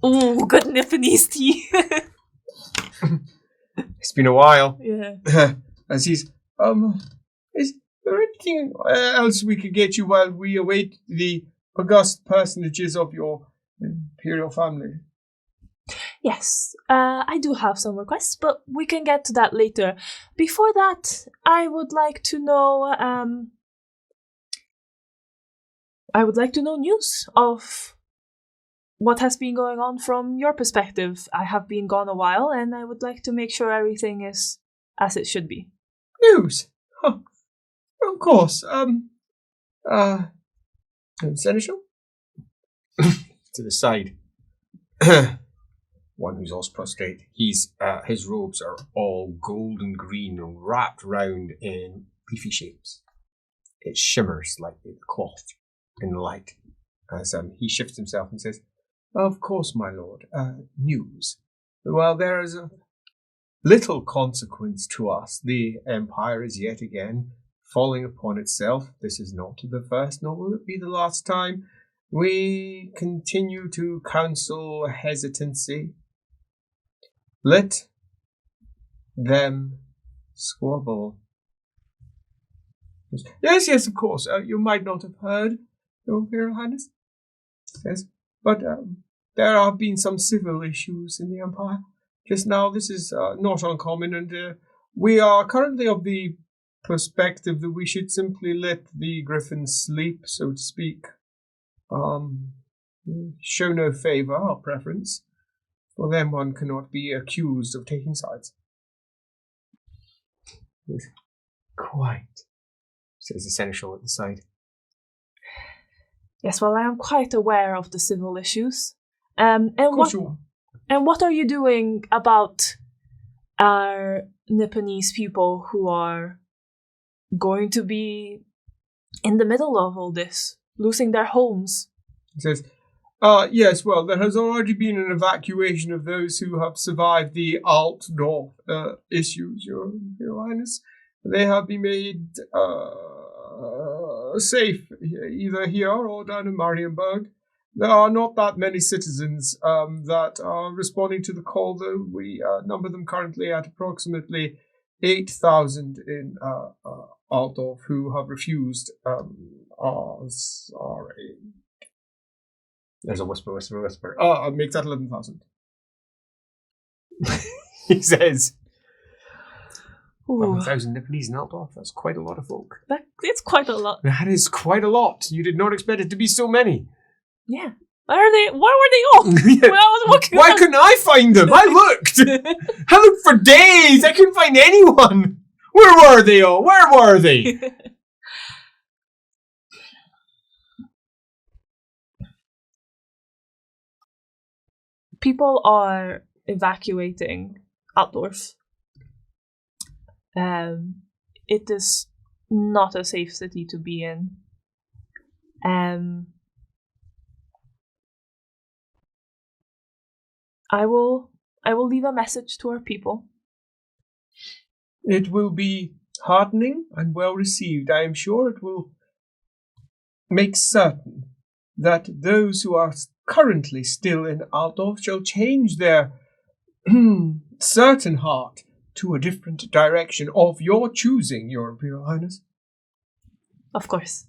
Ooh, good Nipponese tea. It's been a while. Yeah. As he's, is there anything else we could get you while we await the august personages of your imperial family? Yes, I do have some requests, but we can get to that later. Before that, I would like to know. I would like to know news of what has been going on from your perspective. I have been gone a while, and I would like to make sure everything is as it should be. News? Oh, of course. Seneschal? To the side. One who's all prostrate. His robes are all gold and green and wrapped round in leafy shapes. It shimmers like the cloth in the light as he shifts himself and says, "Of course, my lord. News. Well, there is a little consequence to us. The empire is yet again falling upon itself. This is not the first, nor will it be the last time. We continue to counsel hesitancy. Let them squabble." Yes, of course. You might not have heard, Your Imperial Highness. Yes, but there have been some civil issues in the Empire. Just now, this is not uncommon, and we are currently of the perspective that we should simply let the griffins sleep, so to speak. Show no favour or preference. For them, one cannot be accused of taking sides. Quite, says the seneschal at the side. Yes, well, I am quite aware of the civil issues. And Of course you are. And what are you doing about our Nipponese people who are going to be in the middle of all this, losing their homes? He says, yes, well, there has already been an evacuation of those who have survived the Altdorf issues, Your Highness. They have been made safe, either here or down in Marienburg. There are not that many citizens that are responding to the call, though. We number them currently at approximately 8,000 in Aldorf who have refused our aid. There's a whisper. I'll make that 11,000. He says. 11,000 Nipponese in Altdorf. That's quite a lot of folk. It's quite a lot. That is quite a lot. You did not expect it to be so many. Yeah. Where were they all? Yeah. When I was walking Why around? couldn't I find them? I looked. I looked for days. I couldn't find anyone. Where were they all? Where were they? People are evacuating Altdorf. It is not a safe city to be in. I will leave a message to our people. It will be heartening and well received. I am sure it will make certain that those who are currently still in Aldorf shall change their certain heart to a different direction of your choosing, Your Imperial Highness. Of course.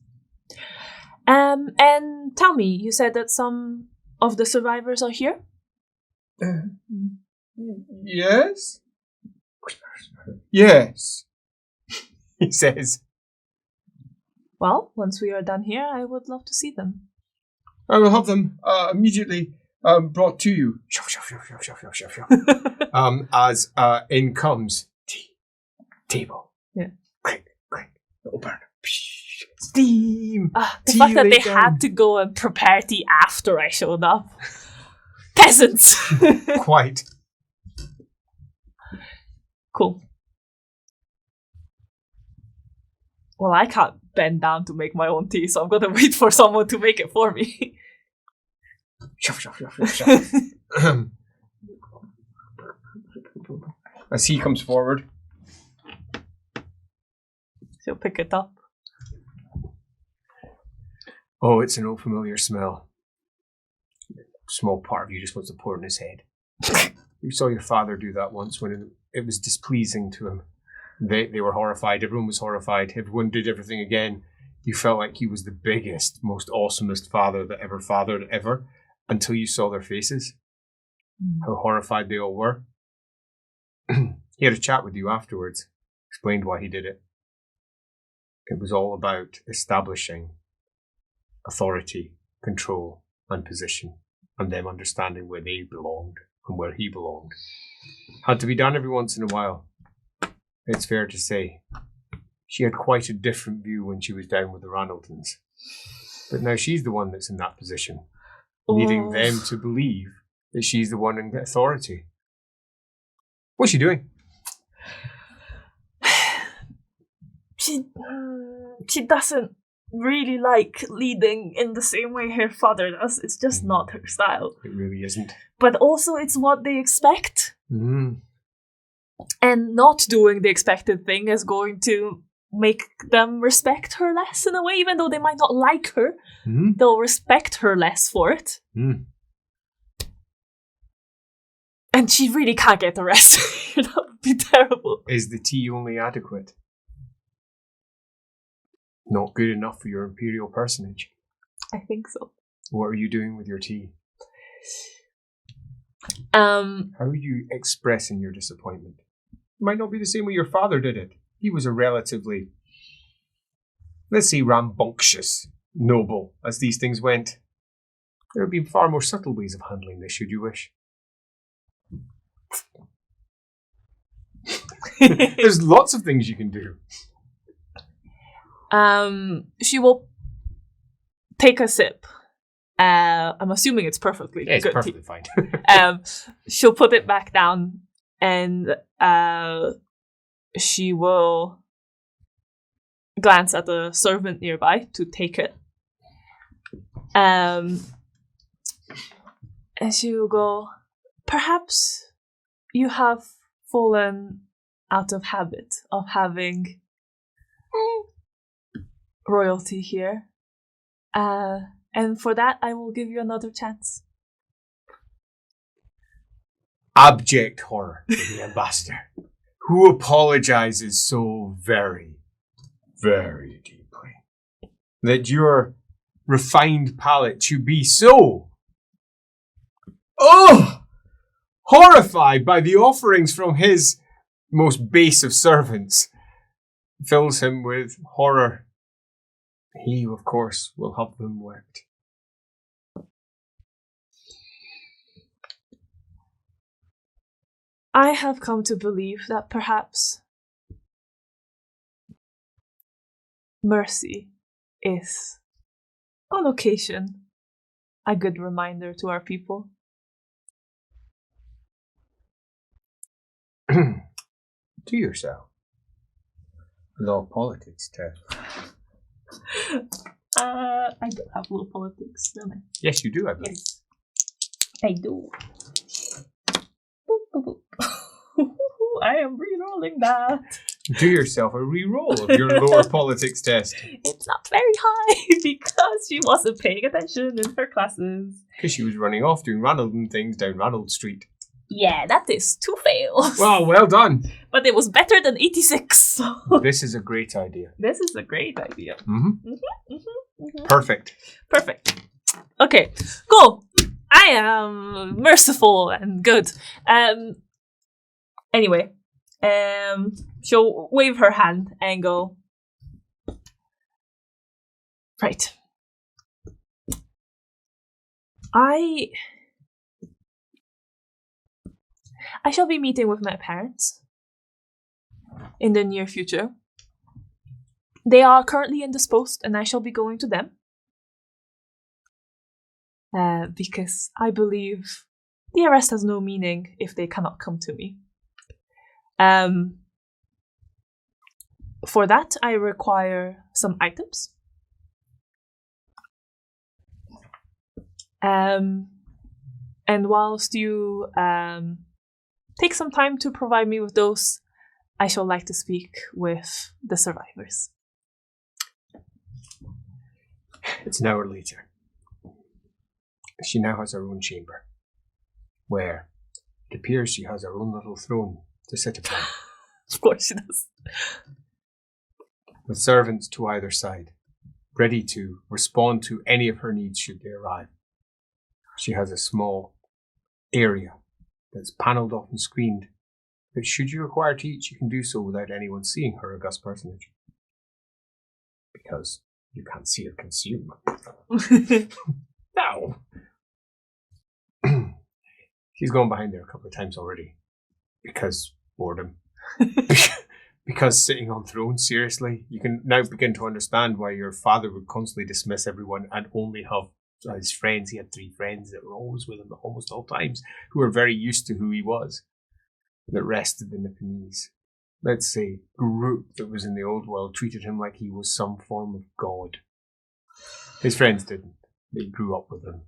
And tell me, you said that some of the survivors are here? Yes? Yes, he says. Well, once we are done here, I would love to see them. I will have them immediately brought to you. As in comes tea, table. Yeah. Crank, little burner. Steam. The fact that they had to go and prepare tea after I showed up. Peasants! Quite. Cool. Well, I can't bend down to make my own tea, so I'm gonna wait for someone to make it for me. As he comes forward. She'll pick it up. Oh, it's an old familiar smell. Small part of you just wants to pour it in his head. You saw your father do that once when it was displeasing to him. They were horrified. Everyone was horrified. Everyone did everything again. You felt like he was the biggest, most awesomest father that ever fathered ever until you saw their faces. how horrified they all were. He had a chat with you afterwards, explained why he did it. It was all about establishing authority, control, and position, and them understanding where they belonged and where he belonged. Had to be done every once in a while. It's fair to say she had quite a different view when she was down with the Ranaldons. But now she's the one that's in that position, needing them to believe that she's the one in authority. What's she doing? She doesn't really like leading in the same way her father does. It's just not her style. It really isn't. But also it's what they expect. Mm. And not doing the expected thing is going to make them respect her less in a way, even though they might not like her. Mm. They'll respect her less for it. Mm. And she really can't get the rest. That would be terrible. Is the tea only adequate? Not good enough for your imperial personage? I think so. What are you doing with your tea? How are you expressing your disappointment? It might not be the same way your father did it. He was a relatively, let's say, rambunctious noble as these things went. There have been far more subtle ways of handling this, should you wish. There's lots of things you can do. She will take a sip. I'm assuming it's perfectly good. It's perfectly tea. fine. She'll put it back down and she will glance at the servant nearby to take it. And she will go, perhaps you have fallen out of habit of having royalty here. And for that, I will give you another chance. Abject horror to the ambassador, who apologizes so very, very deeply that your refined palate should be so horrified by the offerings from his most base of servants, fills him with horror. He, of course, will have them worked. I have come to believe that perhaps mercy is, on occasion, a good reminder to our people. To yourself. Law politics test. I don't have law politics, don't I? Yes, you do, I believe. Yes, I do. Boop, boop, boop. I am re-rolling that. Do yourself a re-roll of your lore politics test. It's not very high because she wasn't paying attention in her classes. Because she was running off doing Ranaldon things down Ranald Street. Yeah, that is 2 fails. Well done. But it was better than 86. This is a great idea. This is a great idea. Perfect. Perfect. Okay, cool. I am merciful and good. Anyway, she'll wave her hand and go, right. I shall be meeting with my parents in the near future. They are currently indisposed and I shall be going to them. Because I believe the arrest has no meaning if they cannot come to me. For that, I require some items. And whilst you take some time to provide me with those, I shall like to speak with the survivors. It's an hour later. She now has her own chamber, where it appears she has her own little throne to sit upon. Of course she does. With servants to either side, ready to respond to any of her needs should they arrive. She has a small area that's panelled off and screened. But should you require to eat, you can do so without anyone seeing her august personage. Because you can't see or consume. No! He's gone behind there a couple of times already. Because boredom. Because sitting on thrones, seriously. You can now begin to understand why your father would constantly dismiss everyone and only have his friends. He had 3 friends that were always with him at almost all times, who were very used to who he was. The rest of the Nipponese, let's say, group that was in the old world treated him like he was some form of god. His friends didn't. They grew up with him.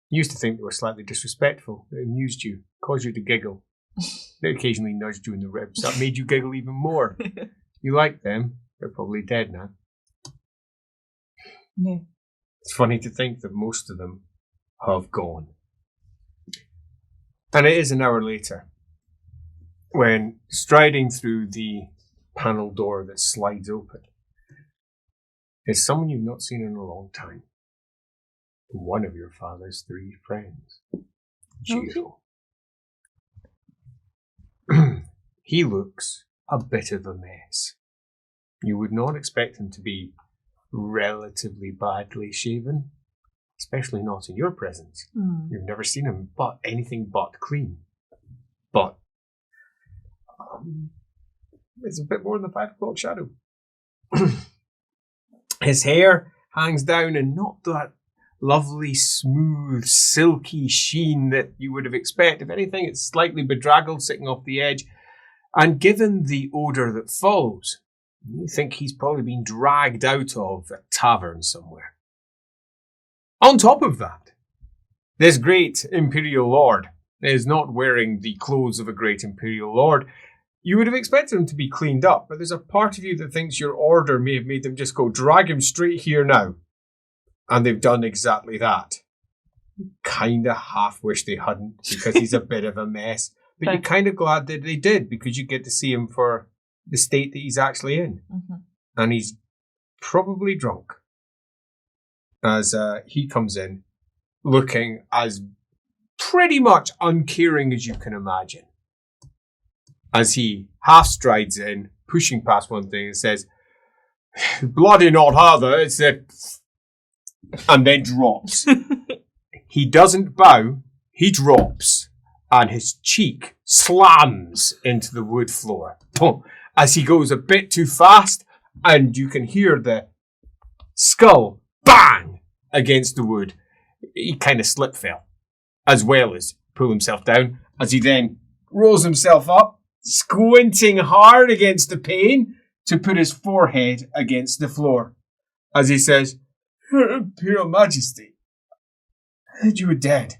You used to think they were slightly disrespectful. They amused you, caused you to giggle. They occasionally nudged you in the ribs. That made you giggle even more. You liked them. They're probably dead now. Yeah. It's funny to think that most of them have gone. And it is an hour later when, striding through the panel door that slides open, is someone you've not seen in a long time. One of your father's 3 friends, Giro. He looks a bit of a mess. You would not expect him to be relatively badly shaven, especially not in your presence. You've never seen him but anything but clean. But it's a bit more than the 5 o'clock shadow. His hair hangs down in not that lovely, smooth, silky sheen that you would have expected. If anything, it's slightly bedraggled, sitting off the edge. And given the odour that follows, you think he's probably been dragged out of a tavern somewhere. On top of that, this great Imperial Lord is not wearing the clothes of a great Imperial Lord. You would have expected him to be cleaned up, but there's a part of you that thinks your order may have made them just go, drag him straight here now. And they've done exactly that. Kind of half wish they hadn't, because he's a bit of a mess. But you're kind of glad that they did, because you get to see him for the state that he's actually in. Mm-hmm. And he's probably drunk. As he comes in, looking as pretty much uncaring as you can imagine. As he half strides in, pushing past one thing and says, bloody not harder, it's a... and then drops. He doesn't bow, he drops, and his cheek slams into the wood floor. As he goes a bit too fast, and you can hear the skull bang against the wood. He kind of slip fell, as well as pull himself down, as he then rolls himself up, squinting hard against the pane to put his forehead against the floor, as he says, Your Imperial Majesty, I heard you were dead.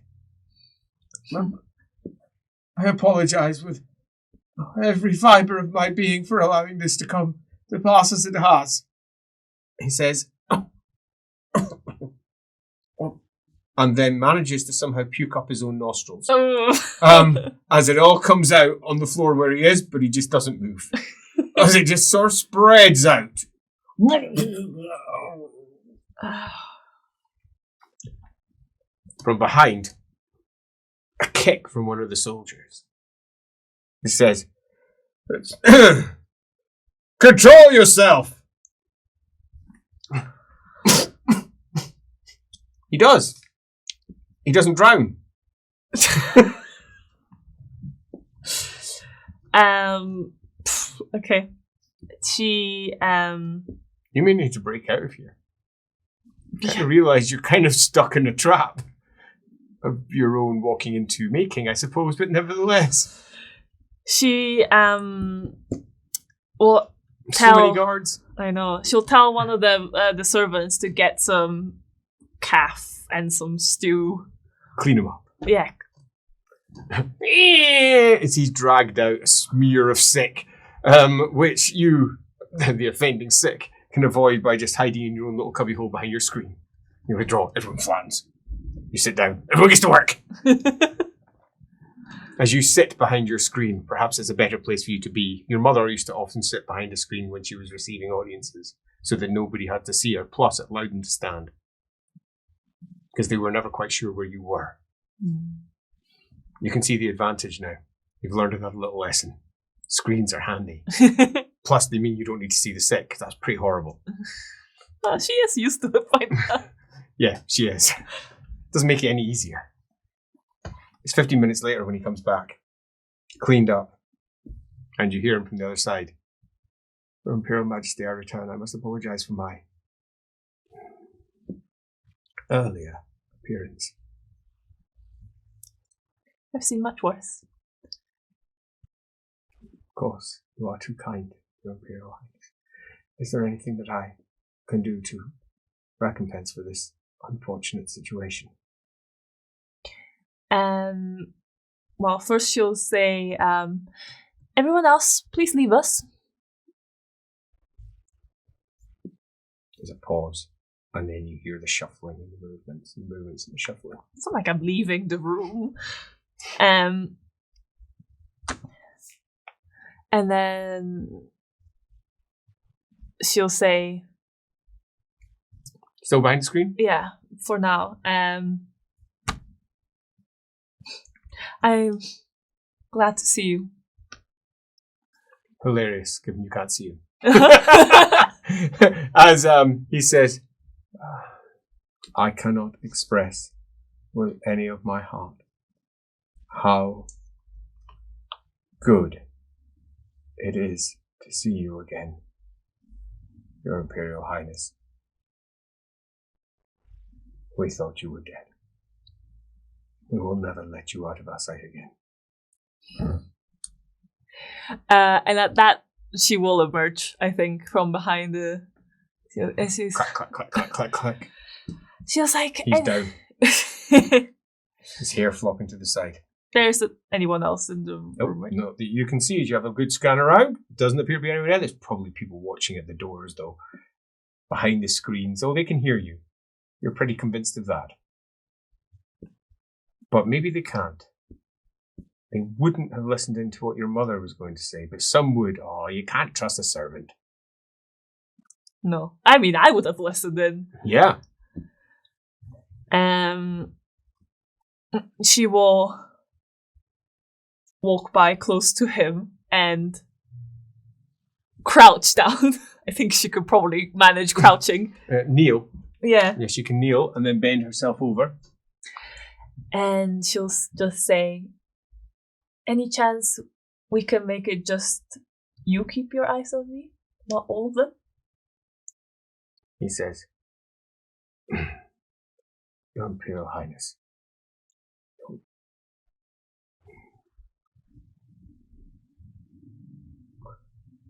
I apologize with every fibre of my being for allowing this to come to pass as it has. He says, and then manages to somehow puke up his own nostrils. As it all comes out on the floor where he is, but he just doesn't move. As it just sort of spreads out. From behind, a kick from one of the soldiers. He says, control yourself! He does. He doesn't drown. Okay. She, You may need to break out of here. You kind of realise you're kind of stuck in a trap of your own walking into making, I suppose, but nevertheless. She, will So tell... many guards. I know. She'll tell one of the servants to get some calf and some stew. Clean him up. Yeah. As he's dragged out a smear of sick, which you, the offending sick, can avoid by just hiding in your own little cubbyhole behind your screen. You withdraw, everyone flattens. You sit down, everyone gets to work. As you sit behind your screen, perhaps it's a better place for you to be. Your mother used to often sit behind a screen when she was receiving audiences, so that nobody had to see her, plus it allowed them to stand. Because they were never quite sure where you were. You can see the advantage now. You've learned another little lesson. Screens are handy. Plus, they mean you don't need to see the sick. That's pretty horrible. She is used to it by now. Yeah, she is. Doesn't make it any easier. It's 15 minutes later when he comes back, cleaned up, and you hear him from the other side. Your Imperial Majesty, I return. I must apologize for my earlier appearance. I've seen much worse. Of course, you are too kind, Your Imperial Highness. Is there anything that I can do to recompense for this unfortunate situation? Well, first she'll say, everyone else, please leave us. There's a pause, and then you hear the shuffling and the movements and the shuffling. It's not like I'm leaving the room. And then she'll say, still behind the screen? yeah, for now. I'm glad to see you. Hilarious, given you can't see him. As he says, I cannot express with any of my heart how good it is to see you again, Your Imperial Highness. We thought you were dead. We will never let you out of our sight again. And at that, she will emerge, I think, from behind the... She's, Clack, clack, clack, clack, clack, clack. she was like... He's down. His hair flopping to the side. There's anyone else in the room, right? No, you can see as you have a good scan around. Doesn't appear to be anyone there. There's probably people watching at the doors, though. Behind the screens. Oh, they can hear you. You're pretty convinced of that. But maybe they can't. They wouldn't have listened into what your mother was going to say, but some would. Oh, you can't trust a servant. No. I mean, I would have listened in. Yeah. She will walk by close to him and crouch down. I think she could probably manage crouching. Kneel. Yeah. Yes, she can kneel and then bend herself over. And she'll just say, any chance we can make it just you keep your eyes on me, not all of them? He says, Your Imperial Highness.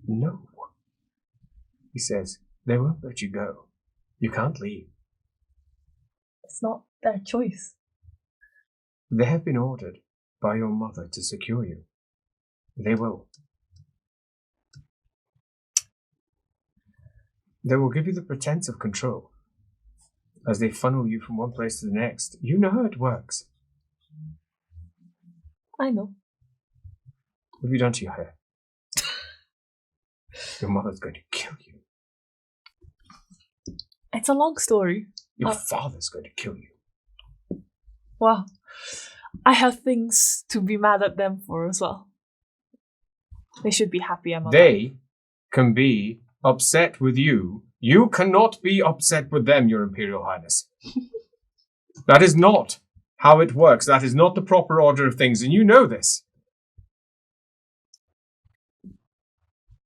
No. He says, they won't let you go. You can't leave. It's not their choice. They have been ordered by your mother to secure you. They will. They will give you the pretense of control as they funnel you from one place to the next. You know how it works. I know. What have you done to your hair? Your mother's going to kill you. It's a long story. Your father's going to kill you. Wow. I have things to be mad at them for as well. They should be happy I'm alive. They can be upset with you. You cannot be upset with them, Your Imperial Highness. That is not how it works. That is not the proper order of things, and you know this.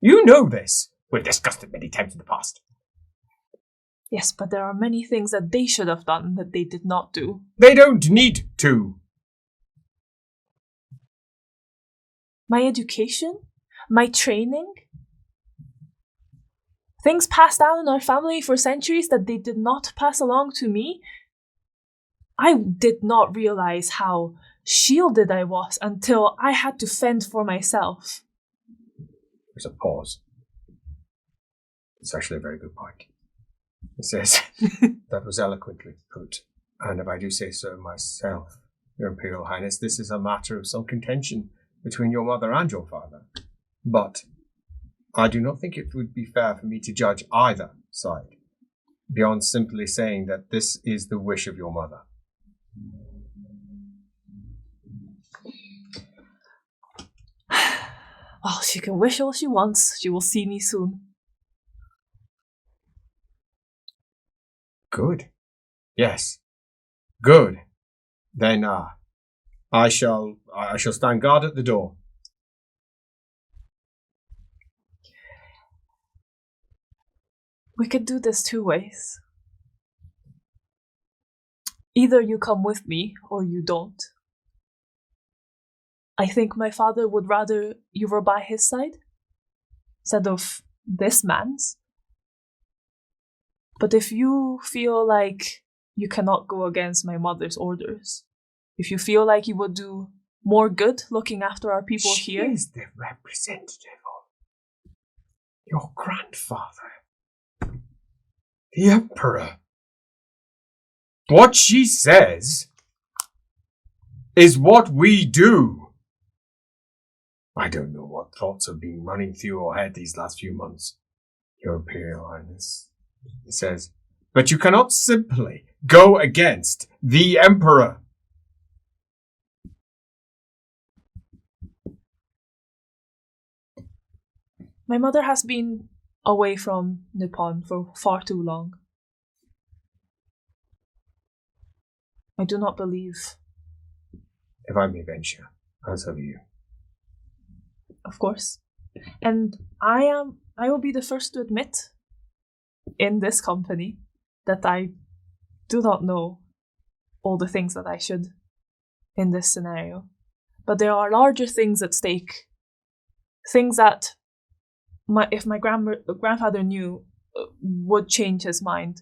You know this. We've discussed it many times in the past. Yes, but there are many things that they should have done that they did not do. They don't need to. My education? My training? Things passed down in our family for centuries that they did not pass along to me? I did not realize how shielded I was until I had to fend for myself. There's a pause. It's actually a very good point. He says, that was eloquently put. And if I do say so myself, Your Imperial Highness, this is a matter of some contention between your mother and your father. But I do not think it would be fair for me to judge either side, beyond simply saying that this is the wish of your mother. Oh, she can wish all she wants. She will see me soon. Good. Yes. Good. Then, I shall stand guard at the door. We could do this 2 ways. Either you come with me, or you don't. I think my father would rather you were by his side, instead of this man's. But if you feel like you cannot go against my mother's orders, if you feel like you would do more good looking after our people here... She is the representative of your grandfather, the Emperor. What she says is what we do. I don't know what thoughts have been running through your head these last few months, Your Imperial Highness. It says, but you cannot simply go against the Emperor. My mother has been away from Nippon for far too long. I do not believe. If I may venture, as have you. Of course. And I will be the first to admit in this company that I do not know all the things that I should in this scenario. But there are larger things at stake. Things that if my grandfather knew would change his mind.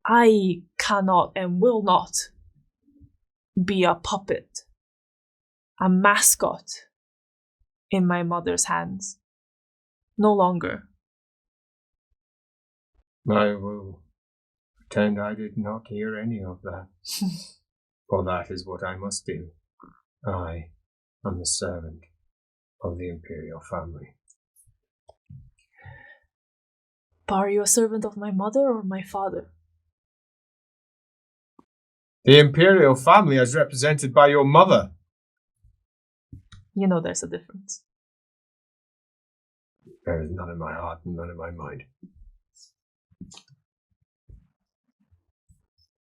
I cannot and will not be a puppet, a mascot in my mother's hands. No longer. I will pretend I did not hear any of that. For that is what I must do. I am the servant of the imperial family. But are you a servant of my mother or my father? The imperial family as represented by your mother. You know there's a difference. There is none in my heart and none in my mind.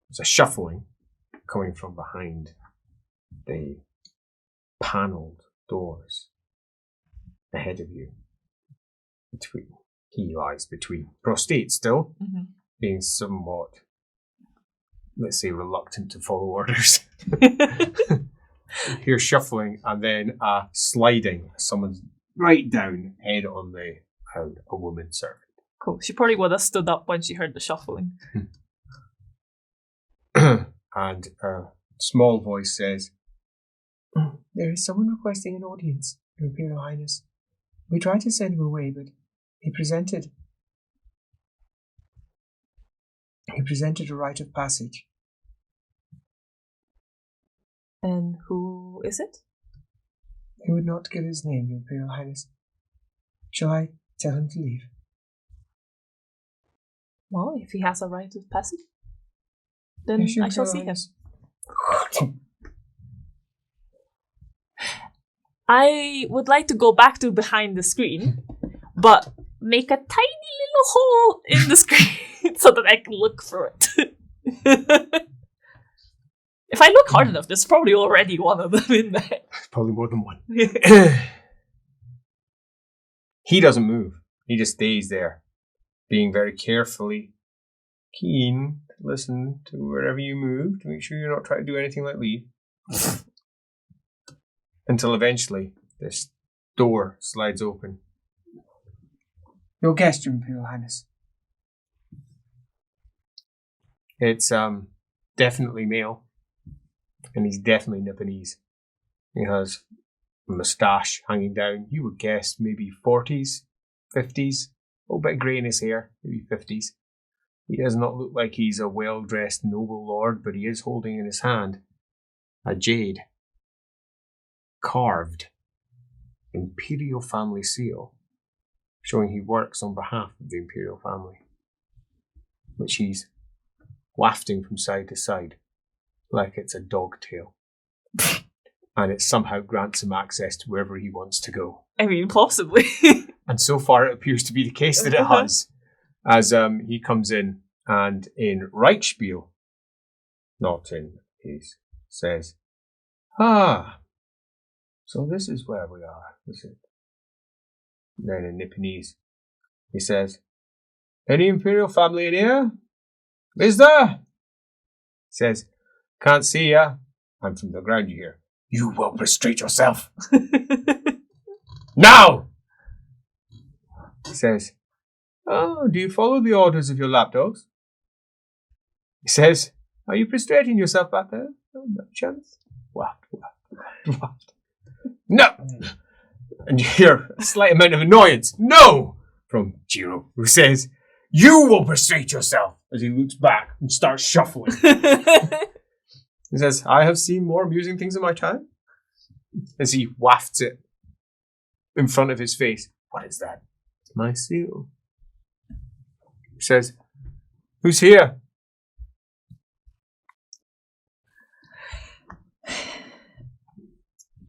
There's a shuffling coming from behind the panelled doors ahead of you. He lies between. Prostate still, being somewhat, let's say, reluctant to follow orders. Hear shuffling and then sliding. Someone's right down, head on the ground, a woman servant. Cool. She probably would have stood up when she heard the shuffling. And a small voice says, there is someone requesting an audience, Your Imperial Highness. We tried to send him away, but he presented a rite of passage. And who is it? He would not give his name, Your Imperial Highness. Shall I tell him to leave? Well, if he has a rite of passage, then I shall see him. I would like to go back to behind the screen, but make a tiny little hole in the screen so that I can look through it. If I look hard enough, there's probably already one of them in there. Probably more than one. He doesn't move. He just stays there, being very carefully keen to listen to wherever you move to make sure you're not trying to do anything like leave. Until eventually this door slides open. Your guest, Your Imperial Highness. It's definitely male, and he's definitely Nipponese. He has a moustache hanging down. You would guess maybe 40s, 50s, a little bit of grey in his hair, maybe 50s. He does not look like he's a well-dressed noble lord, but he is holding in his hand a jade carved imperial family seal, showing he works on behalf of the imperial family, which he's wafting from side to side like it's a dog tail. and it somehow grants him access to wherever he wants to go. I mean, possibly. And so far, it appears to be the case that it has, as he comes in and in Reichspiel, not in his, says, so this is where we are, is it? Then in Nipponese, he says, any imperial family in here? Is there? He says, can't see ya. I'm from the ground, you hear. You will prostrate yourself. Now! He says, oh, do you follow the orders of your lapdogs? He says, are you prostrating yourself back there? Oh, no chance. What? No! And you hear a slight amount of annoyance. No! From Jiro, who says, you will prostrate yourself, as he looks back and starts shuffling. He says, I have seen more amusing things in my time. As he wafts it in front of his face. What is that? It's my seal. He says, who's here?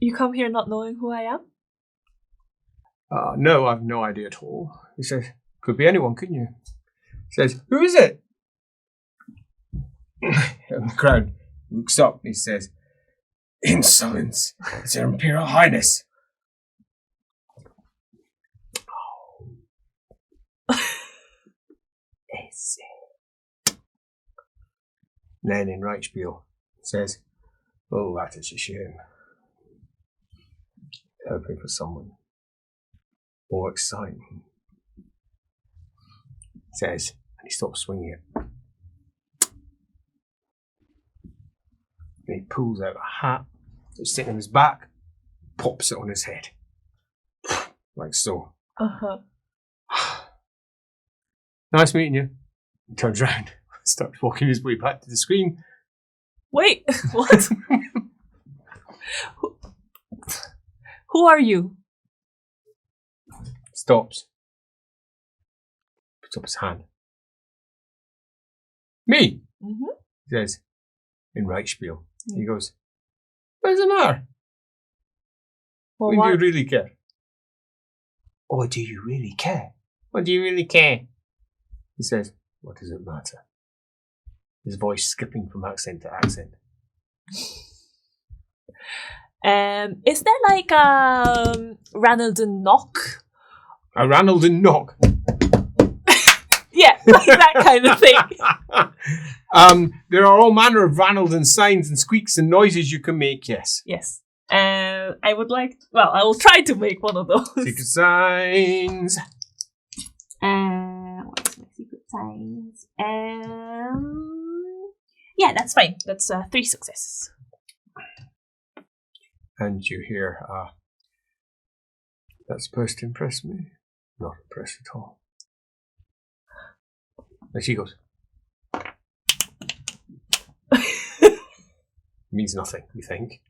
You come here not knowing who I am? No, I've no idea at all. He says, could be anyone, couldn't you? He says, who is it? And the crowd looks up and he says, insolence, it's Her Imperial Highness. Is it? Then in Reichspiel says, oh, that is a shame. Hoping for someone more exciting. Says, and he stops swinging it. And he pulls out a hat that's sitting on his back, pops it on his head. Like so. Uh-huh. Nice meeting you. He turns around, starts walking his way back to the screen. Wait, what? Who are you? Stops. Puts up his hand. Me? Mm-hmm. He says, in Reichspiel. He goes, what does it matter? Well, When why? do you really care? Or do you really care? Or do you really care? He says, what does it matter? His voice skipping from accent to accent. Is there like Ranald and Knock? A Ranald and Knock. Yeah, like that kind of thing. There are all manner of Ranald and signs and squeaks and noises you can make, yes. Yes. I would like. Well, I will try to make one of those. Secret signs. What's my secret signs? Yeah, that's fine. That's 3 successes. And you hear, that's supposed to impress me. Not impressed at all. And she goes. Means nothing, you think.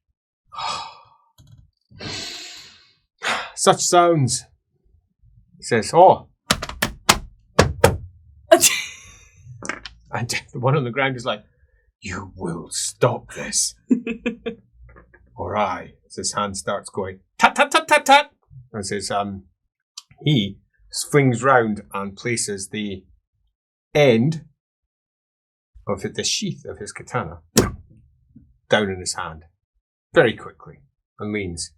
Such sounds. He says, oh. And the one on the ground is like, you will stop this. Or I. As his hand starts going, tat, tat, tat, tat, tat. As his, he swings round and places the end of the sheath of his katana down in his hand very quickly and leans.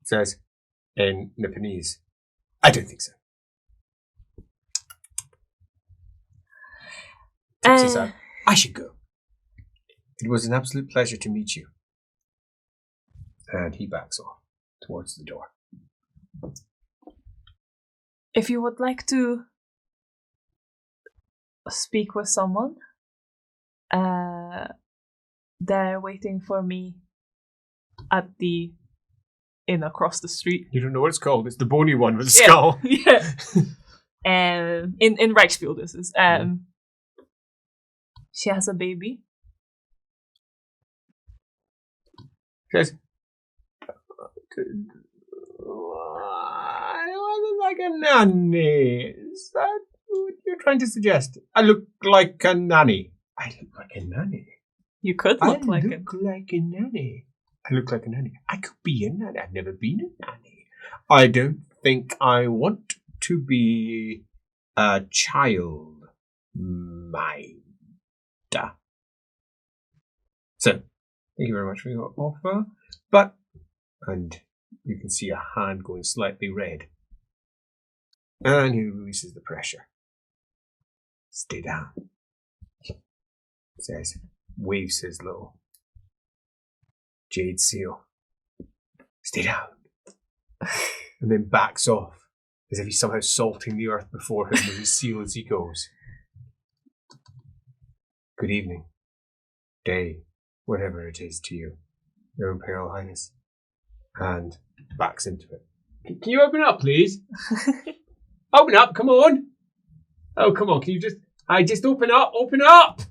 Says in Nipponese, I don't think so. Says, I should go. It was an absolute pleasure to meet you. And he backs off towards the door. If you would like to speak with someone, they're waiting for me at the inn across the street. You don't know what it's called. It's the bony one with the skull. Yeah. In Reichspiel, this is. She has a baby. Says, I wasn't like a nanny. Is that what you're trying to suggest? I look like a nanny. I look like a nanny. You could look like it. like a nanny. I look like a nanny. I could be a nanny. I've never been a nanny. I don't think I want to be a child minder. So, thank you very much for your offer. But, and you can see a hand going slightly red. And he releases the pressure. Stay down. Says, waves his little jade seal. Stay down. And then backs off, as if he's somehow salting the earth before him with his seal as he goes. Good evening. Day. Whatever it is to you. Your Imperial Highness. And backs into it. Can you open up, please? Open up, come on. Oh, come on, can you just open up, open up.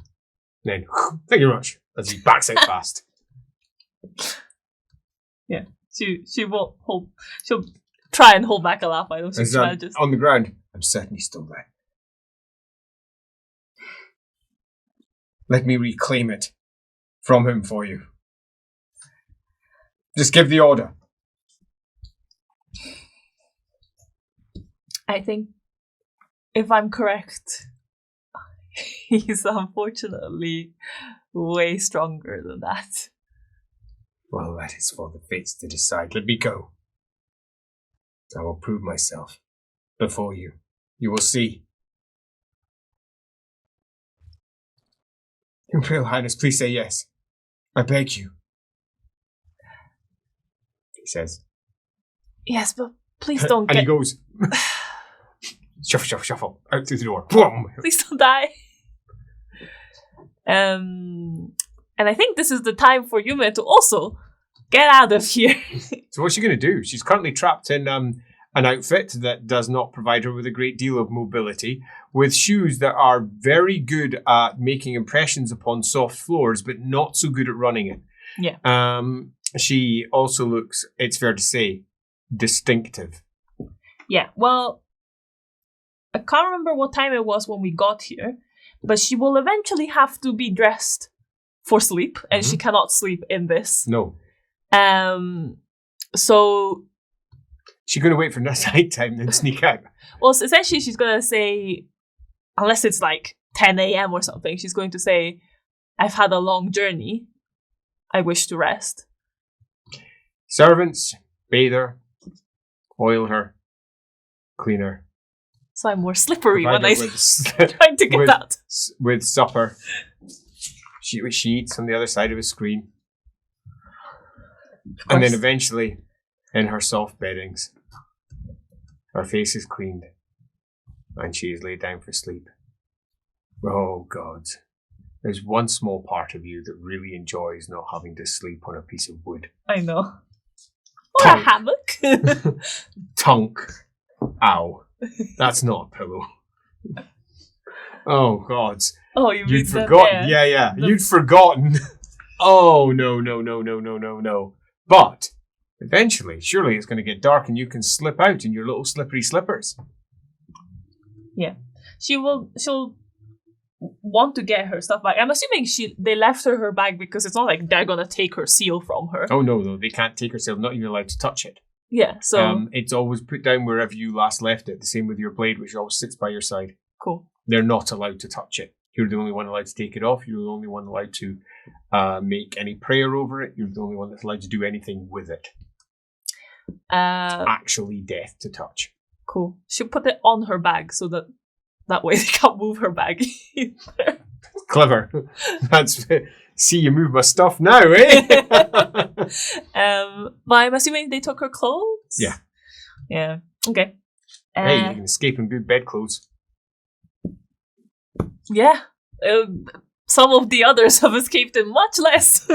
And then, thank you very much, as he backs out fast. Yeah, she won't hold, she'll try and hold back a laugh. I don't think she manages. On the ground, I'm certain he's still there. Let me reclaim it from him for you. Just give the order. I think, if I'm correct, he's unfortunately way stronger than that. Well, that is for the fates to decide. Let me go. I will prove myself before you. You will see. Imperial Highness, please say yes. I beg you. He says. Yes, but please don't And he goes... Shuffle, shuffle, shuffle. Out through the door. Boom! Please don't die. And I think this is the time for Yume to also get out of here. So what's she going to do? She's currently trapped in an outfit that does not provide her with a great deal of mobility, with shoes that are very good at making impressions upon soft floors, but not so good at running it. Yeah. She also looks, it's fair to say, distinctive. Yeah, well, I can't remember what time it was when we got here, but she will eventually have to be dressed for sleep, and she cannot sleep in this. No. So... She's going to wait for night time and sneak out. Well, essentially she's going to say, unless it's like 10 a.m. or something, she's going to say, I've had a long journey. I wish to rest. Servants, bathe her, oil her, clean her. So I'm more slippery when I'm with, trying to get out. With supper. She eats on the other side of a screen. And then eventually, in her soft beddings, her face is cleaned. And she is laid down for sleep. Oh, God. There's one small part of you that really enjoys not having to sleep on a piece of wood. I know. Or a hammock. Tunk. Ow. That's not a pillow. Oh, God. Oh, You'd forgotten. Yeah. You'd forgotten. Oh, no. But eventually, surely it's going to get dark and you can slip out in your little slippery slippers. Yeah. She'll want to get her stuff back. I'm assuming they left her bag because it's not like they're going to take her seal from her. Oh, no. They can't take her seal. Not even allowed to touch it. Yeah, so... it's always put down wherever you last left it. The same with your blade, which always sits by your side. Cool. They're not allowed to touch it. You're the only one allowed to take it off. You're the only one allowed to make any prayer over it. You're the only one that's allowed to do anything with it. Actually death to touch. Cool. She'll put it on her bag so that way they can't move her bag either. Clever. That's... See, you move my stuff now, eh? But I'm assuming they took her clothes? Yeah. Yeah. Okay. Hey, you can escape in good bedclothes. Yeah. Some of the others have escaped in much less.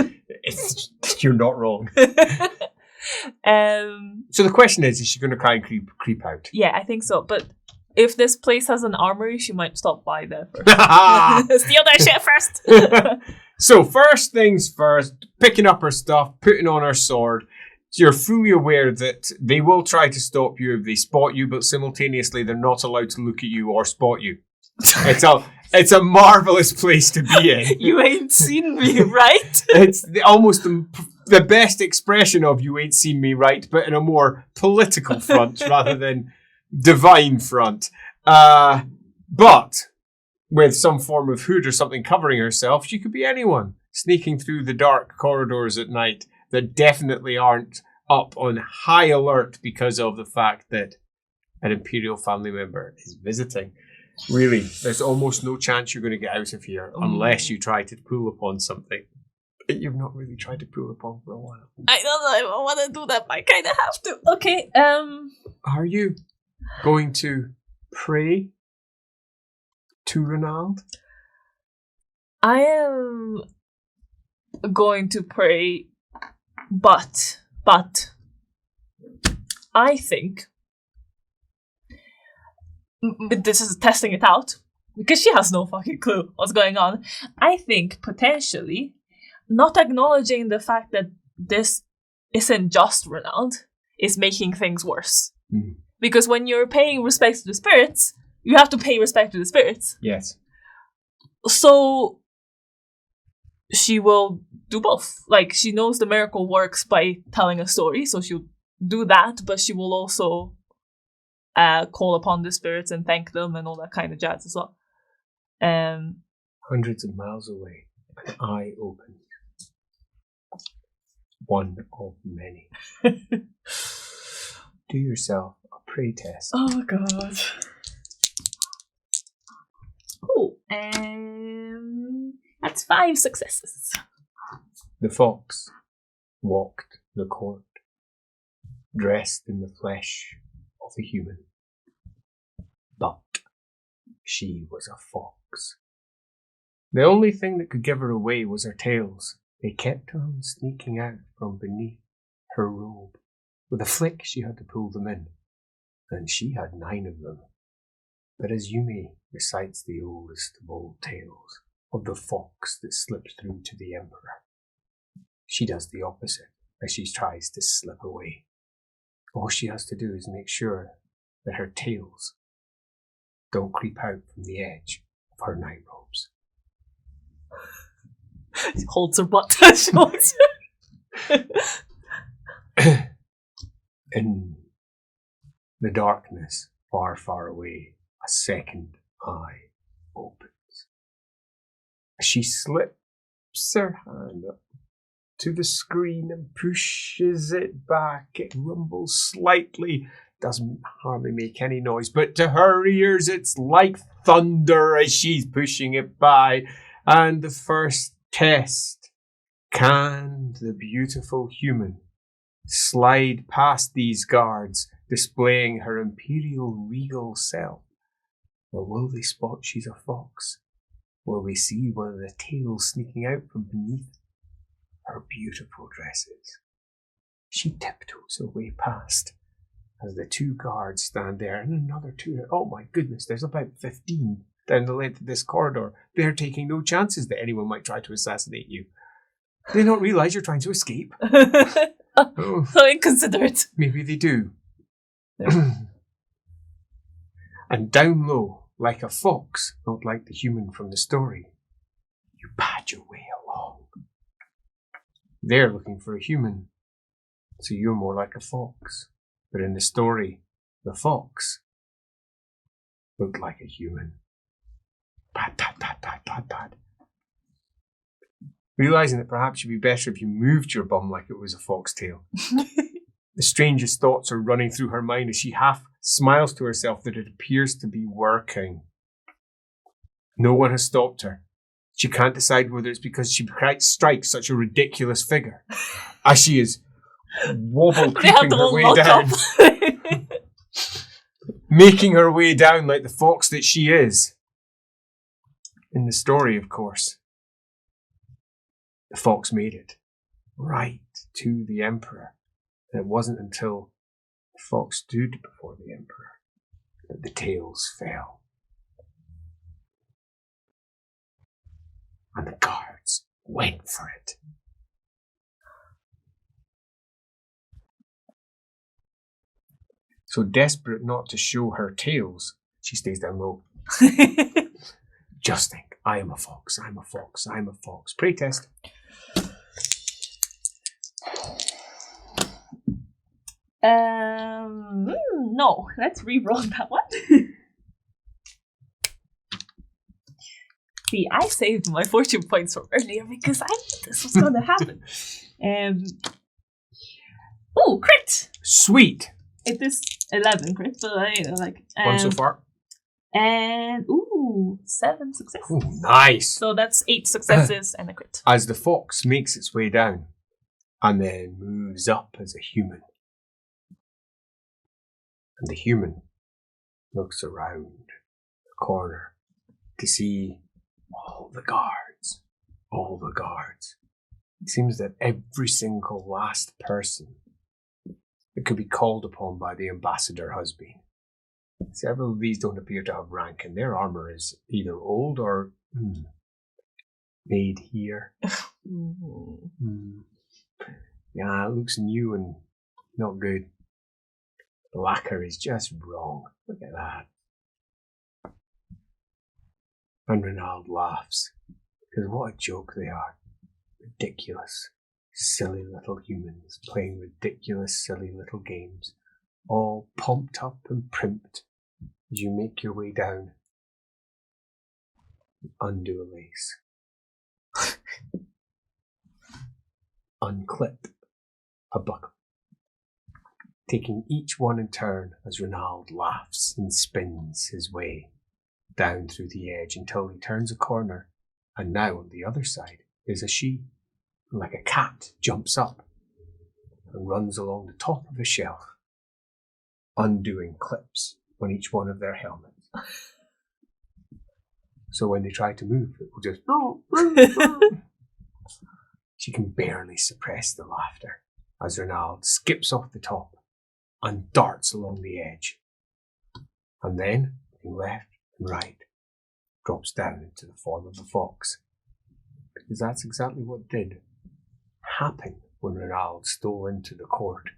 You're not wrong. So the question is she going to try and creep out? Yeah, I think so. But if this place has an armory, she might stop by there first. Steal their shit first. So first things first, picking up her stuff, putting on her sword. You're fully aware that they will try to stop you if they spot you, but simultaneously they're not allowed to look at you or spot you. It's a marvelous place to be in. You ain't seen me, right? It's almost the best expression of you ain't seen me right, but in a more political front rather than divine front. But with some form of hood or something covering herself, she could be anyone sneaking through the dark corridors at night that definitely aren't up on high alert because of the fact that an Imperial family member is visiting. Really, there's almost no chance you're going to get out of here unless you try to pull upon something that you've not really tried to pull upon for a while. I don't know if I want to do that, but I kind of have to. Okay, Are you going to pray to Ronald? I am going to pray, but I think this is testing it out because she has no fucking clue what's going on. I think potentially not acknowledging the fact that this isn't just Ronald is making things worse. Because when you're paying respect to the spirits, you have to pay respect to the spirits. Yes. So she will do both. Like, she knows the miracle works by telling a story, so she'll do that, but she will also call upon the spirits and thank them and all that kind of jazz as well. Hundreds of miles away, an eye opened. One of many. Do yourself a pray test. Oh god. Cool. That's 5 successes. The fox walked the court, dressed in the flesh of a human. But she was a fox. The only thing that could give her away was her tails. They kept on sneaking out from beneath her robe. With a flick, she had to pull them in, and she had 9 of them. But as Yume recites the oldest of old tales of the fox that slipped through to the emperor, she does the opposite as she tries to slip away. All she has to do is make sure that her tails don't creep out from the edge of her night robes. She holds her butt. In the darkness, far, far away, a second eye opens. She slips her hand up to the screen and pushes it back. It rumbles slightly, doesn't hardly make any noise, but to her ears it's like thunder as she's pushing it by. And the first test: can the beautiful human slide past these guards, displaying her imperial regal self? Or will they spot she's a fox? Will we see one of the tails sneaking out from beneath her beautiful dresses? She tiptoes her way past as the 2 guards stand there, and another 2. Oh my goodness, there's about 15 down the length of this corridor. They're taking no chances that anyone might try to assassinate you. Do they not realize you're trying to escape? Oh, So inconsiderate. maybe they do. And down low, like a fox, not like the human from the story, you pad your way along. They're looking for a human, so you're more like a fox. But in the story, the fox looked like a human. Pad, pad, pad, pad, pad, pad. Realising that perhaps it'd be better if you moved your bum like it was a foxtail. The strangest thoughts are running through her mind as she half smiles to herself that it appears to be working. No one has stopped her. She can't decide whether it's because she strikes such a ridiculous figure as she is wobble creeping her way down. Making her way down like the fox that she is. In the story, of course, the fox made it right to the emperor. And it wasn't until the fox stood before the emperor that the tails fell. And the guards went for it. So desperate not to show her tails, she stays down low. Just think, I am a fox, I'm a fox, I'm a fox. Pray test. No, let's re-roll that one. See, I saved my fortune points from earlier because I knew this was going to happen. Oh, crit! Sweet. It is 11 crit, but like... One so far. And, 7 successes. Ooh, nice. So that's 8 successes and a crit. As the fox makes its way down and then moves up as a human. And the human looks around the corner to see all the guards. All the guards. It seems that every single last person that could be called upon by the ambassador has been. Several of these don't appear to have rank, and their armor is either old or made here. Yeah, it looks new and not good. The lacquer is just wrong. Look at that. And Renald laughs, because what a joke they are. Ridiculous, silly little humans playing ridiculous, silly little games, all pumped up and primped as you make your way down. Undo a lace. Unclip a buckle. Taking each one in turn as Renald laughs and spins his way down through the edge until he turns a corner, and now on the other side is a she, who like a cat jumps up and runs along the top of a shelf, undoing clips on each one of their helmets. So when they try to move, it will just... She can barely suppress the laughter as Renald skips off the top and darts along the edge. And then, looking left and right, drops down into the form of a fox. Because that's exactly what did happen when Renald stole into the court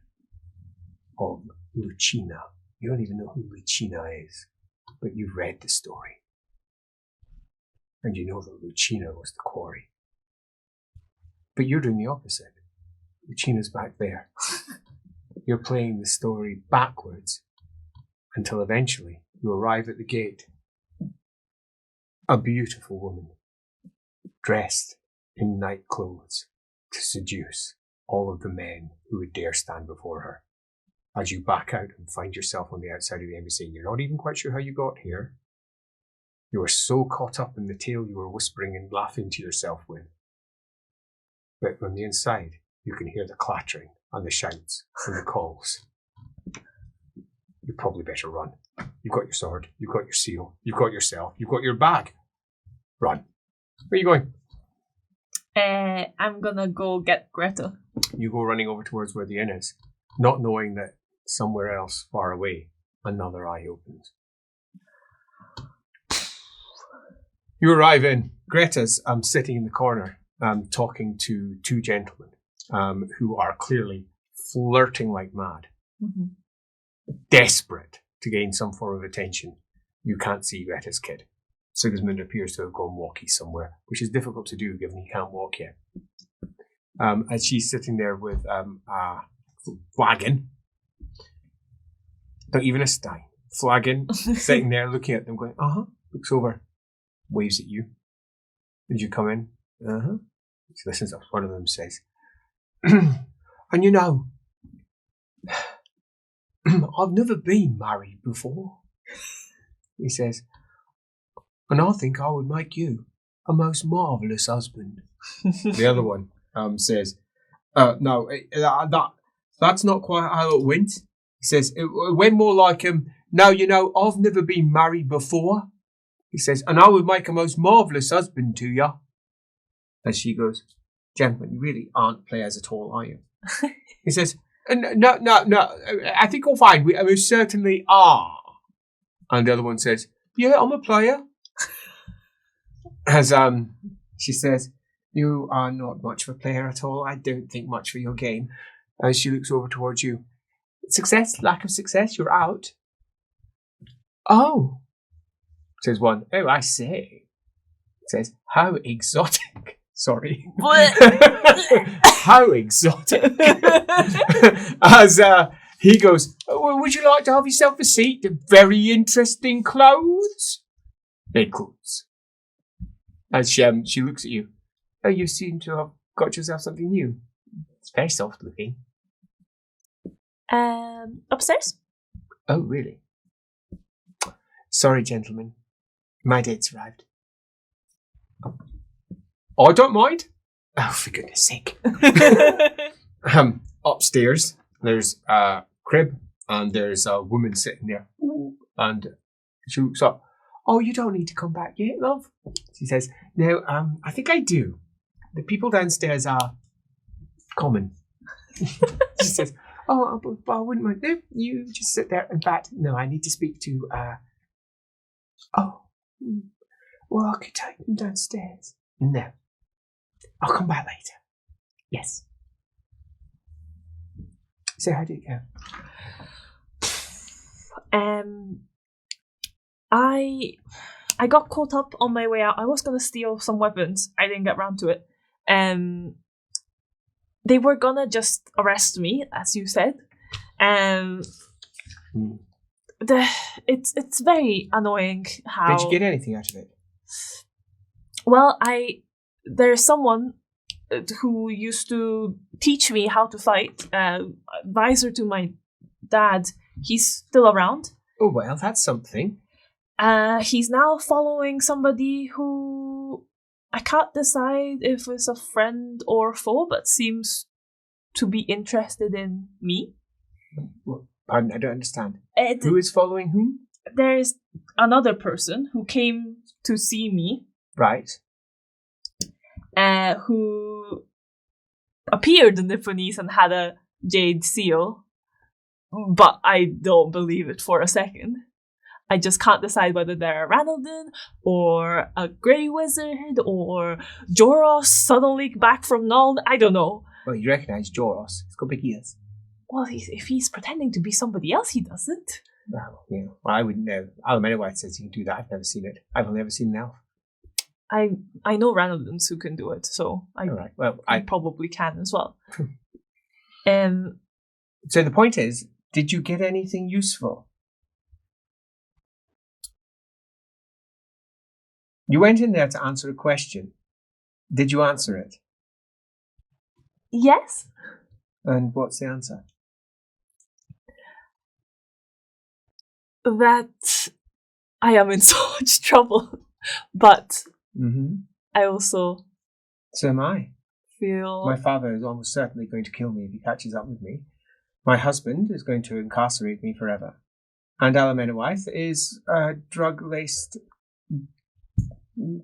of Lucina. You don't even know who Lucina is, but you've read the story. And you know that Lucina was the quarry. But you're doing the opposite. Lucina's back there. You're playing the story backwards until eventually you arrive at the gate. A beautiful woman, dressed in night clothes to seduce all of the men who would dare stand before her. As you back out and find yourself on the outside of the embassy, you're not even quite sure how you got here. You were so caught up in the tale you were whispering and laughing to yourself with. But on the inside, you can hear the clattering and the shouts and the calls. You probably better run. You've got your sword, you've got your seal, you've got yourself, you've got your bag. Run. Where are you going? I'm gonna go get Greta. You go running over towards where the inn is, not knowing that somewhere else far away, another eye opens. You arrive in. Greta's sitting in the corner, talking to two gentlemen who are clearly flirting like mad, desperate to gain some form of attention. You can't see Greta's kid. Sigismund appears to have gone walkie somewhere, which is difficult to do given he can't walk yet. As she's sitting there with a flagon, not even a stein, flagon, sitting there looking at them going, looks over, waves at you. Did you come in? She listens up. One of them says, and you know, I've never been married before. He says, and I think I would make you a most marvellous husband. The other one says, no, that's not quite how it went. He says, it went more like, now you know, I've never been married before. He says, and I would make a most marvellous husband to you. And she goes, gentlemen, you really aren't players at all, are you? He says, no, I think we'll find we certainly are. And the other one says, yeah, I'm a player. As she says, you are not much of a player at all. I don't think much for your game. As she looks over towards you. Success, lack of success, you're out. Oh, says one. Oh, I see. says, how exotic. Sorry. What? How exotic. As he goes, would you like to have yourself a seat? Very interesting clothes. Big clothes. As she looks at you. Oh, you seem to have got yourself something new. It's very soft looking. Upstairs? Oh, really? Sorry, gentlemen. My date's arrived. Oh, I don't mind. Oh, for goodness sake. Upstairs, there's a crib, and there's a woman sitting there. And she looks up. Oh, you don't need to come back yet, love. She says, no, I think I do. The people downstairs are common. She says, oh, but I wouldn't mind. No, you just sit there. In fact, no, I need to speak to, well, I could take them downstairs. No. I'll come back later. Yes. So how did it go? I got caught up on my way out. I was gonna steal some weapons. I didn't get round to it. They were gonna just arrest me, as you said. It's very annoying how. Did you get anything out of it? Well, there's someone who used to teach me how to fight. Advisor to my dad. He's still around. Oh well, that's something. He's now following somebody who I can't decide if it's a friend or foe, but seems to be interested in me. Well, pardon, I don't understand. Who is following whom? There's another person who came to see me. Right. Who appeared in Nipponese and had a jade seal, but I don't believe it for a second. I just can't decide whether they're a Ranaldin or a Grey Wizard or Joros suddenly back from Null. I don't know. Well, you recognise Joros. He's got big ears. Well, if he's pretending to be somebody else, he doesn't. Well, yeah. Well, I wouldn't know. White says he can do that. I've never seen it. I've only ever seen an elf. I know Ranaldins who can do it, so I probably can as well. So the point is, did you get anything useful? You went in there to answer a question. Did you answer it? Yes. And what's the answer? That I am in so much trouble, but I also. So am I. Feel. My father is almost certainly going to kill me if he catches up with me. My husband is going to incarcerate me forever. And Alamenawith is a drug-laced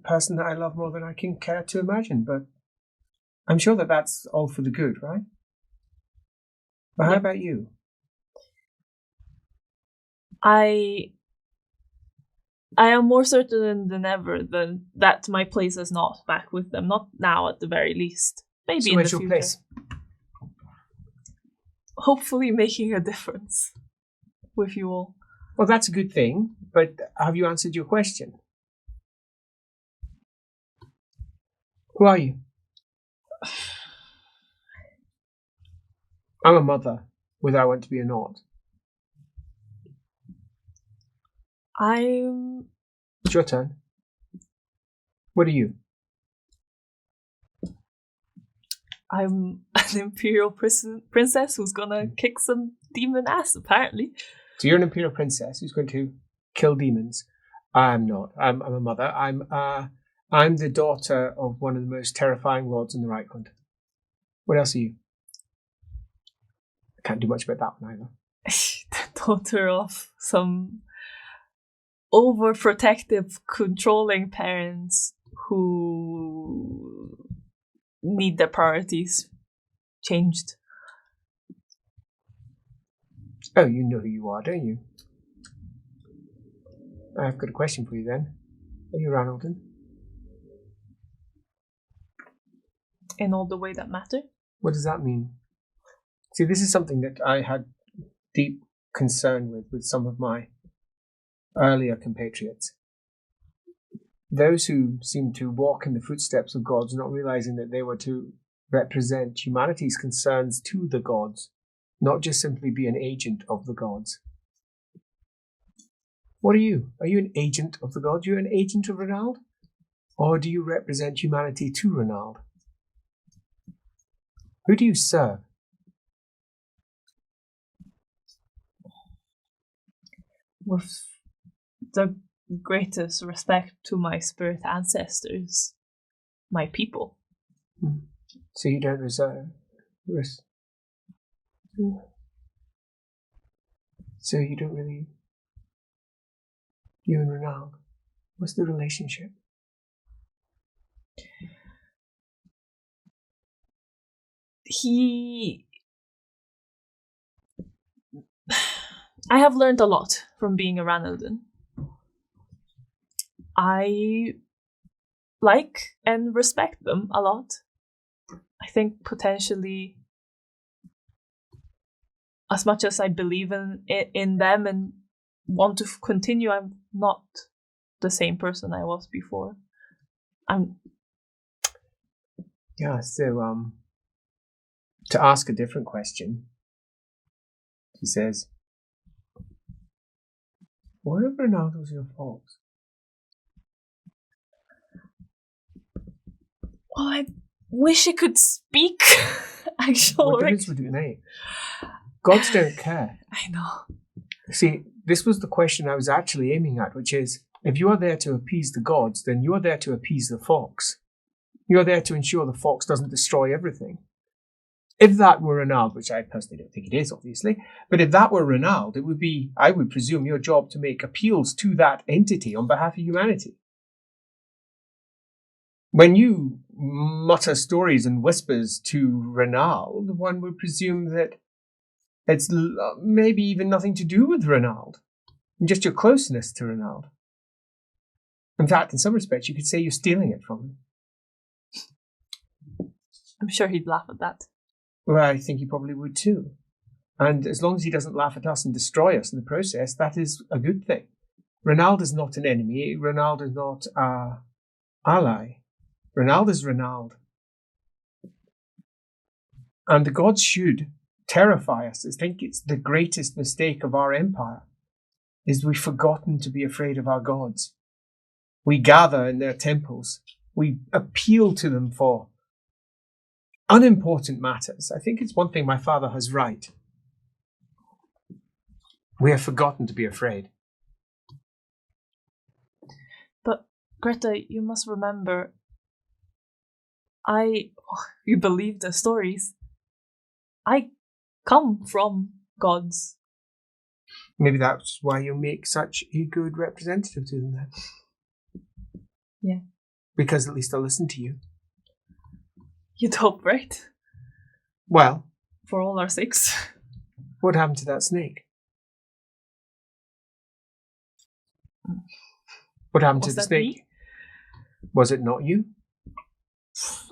person that I love more than I can care to imagine, but I'm sure that that's all for the good, right? But how about you? I am more certain than ever that my place is not back with them. Not now, at the very least. Maybe so in where's the your future. Place? Hopefully making a difference with you all. Well, that's a good thing, but have you answered your question? Who are you? I'm a mother, whether I want to be or not. It's your turn. What are you? I'm an imperial princess who's gonna kick some demon ass, apparently. So you're an imperial princess who's going to kill demons. I'm not. I'm a mother. I'm the daughter of one of the most terrifying lords in the Reichland. What else are you? I can't do much about that one either. The daughter of some overprotective, controlling parents who need their priorities changed. Oh, you know who you are, don't you? I've got a question for you then. Are you Ranaldin? In all the way that matter? What does that mean? See, this is something that I had deep concern with some of my earlier compatriots. those who seem to walk in the footsteps of gods, not realizing that they were to represent humanity's concerns to the gods, not just simply be an agent of the gods. What are you? Are you an agent of the gods? You're an agent of Renald? Or do you represent humanity to Renald? Who do you serve? With the greatest respect to my spirit ancestors, my people. So you don't reserve. So you don't really. You and Renald, what's the relationship? I have learned a lot from being a Ranelden. I like and respect them a lot. I think potentially, as much as I believe in them and want to continue, I'm not the same person I was before. Yeah, so to ask a different question, he says, what if Renald was your fault? Well, I wish I could speak. Actually, what difference would it make? Gods don't care. I know. See, this was the question I was actually aiming at, which is, if you are there to appease the gods, then you are there to appease the fox. You are there to ensure the fox doesn't destroy everything. If that were Renald, which I personally don't think it is, obviously, but if that were Renald, it would be, I would presume, your job to make appeals to that entity on behalf of humanity. When you mutter stories and whispers to Renald, one would presume that it's maybe even nothing to do with Renald, just your closeness to Renald. In fact, in some respects, you could say you're stealing it from him. I'm sure he'd laugh at that. Well, I think he probably would too. And as long as he doesn't laugh at us and destroy us in the process, that is a good thing. Renald is not an enemy. Renald is not our ally. Renald is Renald. And the gods should terrify us. I think it's the greatest mistake of our empire, is we've forgotten to be afraid of our gods. We gather in their temples. We appeal to them for unimportant matters. I think it's one thing my father has right. We have forgotten to be afraid. But, Greta, you must remember, you believe the stories. I come from gods. Maybe that's why you make such a good representative to them then. Yeah. Because at least they'll listen to you. You'd hope, right? Well, for all our sakes. What happened to that snake? What happened to the snake? Me? Was it not you?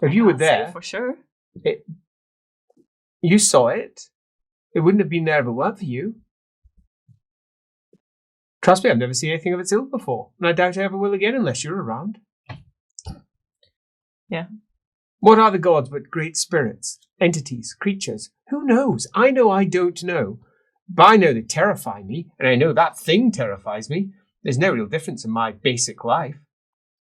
If you were there, for sure. You saw it. It wouldn't have been there if it weren't for you. Trust me, I've never seen anything of its ilk before, and I doubt I ever will again unless you're around. Yeah. What are the gods but great spirits, entities, creatures? Who knows? I know I don't know. But I know they terrify me, and I know that thing terrifies me. There's no real difference in my basic life.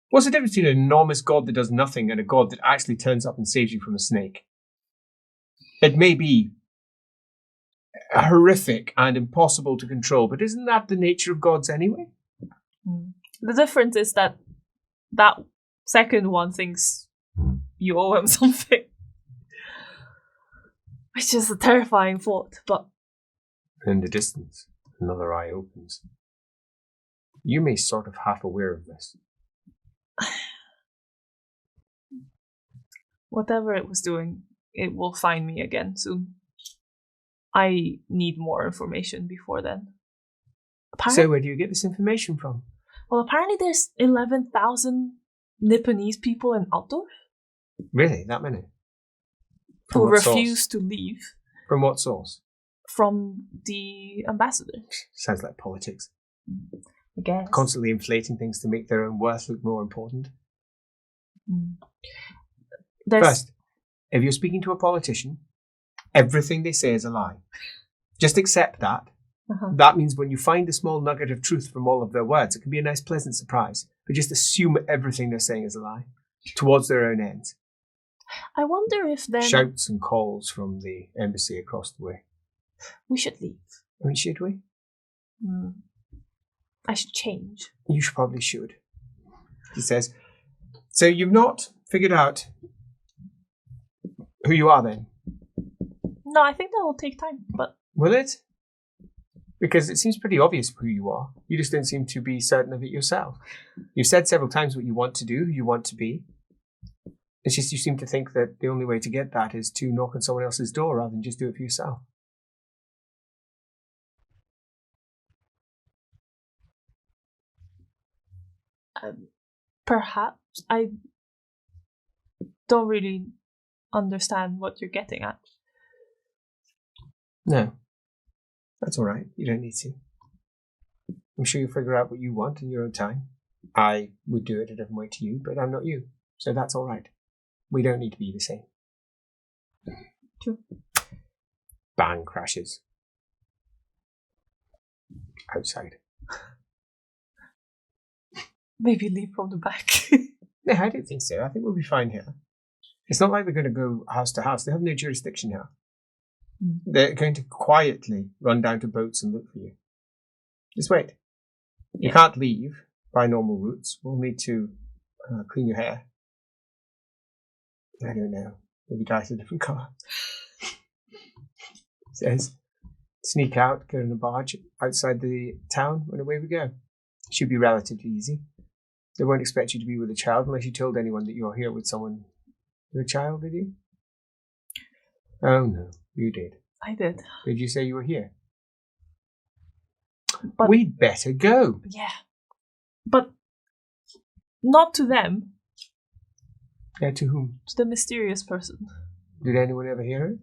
What's the difference between an enormous god that does nothing and a god that actually turns up and saves you from a snake? It may be horrific and impossible to control, but isn't that the nature of gods anyway? The difference is that second one thinks you owe him something. Which is a terrifying thought, but... In the distance, another eye opens. You may sort of half aware of this. Whatever it was doing, it will find me again soon. I need more information before then. So where do you get this information from? Well, apparently there's 11,000 Nipponese people in Altdorf. Really? That many? Who refuse to leave. From what source? From the ambassador. Sounds like politics. I guess. Constantly inflating things to make their own worth look more important. First, if you're speaking to a politician, everything they say is a lie. Just accept that. That means when you find a small nugget of truth from all of their words, it can be a nice, pleasant surprise. But just assume everything they're saying is a lie towards their own ends. I wonder if then... Shouts and calls from the embassy across the way. We should leave. I mean, should we? I should change. You probably should. He says, so you've not figured out who you are then? No, I think that will take time, but... Will it? Because it seems pretty obvious who you are. You just don't seem to be certain of it yourself. You've said several times what you want to do, who you want to be. It's just you seem to think that the only way to get that is to knock on someone else's door rather than just do it for yourself. Perhaps. I don't really understand what you're getting at. No. That's all right. You don't need to. I'm sure you'll figure out what you want in your own time. I would do it a different way to you, but I'm not you. So that's all right. We don't need to be the same. True. Bang crashes. Outside. Maybe leave from the back. No, I don't think so. I think we'll be fine here. It's not like they're going to go house to house. They have no jurisdiction here. They're going to quietly run down to boats and look for you. Just wait. You can't leave by normal routes. We'll need to clean your hair. I don't know. Maybe drive a different car. Says, sneak out, get in a barge outside the town, and away we go. Should be relatively easy. They won't expect you to be with a child unless you told anyone that you're here with someone with a child, did you? Oh no, you did. I did. Did you say you were here? But we'd better go. yeah. But not to them. Yeah, to whom? To the mysterious person. Did anyone ever hear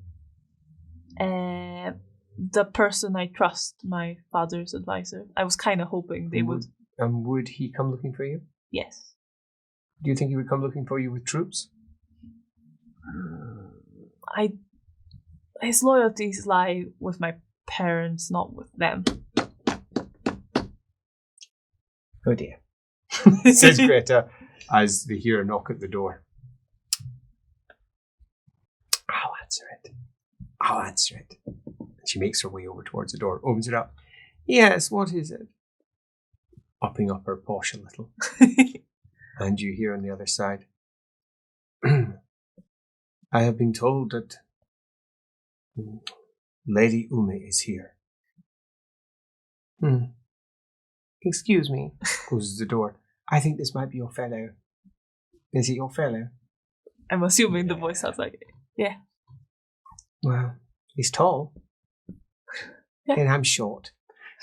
The person I trust, my father's advisor. I was kind of hoping they would. And would he come looking for you? Yes. Do you think he would come looking for you with troops? His loyalties lie with my parents, not with them. Oh dear. Says Greta as they hear a knock at the door. I'll answer it. She makes her way over towards the door, opens it up. Yes, what is it? Upping up her posh a little. And you hear on the other side. I have been told that Lady Yume is here. Excuse me. Closes the door. I think this might be your fellow. Is it your fellow? I'm assuming the voice sounds like it. Yeah. Well, he's tall. Yeah. And I'm short.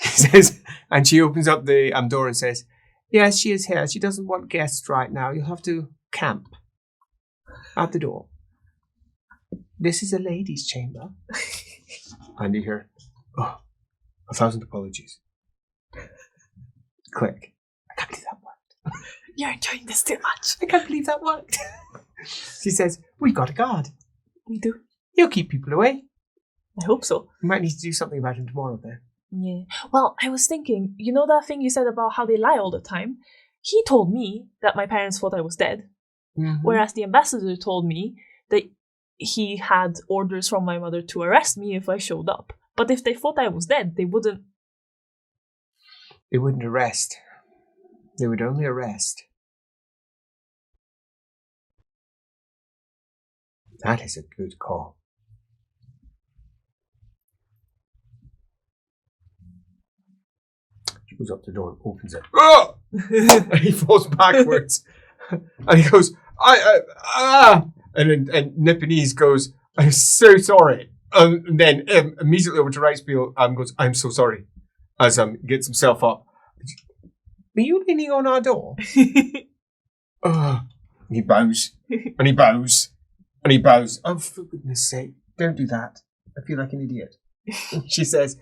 She says, and she opens up the door and says, yes, she is here. She doesn't want guests right now. You'll have to camp at the door. This is a lady's chamber. And you hear, 1,000 apologies. Click. I can't believe that worked. You're enjoying this too much. I can't believe that worked. She says, we've got a guard. We do. He'll keep people away. I hope so. We might need to do something about him tomorrow then. Yeah. Well, I was thinking, you know that thing you said about how they lie all the time? He told me that my parents thought I was dead. Mm-hmm. Whereas the ambassador told me that he had orders from my mother to arrest me if I showed up. But if they thought I was dead, they wouldn't... They wouldn't arrest. They would only arrest. That is a good call. She goes up to the door and opens it. Oh! And he falls backwards. And he goes, And Nipponese goes, I'm so sorry. And then immediately over to Wrightsville goes, I'm so sorry. As gets himself up. Are you leaning on our door? He bows. And he bows. And he bows. Oh, for goodness sake, don't do that. I feel like an idiot. She says,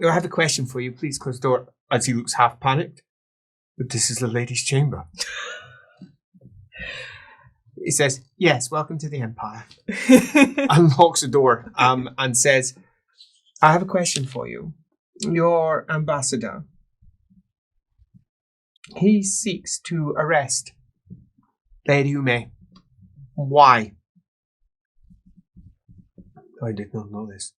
I have a question for you. Please close the door. As he looks half panicked. But this is the lady's chamber. He says, yes, welcome to the Empire. Unlocks the door and says, I have a question for you. Your ambassador. He seeks to arrest Lady Yume. Why? I did not know this.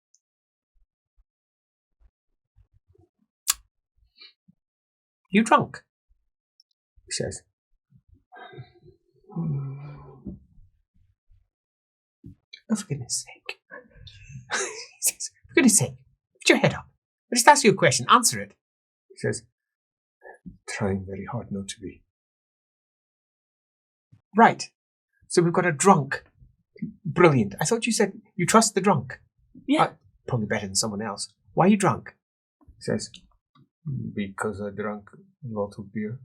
You drunk? He says. Oh, for goodness sake. He says, for goodness sake, put your head up. I just asked you a question. Answer it. He says, trying very hard not to be. Right. So we've got a drunk. Brilliant. I thought you said you trust the drunk. Yeah. Probably better than someone else. Why are you drunk? He says, because I drank a lot of beer.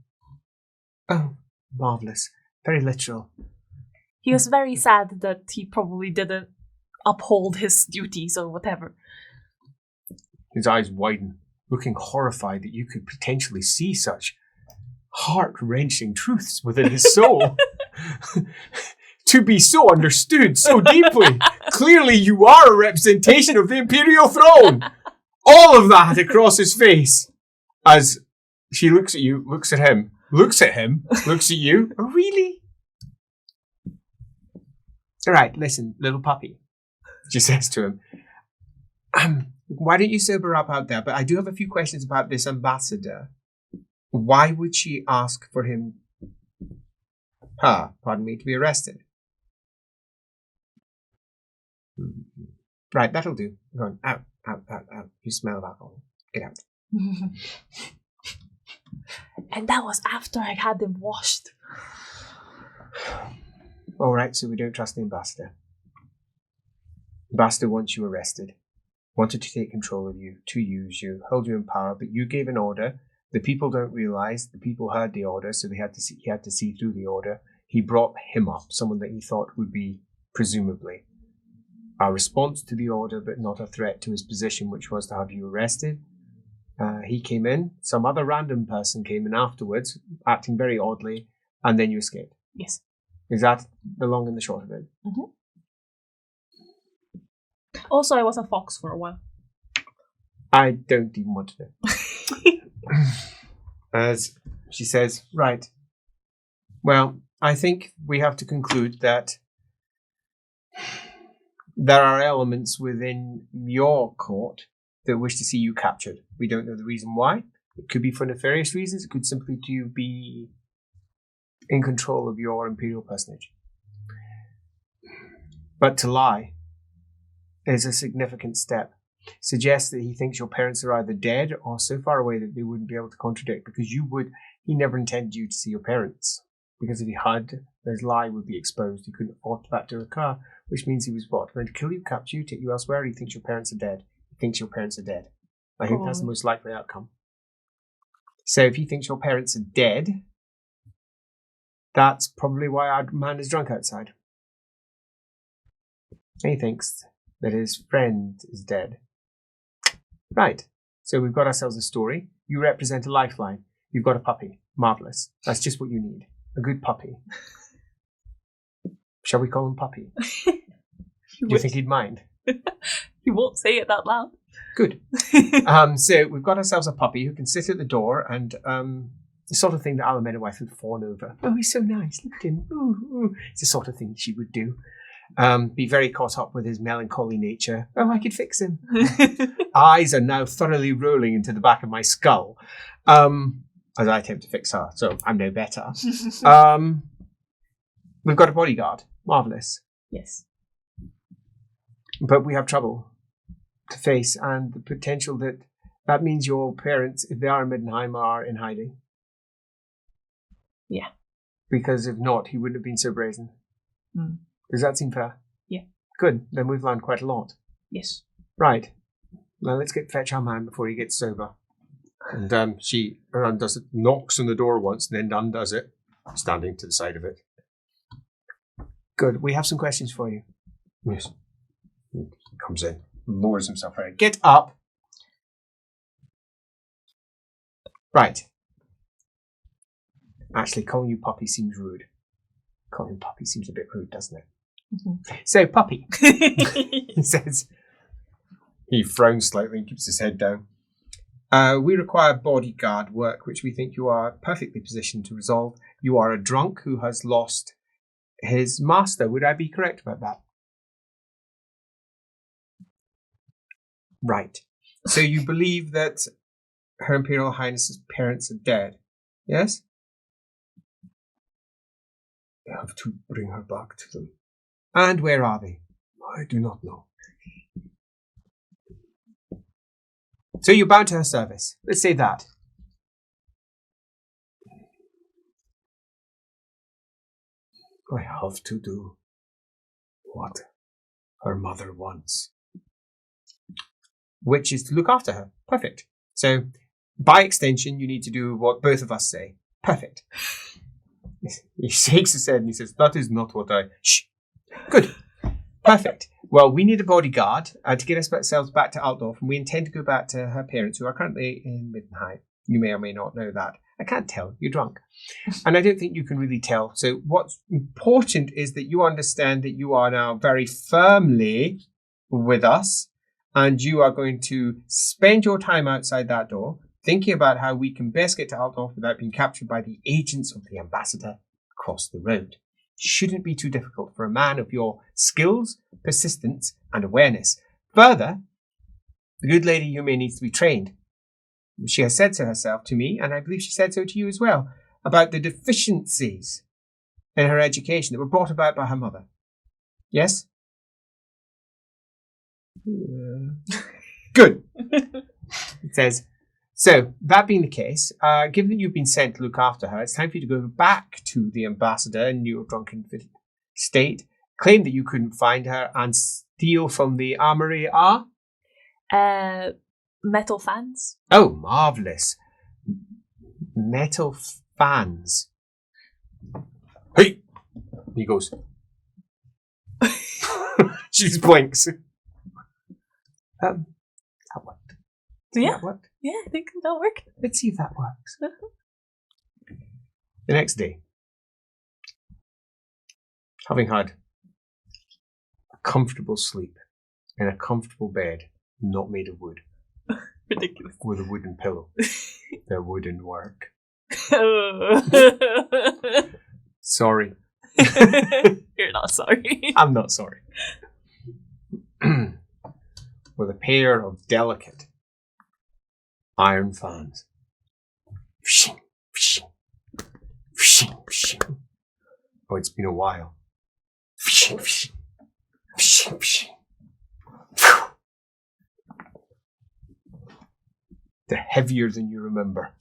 Oh, marvellous. Very literal. He was very sad that he probably didn't uphold his duties or whatever. His eyes widen, looking horrified that you could potentially see such heart-wrenching truths within his soul. To be so understood so deeply. Clearly you are a representation of the imperial throne. All of that across his face. As she looks at you, looks at him, looks at you. Oh, really? All right, listen, little puppy, she says to him. Why don't you sober up out there? But I do have a few questions about this ambassador. Why would she ask for him, to be arrested? Right, that'll do. Go on, out. You smell of alcohol. Get out. And that was after I had them washed. All right, so we don't trust the ambassador. Ambassador wants you arrested. Wanted to take control of you, to use you, hold you in power, but you gave an order. The people don't realize. The people heard the order, so he had to see through the order. He brought him up, someone that he thought would be, presumably, a response to the order, but not a threat to his position, which was to have you arrested. He came in. Some other random person came in afterwards, acting very oddly, and then you escaped. Yes. Is that the long and the short of it? Mm-hmm. Also, I was a fox for a while. I don't even want to know. As she says, right. Well, I think we have to conclude that there are elements within your court that wish to see you captured. We don't know the reason why. It could be for nefarious reasons. It could simply to be in control of your imperial personage. But to lie is a significant step. Suggests that he thinks your parents are either dead or so far away that they wouldn't be able to contradict, because he never intended you to see your parents. Because if he had, his lie would be exposed. He couldn't afford for that to occur, which means he was going to kill you, capture you, take you elsewhere. He thinks your parents are dead. He thinks your parents are dead. I think that's the most likely outcome. So if he thinks your parents are dead, that's probably why our man is drunk outside. He thinks that his friend is dead. Right. So we've got ourselves a story. You represent a lifeline. You've got a puppy. Marvellous. That's just what you need. A good puppy. Shall we call him Puppy? Do you think he'd mind? He won't say it that loud. Good. So we've got ourselves a puppy who can sit at the door and the sort of thing that Alameda wife would fawn over. Oh, he's so nice. Look at him. Ooh, ooh. It's the sort of thing she would do. Be very caught up with his melancholy nature. Oh, I could fix him. Eyes are now thoroughly rolling into the back of my skull as I attempt to fix her, so I'm no better. We've got a bodyguard. Marvellous. Yes. But we have trouble to face, and the potential that means your parents, if they are in Middenheim, are in hiding. Yeah. Because if not, he wouldn't have been so brazen. Mm. Does that seem fair? Yeah. Good. Then we've learned quite a lot. Yes. Right. Now let's fetch our man before he gets sober. And she undoes it, knocks on the door once, and then undoes it, standing to the side of it. Good. We have some questions for you. Yes. He comes in, lowers himself right. Get up. Right. Actually, calling you Puppy seems rude. Calling him Puppy seems a bit rude, doesn't it? Mm-hmm. So, Puppy, he says, he frowns slightly and keeps his head down. We require bodyguard work, which we think you are perfectly positioned to resolve. You are a drunk who has lost his master. Would I be correct about that? Right. So you believe that Her Imperial Highness's parents are dead? Yes? I have to bring her back to them. And where are they? I do not know. So you're bound to her service. Let's say that. I have to do what her mother wants. Which is to look after her. Perfect. So, by extension, you need to do what both of us say. Perfect. He shakes his head and he says, that is not what I... Shh. Good. Perfect. Well, we need a bodyguard to get ourselves back to Altdorf, and we intend to go back to her parents, who are currently in Middenheim. You may or may not know that. I can't tell. You're drunk. And I don't think you can really tell. So what's important is that you understand that you are now very firmly with us, and you are going to spend your time outside that door thinking about how we can best get to Altdorf without being captured by the agents of the ambassador across the road. Shouldn't be too difficult for a man of your skills, persistence, and awareness. Further, the good lady Yume needs to be trained. She has said so herself to me, and I believe she said so to you as well, about the deficiencies in her education that were brought about by her mother. Yes? Good. It says, so, that being the case, given that you've been sent to look after her, it's time for you to go back to the ambassador in your drunken state, claim that you couldn't find her, and steal from the armory Metal fans. Oh, marvellous. Metal fans. Hey! He goes. She just blinks. That worked. Yeah. That worked. Yeah, I think that'll work. Let's see if that works. The next day, having had a comfortable sleep in a comfortable bed, not made of wood, Ridiculous. with a wooden pillow, that wouldn't work. Sorry. You're not sorry. I'm not sorry. With a pair of delicate iron fans. Oh, it's been a while. They're heavier than you remember.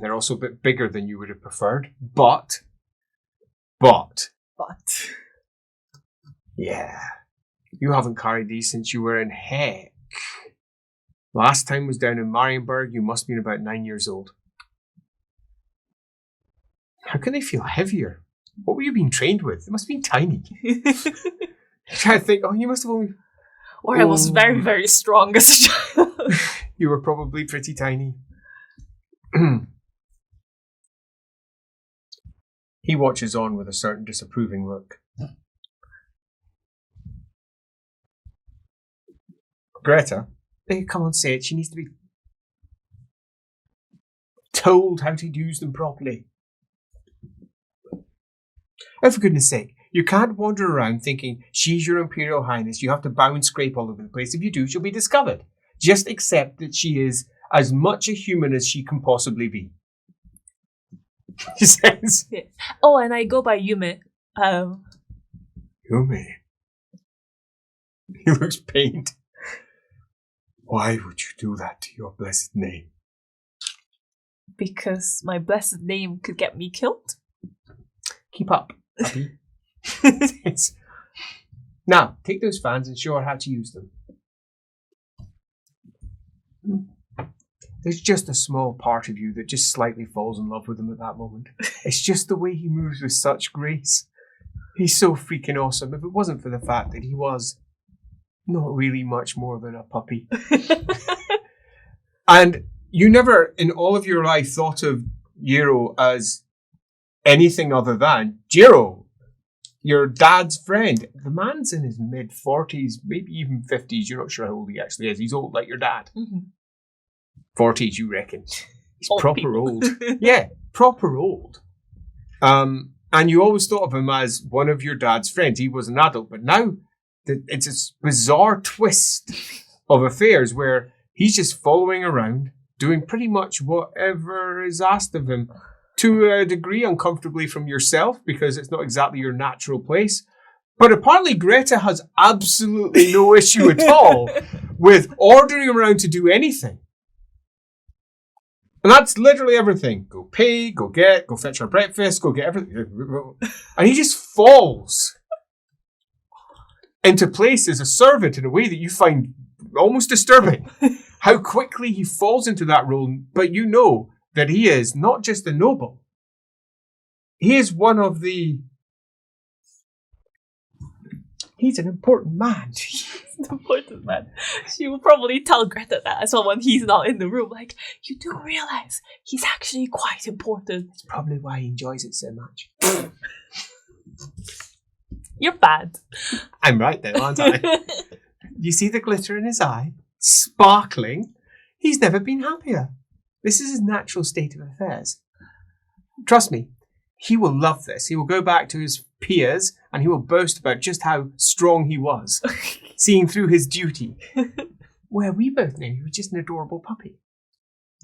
They're also a bit bigger than you would have preferred, but, yeah, you haven't carried these since you were in heck. Last time was down in Marienburg. You must have been about 9 years old. How can they feel heavier? What were you being trained with? They must have been tiny. I think, you must have only... Or I was very, very strong as a child. You were probably pretty tiny. He watches on with a certain disapproving look. Greta, come on, say it. She needs to be told how to use them properly. Oh, for goodness sake, you can't wander around thinking she's your Imperial Highness. You have to bow and scrape all over the place. If you do, she'll be discovered. Just accept that she is as much a human as she can possibly be. She says. Yeah. Oh, and I go by Yume. Yume? He looks pained. Why would you do that to your blessed name? Because my blessed name could get me killed. Keep up, puppy. Now, take those fans and show her how to use them. There's just a small part of you that just slightly falls in love with him at that moment. It's just the way he moves with such grace. He's so freaking awesome. If it wasn't for the fact that he was not really much more than a puppy. And you never, in all of your life, thought of Jiro as anything other than Jiro, your dad's friend. The man's in his mid-40s, maybe even 50s. You're not sure how old he actually is. He's old like your dad. 40s, you reckon. He's Old proper people. old. Yeah, proper old. And you always thought of him as one of your dad's friends. He was an adult, but now it's this bizarre twist of affairs where he's just following around, doing pretty much whatever is asked of him, to a degree uncomfortably from yourself, because it's not exactly your natural place. But apparently Greta has absolutely no issue at all with ordering around to do anything. And that's literally everything. Go pay, go get, go fetch her breakfast, go get everything. And he just falls into place as a servant in a way that you find almost disturbing. How quickly he falls into that role, but you know that he is not just a noble. He is one of the... He's an important man. He's an important man. She will probably tell Greta that as well when he's not in the room. Like, you do realize he's actually quite important. That's probably why he enjoys it so much. You're bad. I'm right though, aren't I? You see the glitter in his eye? Sparkling. He's never been happier. This is his natural state of affairs. Trust me, he will love this. He will go back to his peers and he will boast about just how strong he was, seeing through his duty. Where we both knew he was just an adorable puppy,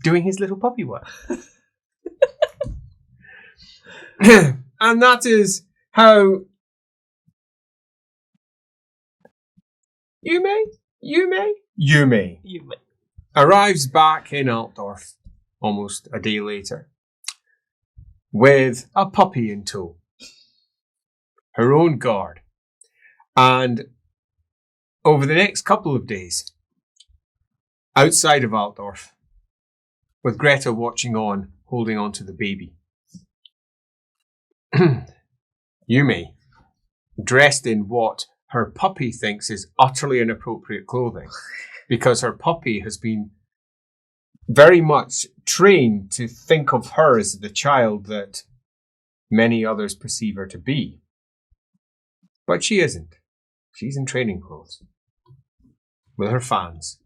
doing his little puppy work. And that is how Yume arrives back in Altdorf almost a day later with a puppy in tow, her own guard. And over the next couple of days, outside of Altdorf, with Greta watching on, holding on to the baby, Yume, dressed in what her puppy thinks is utterly inappropriate clothing, because her puppy has been very much trained to think of her as the child that many others perceive her to be. But she isn't. She's in training clothes, with her fans,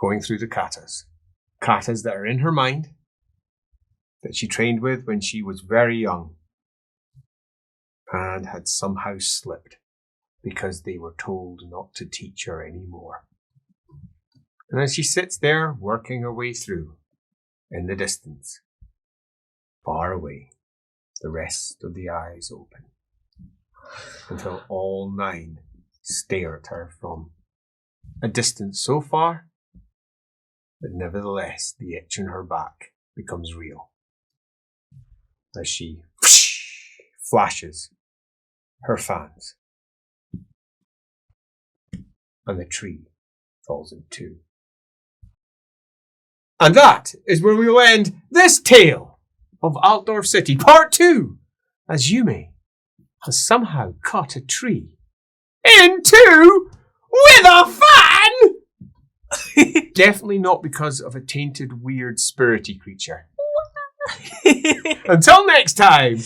going through the katas. Katas that are in her mind, that she trained with when she was very young, and had somehow slipped because they were told not to teach her anymore. And as she sits there working her way through, in the distance, far away, the rest of the eyes open, until all 9 stare at her from a distance so far that nevertheless the itch in her back becomes real as she flashes her fans, and the tree falls in 2. And that is where we will end this tale of Altdorf City, Part 2, as Yume has somehow cut a tree in 2 with a fan! Definitely not because of a tainted, weird, spirity creature. Until next time.